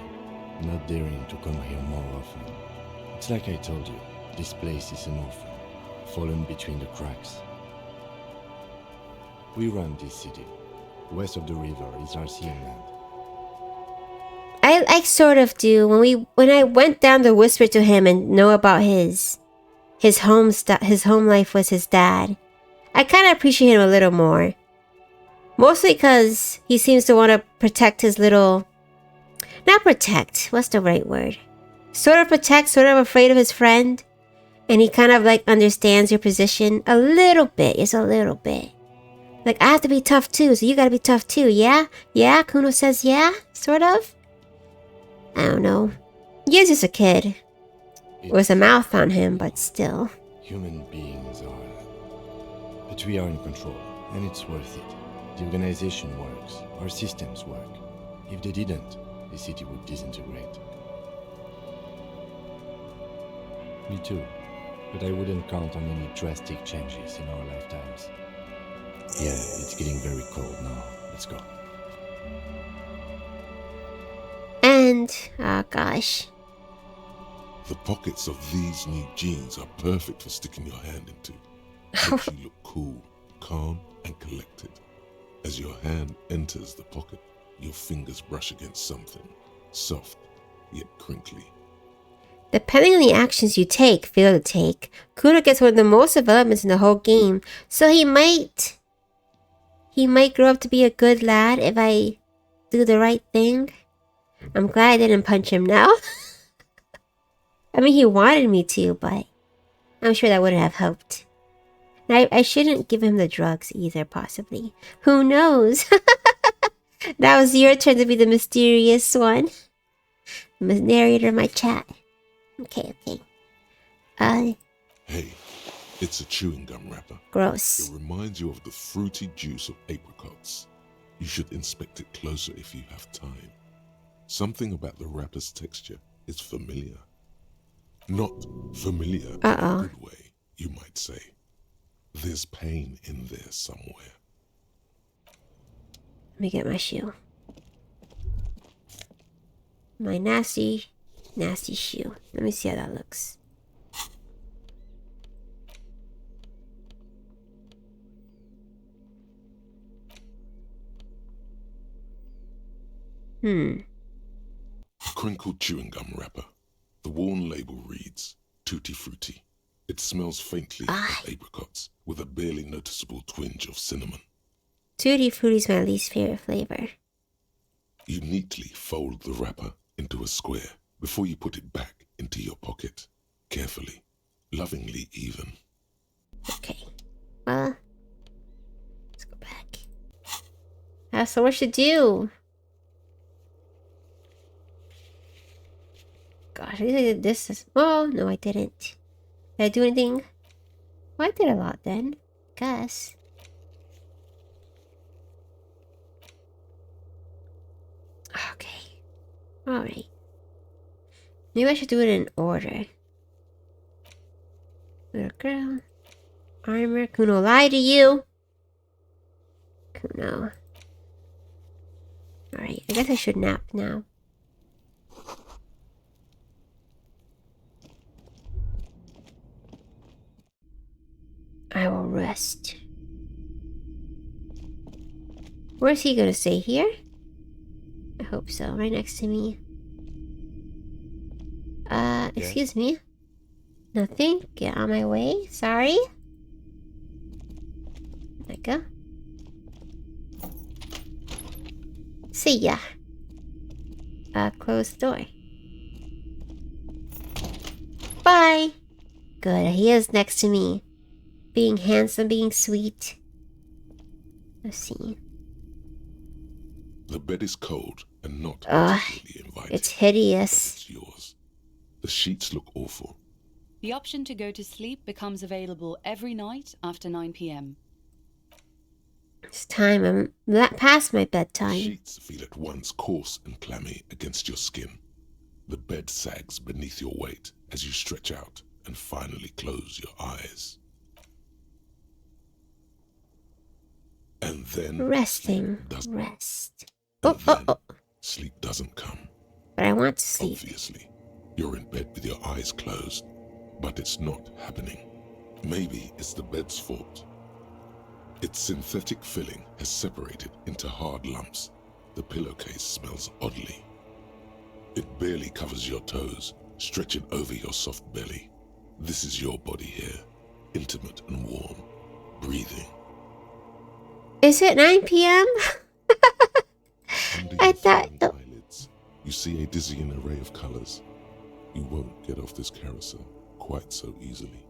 Not daring to come here more often. It's like I told you, this place is an orphan, fallen between the cracks. We run this city. West of the river is RCM land. I sort of do. When I went down to whisper to him and know about his home life was his dad, I kind of appreciate him a little more. Mostly because he seems to want to protect his little... Not protect, what's the right word? Sort of protect, sort of afraid of his friend. And he kind of like understands your position a little bit, just a little bit. Like, I have to be tough too, so you gotta be tough too, yeah? Yeah? Kuno says yeah? Sort of? I don't know. He's just a kid. With a mouth on him, but still. Human beings are... But we are in control, and it's worth it. The organization works, our systems work. If they didn't, the city would disintegrate. Me too, but I wouldn't count on any drastic changes in our lifetimes. Yeah, it's getting very cold now. Let's go. And, oh gosh. The pockets of these new jeans are perfect for sticking your hand into. Makes you look cool, calm, and collected. As your hand enters the pocket, your fingers brush against something, soft yet crinkly. Depending on the actions you fail to take, Kuno gets one of the most developments in the whole game. So he might grow up to be a good lad if I do the right thing. I'm glad I didn't punch him now. I mean, he wanted me to, but I'm sure that wouldn't have helped. And I shouldn't give him the drugs either, possibly. Who knows? That was your turn to be the mysterious one. The narrator of my chat. Okay. Hey, it's a chewing gum wrapper. Gross. It reminds you of the fruity juice of apricots. You should inspect it closer if you have time. Something about the wrapper's texture is familiar. Not familiar in a good way, you might say. There's pain in there somewhere. Let me get my shoe. My nasty shoe. Let me see how that looks. Crinkled chewing gum wrapper. The worn label reads, Tutti Frutti. It smells faintly of apricots, with a barely noticeable twinge of cinnamon. Tutti Frutti is my least favorite flavor. You neatly fold the wrapper into a square before you put it back into your pocket. Carefully, lovingly even. Okay. Well, let's go back. I have so much to do. Gosh, I did this. Oh, no, I didn't. Did I do anything? Well, I did a lot then. Guess. Okay. Alright. Maybe I should do it in order. Little girl. Armor. Kuno lied to you. Kuno. Alright, I guess I should nap now. I will rest. Where's he gonna stay? Here? I hope so. Right next to me. Excuse me. Nothing. Get on my way. Sorry. There we go. See ya. Close the door. Bye. Good. He is next to me. Being handsome, being sweet. Let's see. The bed is cold and not particularly inviting. It's hideous. It's yours. The sheets look awful. The option to go to sleep becomes available every night after 9 p.m. It's time. I'm past my bedtime. The sheets feel at once coarse and clammy against your skin. The bed sags beneath your weight as you stretch out and finally close your eyes. And then resting. Rest. Sleep doesn't come. But I want to sleep. Obviously, you're in bed with your eyes closed, but it's not happening. Maybe it's the bed's fault. Its synthetic filling has separated into hard lumps. The pillowcase smells oddly. It barely covers your toes, stretching over your soft belly. This is your body here, intimate and warm, breathing. Is it 9 p.m.? I thought... eyelids, you see a dizzying array of colors. You won't get off this carousel quite so easily.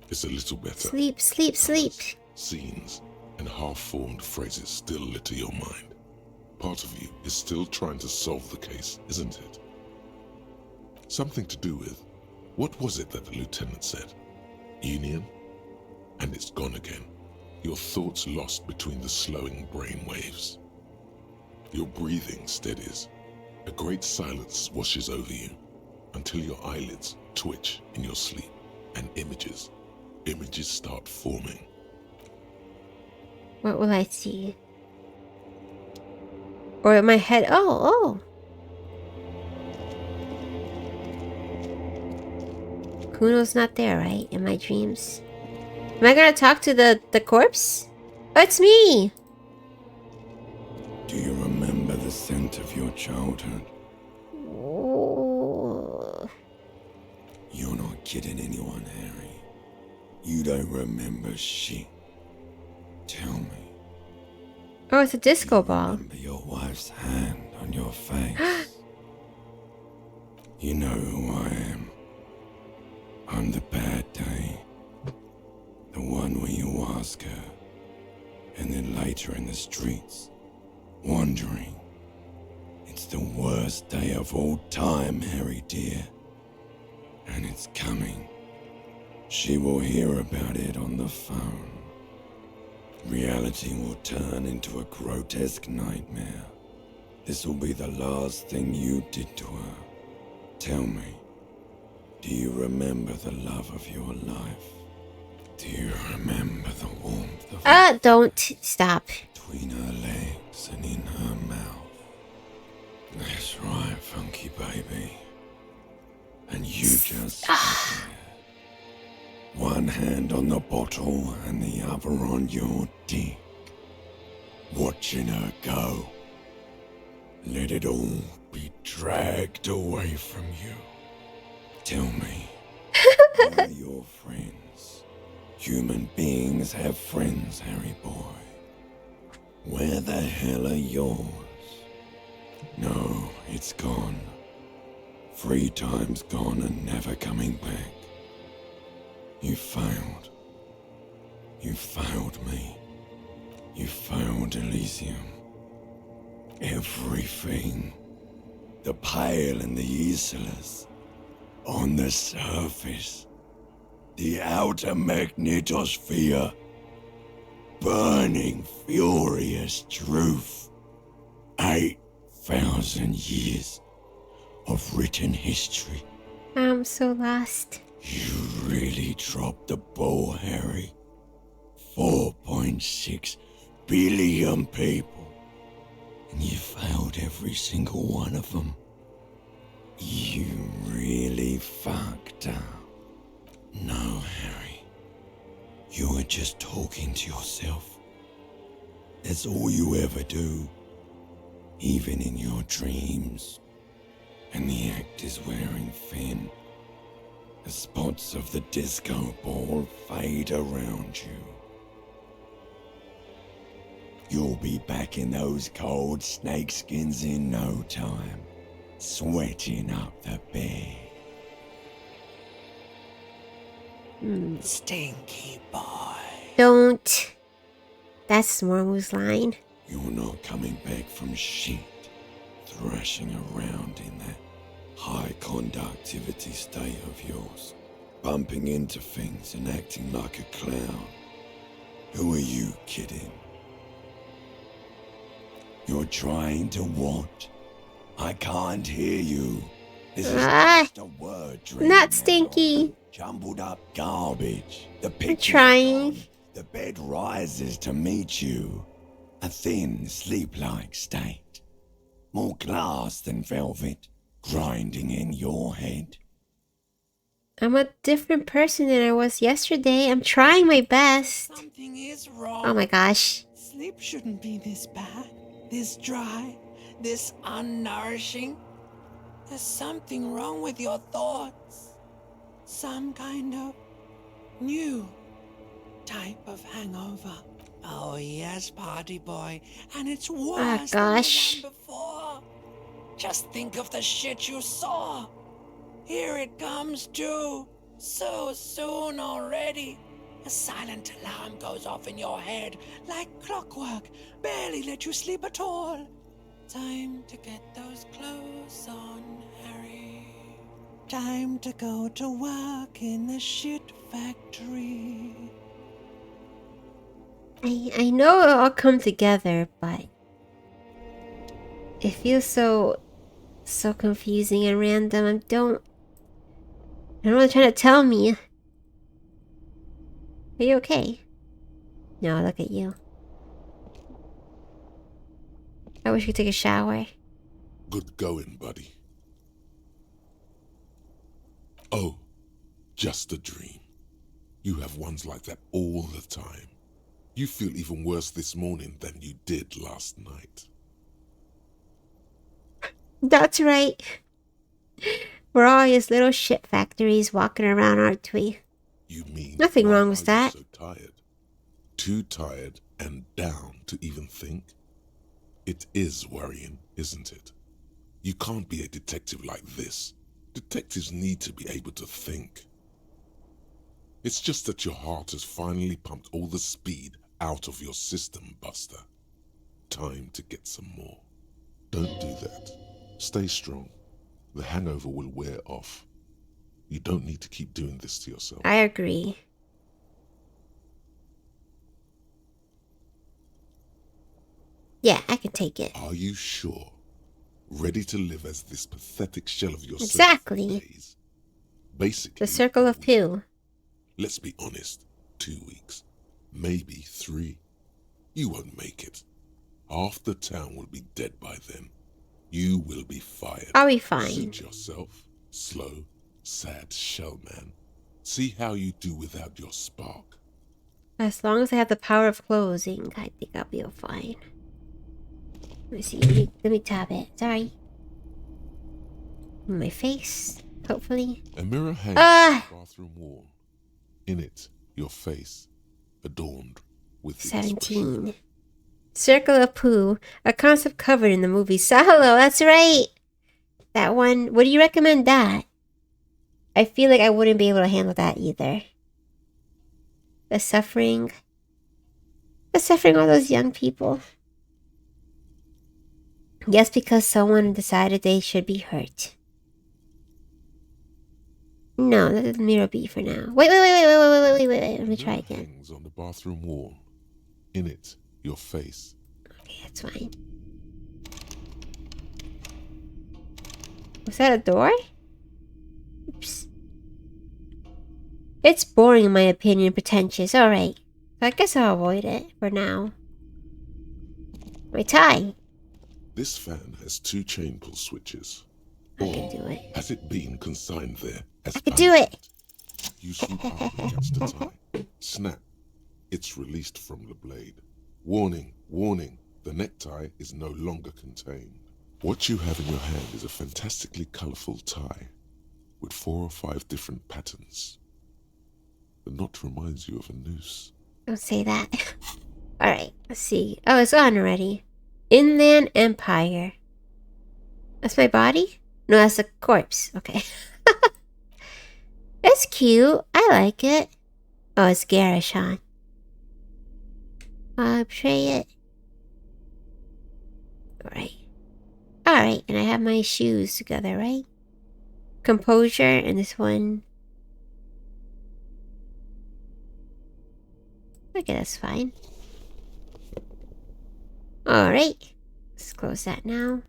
It's a little better. Sleep, sleep, sleep. Scenes and half-formed phrases still litter your mind. Part of you is still trying to solve the case, isn't it? Something to do with, what was it that the lieutenant said? Union? And it's gone again. Your thoughts lost between the slowing brain waves. Your breathing steadies. A great silence washes over you until your eyelids twitch in your sleep and images start forming. What will I see? Or in my head, oh. Kuno's not there, right? In my dreams. Am I gonna talk to the corpse? Oh, it's me! Do you remember the scent of your childhood? Oh. kidding anyone, Harry? You don't remember shit. Tell me. Oh, it's a disco ball. Remember your wife's hand on your face. You know who I am. I'm the bad day. The one where you ask her, and then later in the streets, wandering. It's the worst day of all time, Harry dear. And it's coming. She will hear about it on the phone. Reality will turn into a grotesque nightmare. This will be the last thing you did to her. Tell me, do you remember the love of your life? Do you remember the warmth of don't stop. between her legs and in her mouth? That's right, funky baby. And you just sit there. One hand on the bottle and the other on your dick. Watching her go. Let it all be dragged away from you. Tell me, where are your friends? Human beings have friends, Harry boy. Where the hell are yours? No, it's gone. 3 times gone and never coming back. You failed. You failed me. You failed Elysium. Everything. The Pale and the Isolas. On the surface. The outer magnetosphere. Burning, furious truth. 8,000 years of written history. I'm so lost. You really dropped the ball, Harry. 4.6 billion people. And you failed every single one of them. You really fucked up. No, Harry. You were just talking to yourself. That's all you ever do. Even in your dreams. And the act is wearing thin. The spots of the disco ball fade around you. You'll be back in those cold snakeskins in no time, sweating up the bed. Stinky boy. Don't. That's Mormu's line. You're not coming back from shit, thrashing around in that high conductivity state of yours, bumping into things and acting like a clown. Who are you kidding? You're trying to what? I can't hear you. This is just a word dream. Not stinky. Jumbled up garbage. The picture's trying. gone. The bed rises to meet you. A thin, sleep-like state. More glass than velvet, grinding in your head. I'm a different person than I was yesterday. I'm trying my best. Something is wrong. Oh my gosh. Sleep shouldn't be this bad, this dry, this unnourishing. There's something wrong with your thoughts. Some kind of new type of hangover. Oh yes, party boy, and it's worse gosh. than the one before. Just think of the shit you saw. Here it comes too, so soon already. A silent alarm goes off in your head like clockwork, barely let you sleep at all. Time to get those clothes on, Harry. Time to go to work in the shit factory. I know it'll all come together, but it feels so confusing and random. I don't know what they're trying to tell me. Are you okay? No, look at you. I wish you could take a shower. Good going, buddy. Oh, just a dream. You have ones like that all the time. You feel even worse this morning than you did last night. That's right. We're all just little shit factories walking around, aren't we? You mean Nothing why wrong are with you that. so tired? Too tired and down to even think? It is worrying, isn't it? You can't be a detective like this. Detectives need to be able to think. It's just that your heart has finally pumped all the speed out of your system, Buster. Time to get some more. Don't do that. Stay strong. The hangover will wear off. You don't need to keep doing this to yourself. I agree. Yeah, I can take it. Are you sure? Ready to live as this pathetic shell of yourself? Exactly. Days? Basically, The circle of poo. let's be honest. 2 weeks. Maybe 3. You won't make it. Half the town will be dead by then. You will be fired. I'll be fine. Suit yourself. Slow, sad shell man. See how you do without your spark. As long as I have the power of closing, I think I'll be fine. Let me see. Let me tap it. Sorry. My face, hopefully. A mirror hangs on the bathroom wall. In it, your face, adorned with the 17. Circle of Poo, a concept covered in the movie Solo. That's right. That one. Would you recommend that? I feel like I wouldn't be able to handle that either. The suffering. The suffering of those young people. Just because someone decided they should be hurt. No, let the mirror be for now. Wait. Let me try again. Hangs on the bathroom wall. In it, your face. Okay, that's fine. Was that a door? Oops. It's boring in my opinion, pretentious. Alright. So I guess I'll avoid it for now. My tie. This fan has 2 chain pull switches. I can do it. Has it been consigned there as I can do it! You swoop up and catch the tie. Snap. It's released from the blade. Warning, warning. The necktie is no longer contained. What you have in your hand is a fantastically colorful tie with 4 or 5 different patterns. The knot reminds you of a noose. Don't say that. Alright, let's see. Oh, it's on already. Inland Empire. That's my body? No, that's a corpse. Okay. That's cute. I like it. Oh, it's garish, huh? I'll tray it. Alright. Alright, and I have my shoes together, right? Composure, and this one. Okay, that's fine. Alright. Let's close that now.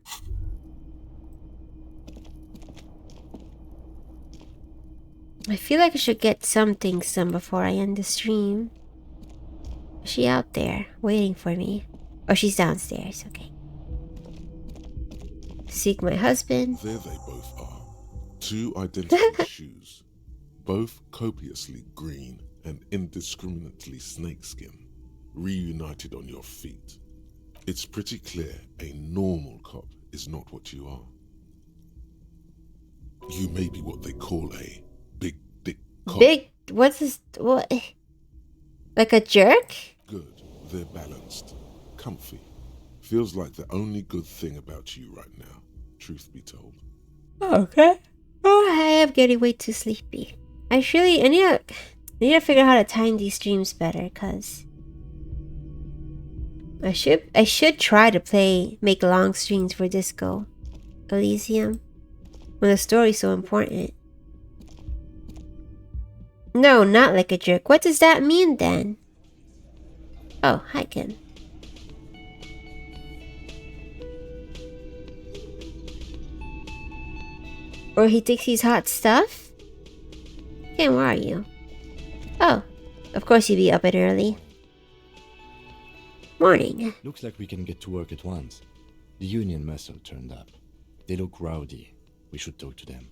I feel like I should get some before I end the stream. Is she out there waiting for me? Oh, she's downstairs. Okay. Seek my husband. There they both are. 2 identical shoes. Both copiously green and indiscriminately snakeskin. Reunited on your feet. It's pretty clear a normal cop is not what you are. You may be what they call a big dick cop. Big? What's this? What? Like a jerk? Good. They're balanced. Comfy. Feels like the only good thing about you right now, truth be told. Okay. Oh, I am getting way too sleepy. I need to figure out how to time these streams better, cause I should try to make long streams for Disco Elysium when the story's so important. No, not like a jerk. What does that mean then? Oh, hi Kim. Or he thinks he's hot stuff? Kim, where are you? Oh, of course you'd be up and early. Morning. Looks like we can get to work at once. The union muscle turned up. They look rowdy. We should talk to them.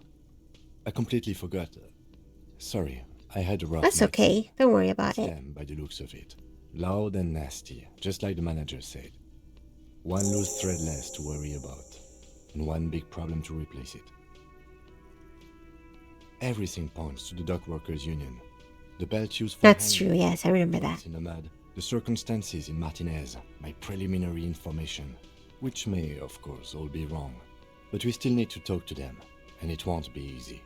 I completely forgot. Sorry, I had a rough That's night. okay. Don't worry about it. Them by the looks of it. Loud and nasty, just like the manager said. One loose thread less to worry about, and one big problem to replace it. Everything points to the dock workers' union. The belt used for That's hanging, true, yes, I remember that. in the mud, the circumstances in Martinez, my preliminary information, which may, of course, all be wrong. But we still need to talk to them, and it won't be easy.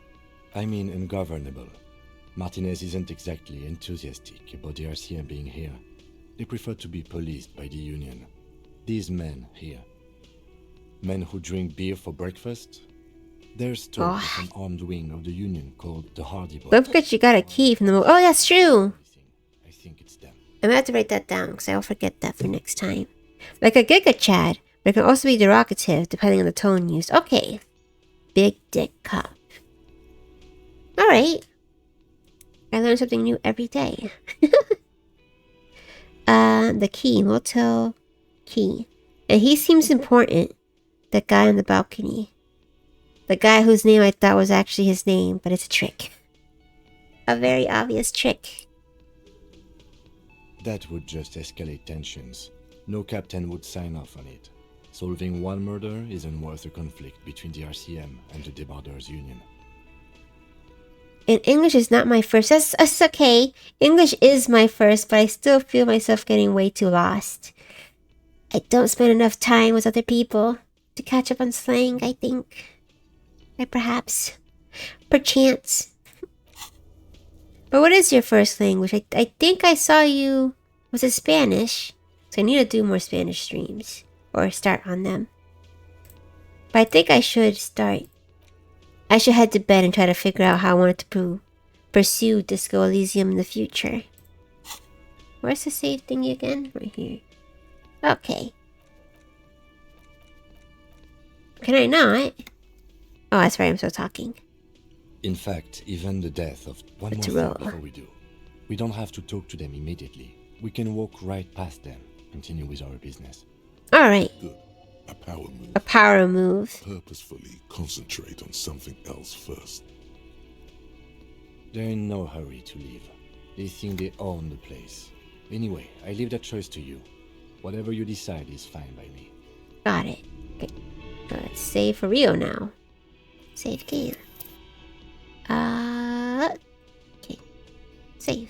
I mean ungovernable. Martinez isn't exactly enthusiastic about the RCM being here. They prefer to be policed by the union. These men here. Men who drink beer for breakfast? There's talk of an armed wing of the union called the Hardy Boys. Don't forget you got a key from the... Oh, that's true! I think it's them. I'm gonna have to write that down, because I'll forget that for next time. Like a Giga Chad, but it can also be derogative, depending on the tone used. Okay. Big Dick Cop. Alright. I learn something new every day. The key. Motel key. And he seems important. The guy on the balcony. The guy whose name I thought was actually his name, but it's a trick. A very obvious trick. That would just escalate tensions. No captain would sign off on it. Solving one murder isn't worth a conflict between the RCM and the Debarders Union. And English is not my first. That's okay. English is my first, but I still feel myself getting way too lost. I don't spend enough time with other people to catch up on slang, I think. Or perhaps. Perchance. But what is your first language? I think I saw you... Was it Spanish? So I need to do more Spanish streams. Or start on them. But I think I should start. I should head to bed and try to figure out how I wanted to pursue Disco Elysium in the future. Where's the save thingy again? Right here. Okay. Can I not? Oh, that's right, I'm still talking. In fact, even the death of one more thing before we do. We don't have to talk to them immediately. We can walk right past them, continue with our business. Alright. Good. A power move. A power move. Purposefully concentrate on something else first. They're in no hurry to leave. They think they own the place. Anyway, I leave that choice to you. Whatever you decide is fine by me. Got it. Okay. So let's save for Rio now. Save game. Okay. Save.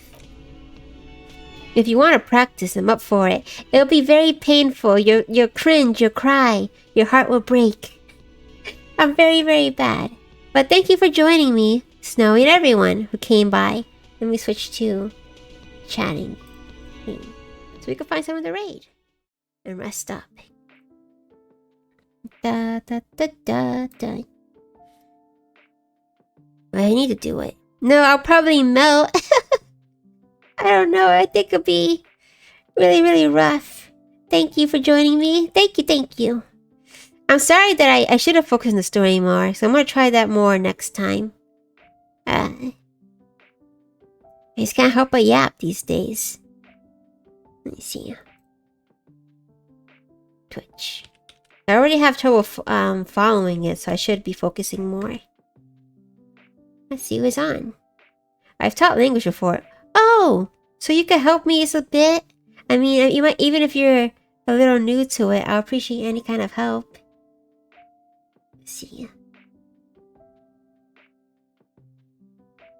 If you want to practice, I'm up for it. It'll be very painful. You'll cringe, you'll cry, your heart will break. I'm very, very bad. But thank you for joining me, Snowy, and everyone who came by. Let me switch to chatting. So we can find some of the raid. And rest up. Da da da da da. I need to do it. No, I'll probably melt. I don't know. I think it'll be really, really rough. Thank you for joining me. Thank you. I'm sorry that I should have focused on the story more. So I'm going to try that more next time. I just can't help but yap these days. Let me see. Twitch. I already have trouble following it, so I should be focusing more. Let's see who's on. I've taught language before. Oh, so you can help me just a bit? I mean, you might, even if you're a little new to it, I'll appreciate any kind of help. Let's see.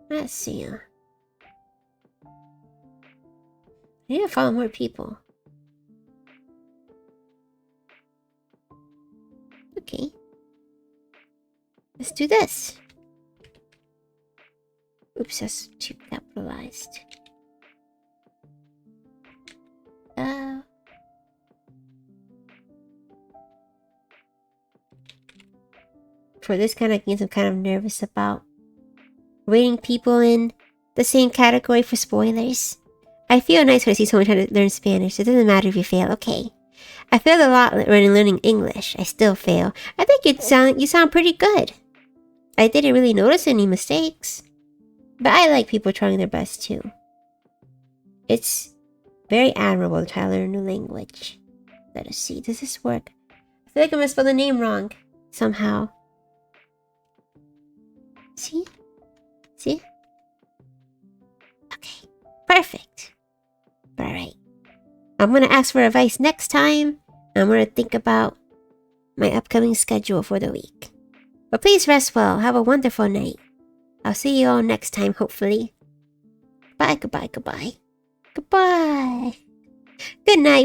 Let's see. I need to follow more people. Okay. Let's do this. Oops, that's too capitalized. For this kind of games, I'm kind of nervous about rating people in the same category for spoilers. I feel nice when I see someone trying to learn Spanish. It doesn't matter if you fail. Okay. I failed a lot when learning English. I still fail. I think you sound pretty good. I didn't really notice any mistakes. But I like people trying their best too. It's very admirable to try to learn a new language. Let us see. Does this work? I feel like I'm gonna spell the name wrong. Somehow. See? See? Okay. Perfect. Alright. I'm gonna ask for advice next time. I'm gonna think about my upcoming schedule for the week. But please rest well. Have a wonderful night. I'll see you all next time, hopefully. Bye, goodbye, goodbye. Goodbye. Good night.